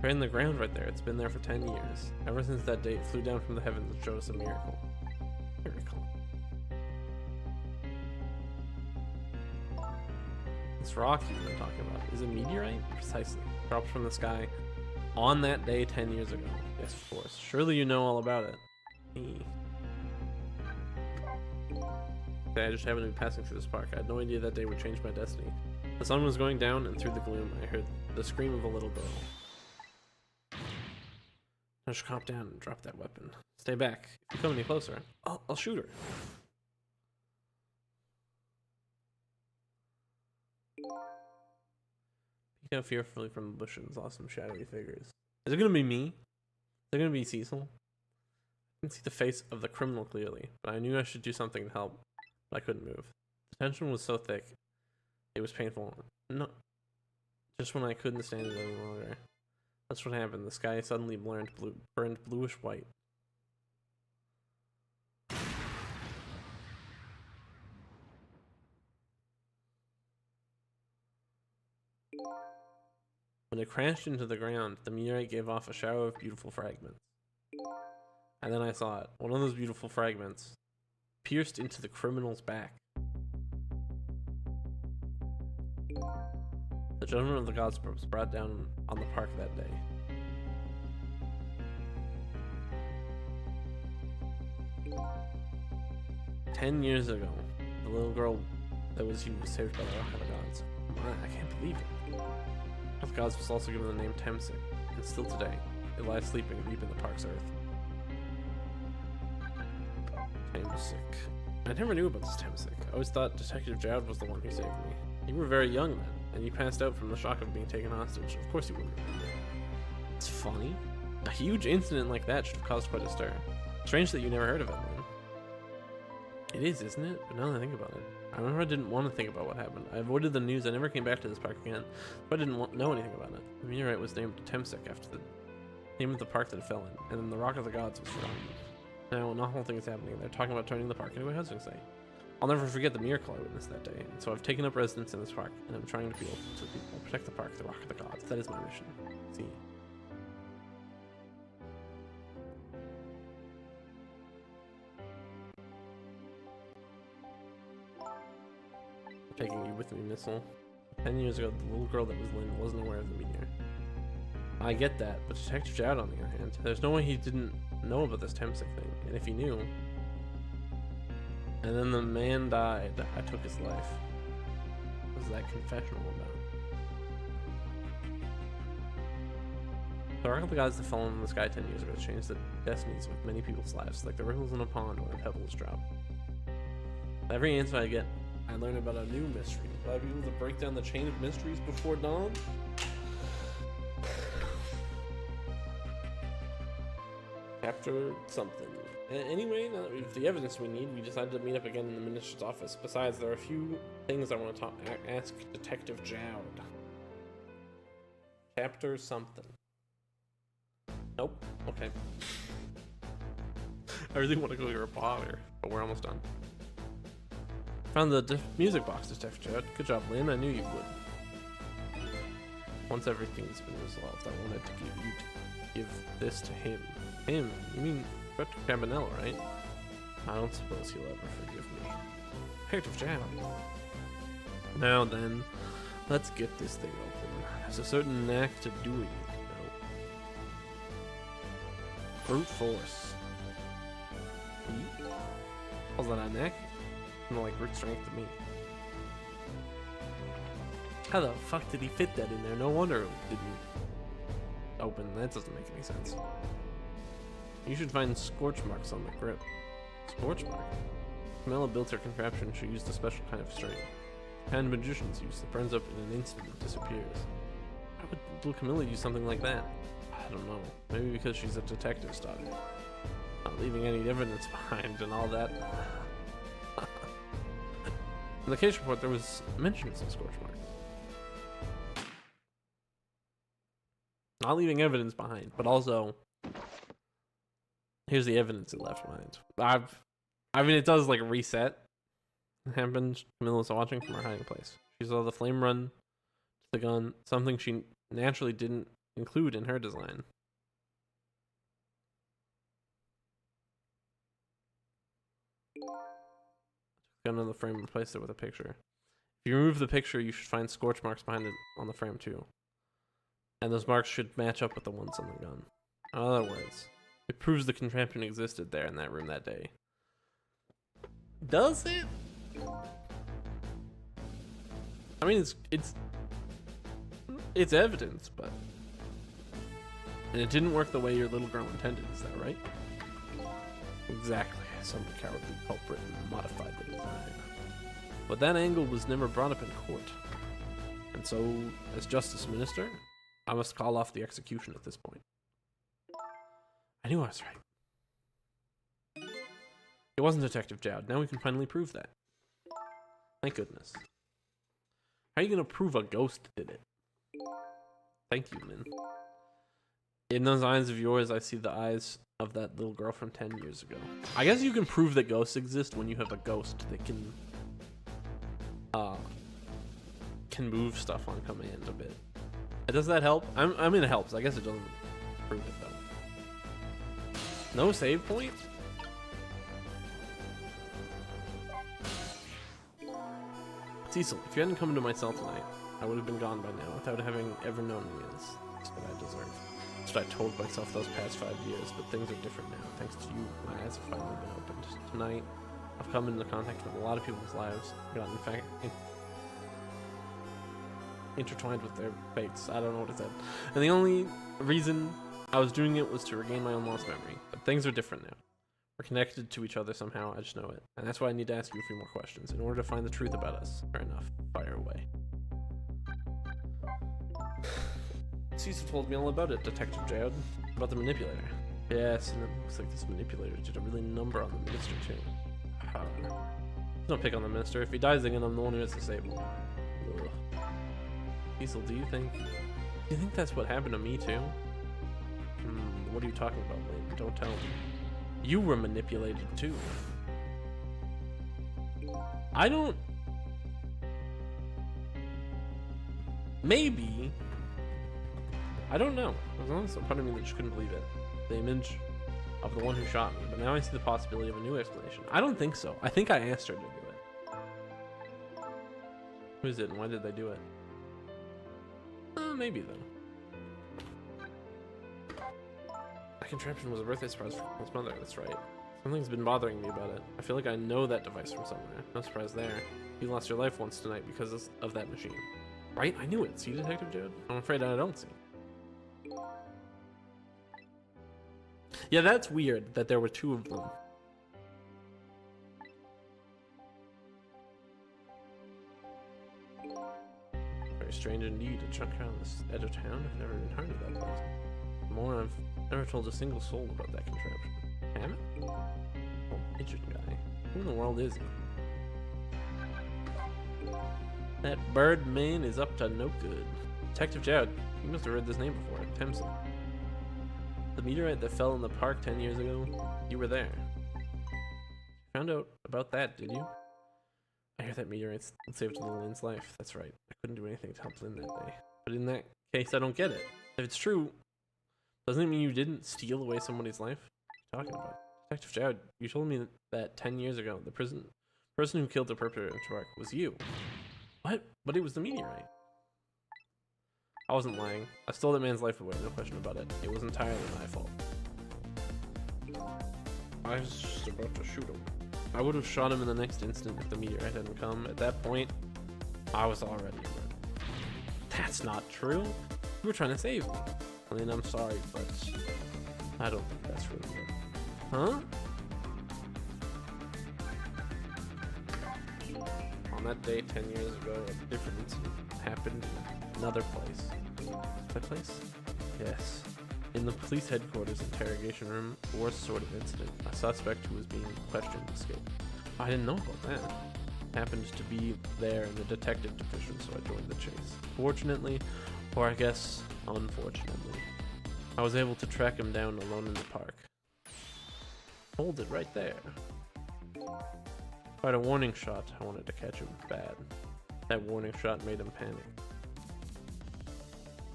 Right in the ground right there. It's been there for 10 years. Ever since that day, it flew down from the heavens and showed us a miracle. Miracle. This rock you've been talking about is a meteorite? Precisely. Dropped from the sky on that day 10 years ago. Yes, of course. Surely you know all about it. Okay, I just happened to be passing through this park. I had no idea that day would change my destiny. The sun was going down, and through the gloom, I heard the scream of a little girl. I should calm down and drop that weapon. Stay back. If you come any closer, I'll shoot her. Peek out fearfully from the bushes and saw some shadowy figures. Is it gonna be me? Is it gonna be Cecil? I can see the face of the criminal clearly, but I knew I should do something to help, but I couldn't move. The tension was so thick, it was painful. No, just when I couldn't stand it any longer. That's what happened. The sky suddenly burned bluish white. When it crashed into the ground, the meteorite gave off a shower of beautiful fragments. And then I saw it. One of those beautiful fragments pierced into the criminal's back. The judgment of the gods was brought down on the park that day. "10 years ago, the little girl that was you was saved by the Rock of the Gods." I can't believe it. The Rock of the Gods was also given the name Temsik, and still today, it lies sleeping deep in the park's earth. Temsik. I never knew about this Temsik. I always thought Detective Jowd was the one who saved me. You were very young then, and you passed out from the shock of being taken hostage. Of course you wouldn't remember. It's funny. A huge incident like that should have caused quite a stir. Strange that you never heard of it, man. It is, isn't it? But now that I think about it, I remember I didn't want to think about what happened. I avoided the news. I never came back to this park again, but I didn't know anything about it. The meteorite was named Temsik after the name of the park that it fell in, and then the Rock of the Gods was forgotten. Now an awful thing is happening. They're talking about turning the park into a housing site. I'll never forget the miracle I witnessed that day, and so I've taken up residence in this park, and I'm trying to appeal to the people, protect the park, the Rock of the Gods. That is my mission. See. I'm taking you with me, Missile. 10 years ago, the little girl that was Lynn wasn't aware of the meteor. I get that, but Detective Jowd, on the other hand, there's no way he didn't know about this Temsik thing, and if he knew... And then the man died. I took his life. What was that confessional about? The Rock of the Gods that fell in the sky 10 years ago changed the destinies of many people's lives, like the ripples in a pond when a pebble is dropped. Every answer I get, I learn about a new mystery. Will I be able to break down the chain of mysteries before dawn? Chapter something. Anyway, now that we have the evidence we need, we decided to meet up again in the minister's office. Besides, there are a few things I want to ask Detective Jowd. Chapter something. Nope. Okay. I really want to go hear a Potter, but we're almost done. Found the music box, Detective Jowd. Good job, Lynn. I knew you would. Once everything's been resolved, I wanted to give this to him. Him? You mean Dr. Cabanela, right? I don't suppose he'll ever forgive me. Detective Jowd. Now then, let's get this thing open. There's a certain knack to doing it, you know. Brute force. How's that a knack? More like brute strength to me. How the fuck did he fit that in there? No wonder it didn't open. That doesn't make any sense. You should find scorch marks on the grip. Scorch mark? Camilla built her contraption. She used a special kind of string. The kind magicians use that burns up in an instant and disappears. Why would little Camilla use something like that? I don't know. Maybe because she's a detective's daughter. Not leaving any evidence behind and all that. In the case report, there was mention of some scorch marks. Not leaving evidence behind, but also here's the evidence it left behind. I mean, it does like reset. It happened. Camilla was watching from her hiding place. She saw the flame run to the gun, something she naturally didn't include in her design. Gun on the frame and replaced it with a picture. If you remove the picture, you should find scorch marks behind it on the frame too. And those marks should match up with the ones on the gun. In other words, it proves the contraption existed there in that room that day. Does it? I mean, it's evidence, but and it didn't work the way your little girl intended. Is that right? Exactly. Some cowardly culprit modified the design. But that angle was never brought up in court. And so, as Justice Minister, I must call off the execution at this point. I knew I was right. It wasn't Detective Jowd. Now we can finally prove that. Thank goodness. How are you gonna prove a ghost did it? Thank you, Min. In those eyes of yours, I see the eyes of that little girl from 10 years ago. I guess you can prove that ghosts exist when you have a ghost that can move stuff on command a bit. Does that help? I mean, it helps. I guess it doesn't prove it, though. No save point? Cecil, if you hadn't come to my cell tonight, I would have been gone by now without having ever known me as what I deserve. That's what I told myself those past 5 years, but things are different now. Thanks to you, my eyes have finally been opened. Tonight, I've come into contact with a lot of people's lives. In fact, intertwined with their fates. I don't know what it said. And the only reason I was doing it was to regain my own lost memory. But things are different now. We're connected to each other somehow, I just know it. And that's why I need to ask you a few more questions in order to find the truth about us. Fair enough. Fire away. Cecil told me all about it, Detective Jowd. About the manipulator. Yes, and it looks like this manipulator did a really number on the minister too. No pick on the minister. If he dies again, I'm the one who has to save him. Ugh. Cecil, do you think that's what happened to me too? What are you talking about, Lane? Don't tell me. You were manipulated too. I don't... Maybe. I don't know. There's honestly a part of me that just couldn't believe it. The image of the one who shot me, but now I see the possibility of a new explanation. I don't think so. I think I asked her to do it. Who is it and why did they do it? Maybe though. That contraption was a birthday surprise for his mother, that's right. Something's been bothering me about it. I feel like I know that device from somewhere. No surprise there. You lost your life once tonight because of that machine. Right? I knew it. See, Detective Jowd? I'm afraid I don't see. Yeah, that's weird that there were two of them. Very strange indeed. A chunk around this edge of town. I've never even heard of that place. More, I've never told a single soul about that contraption. Hammett? Oh, Richard guy. Who in the world is he? That bird man is up to no good. Detective Jowd. You must have read this name before. Timson. The meteorite that fell in the park 10 years ago? You were there. Found out about that, did you? I hear that meteorite saved little Lynn's life. That's right. I couldn't do anything to help Lynn that day. But in that case, I don't get it. If it's true, doesn't it mean you didn't steal away somebody's life? What are you talking about? Detective Jowd, you told me that 10 years ago, the person who killed the perpetrator of Tark was you. What? But it was the meteorite. I wasn't lying. I stole that man's life away, no question about it. It was entirely my fault. I was just about to shoot him. I would have shot him in the next instant if the meteorite hadn't come. At that point, I was already dead. That's not true. You were trying to save me. I mean, I'm sorry, but I don't think that's really it. Huh? On that day 10 years ago, a different incident happened in another place. That place? Yes. In the police headquarters interrogation room, worst sort of incident. A suspect who was being questioned escaped. I didn't know about that. Happened to be there in the detective division, so I joined the chase. Fortunately, or I guess unfortunately, I was able to track him down alone in the park. Hold it right there. If I had a warning shot, I wanted to catch him bad. That warning shot made him panic.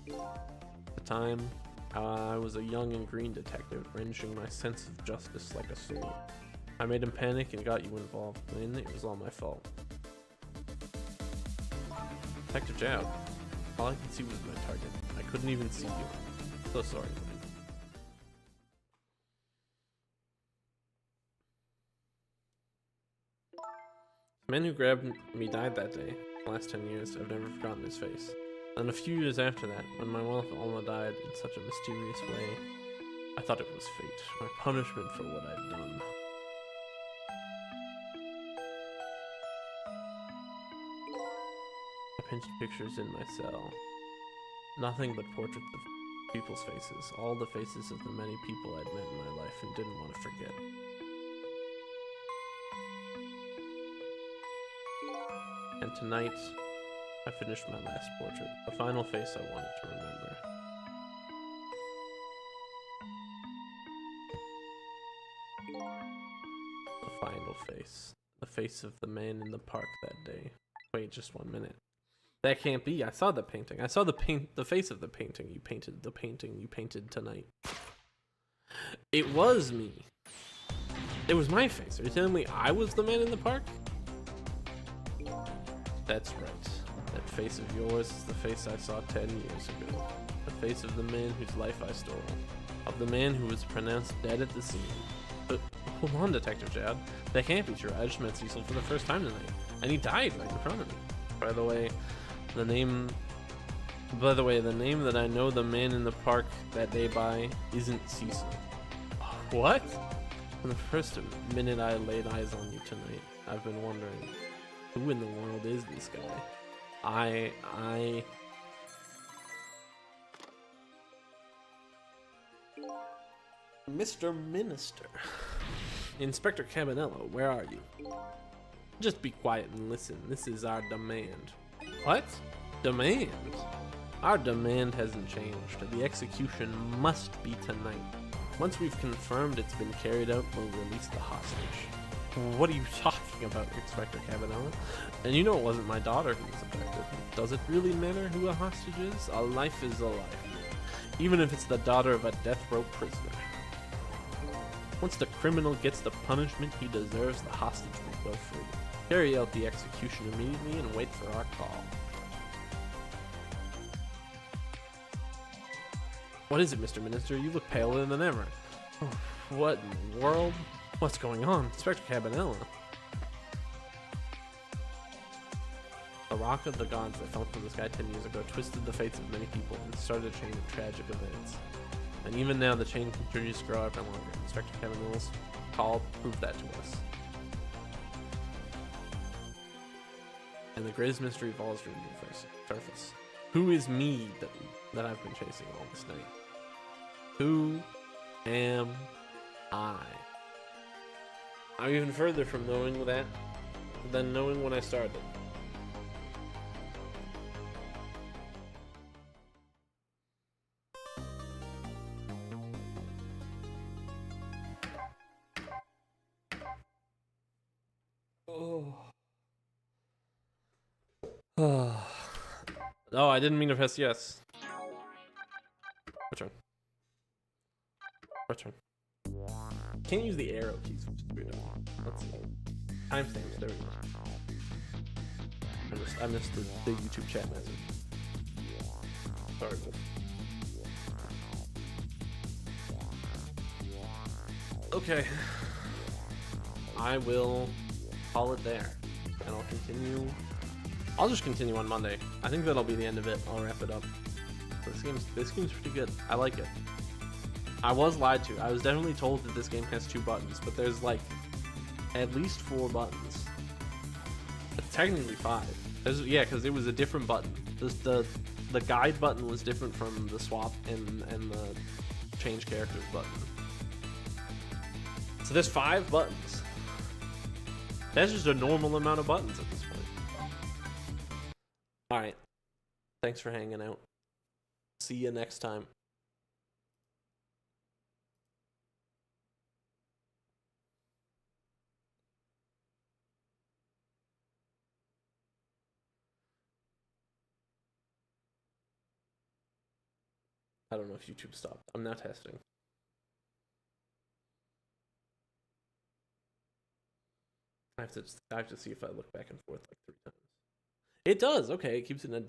At the time, I was a young and green detective, wrenching my sense of justice like a sword. I made him panic and got you involved. Lynn, it was all my fault. Detective Jowd. All I could see was my target. I couldn't even see you. So sorry, Lynn. The man who grabbed me died that day. the last 10 years, I've never forgotten his face. And a few years after that, when my wife Alma died in such a mysterious way, I thought it was fate, my punishment for what I'd done. I painted pictures in my cell. Nothing but portraits of people's faces, all the faces of the many people I'd met in my life and didn't want to forget. And tonight, I finished my last portrait, the final face I wanted to remember. The final face. The face of the man in the park that day. Wait, just 1 minute. That can't be. I saw the painting. I saw the face of the painting you painted. The painting you painted tonight. It was me. It was my face. Are you telling me I was the man in the park? That's right. That face of yours is the face I saw 10 years ago. The face of the man whose life I stole. Of the man who was pronounced dead at the scene. But hold on, Detective Chad. That can't be true. I just met Cecil for the first time tonight. And he died right in front of me. By the way, the name that I know the man in the park that day by isn't Cecil. What? From the first minute I laid eyes on you tonight, I've been wondering, who in the world is this guy? Mr. Minister. Inspector Cabanello, where are you? Just be quiet and listen. This is our demand. What? Demand? Our demand hasn't changed. The execution must be tonight. Once we've confirmed it's been carried out, we'll release the hostage. What are you talking about, Inspector Cabanello? And you know it wasn't my daughter who was abducted. Does it really matter who a hostage is? A life is a life. Even if it's the daughter of a death row prisoner. Once the criminal gets the punishment he deserves, the hostage will go free. Carry out the execution immediately and wait for our call. What is it, Mr. Minister? You look paler than ever. Oh, what in the world? What's going on? Inspector Cabanello. The rock of the gods that fell from the sky 10 years ago twisted the fates of many people and started a chain of tragic events. And even now the chain continues to grow ever longer. Inspector Cabanello's call proved that to us. And the greatest mystery of all is revealed surface. Who is me that I've been chasing all this night? Who am I? I'm even further from knowing that than knowing when I started. Oh, I didn't mean to press yes. Return. Return. Can't use the arrow keys, which is weird. Let's see. Timestamps, there we go. I missed the YouTube chat message. Sorry, Wolf. Okay. I will call it there. And I'll continue. I'll just continue on Monday. I think that'll be the end of it. I'll wrap it up. This game's pretty good. I like it. I was lied to. I was definitely told that this game has 2 buttons, but there's like at least 4 buttons. It's technically 5. Yeah, because it was a different button. The guide button was different from the swap and the change characters button. So there's 5 buttons. That's just a normal amount of buttons at this point. Alright. Thanks for hanging out. See you next time. I don't know if YouTube stopped. I'm now testing. I have to see if I look back and forth like 3 times. It does. Okay, it keeps it in a different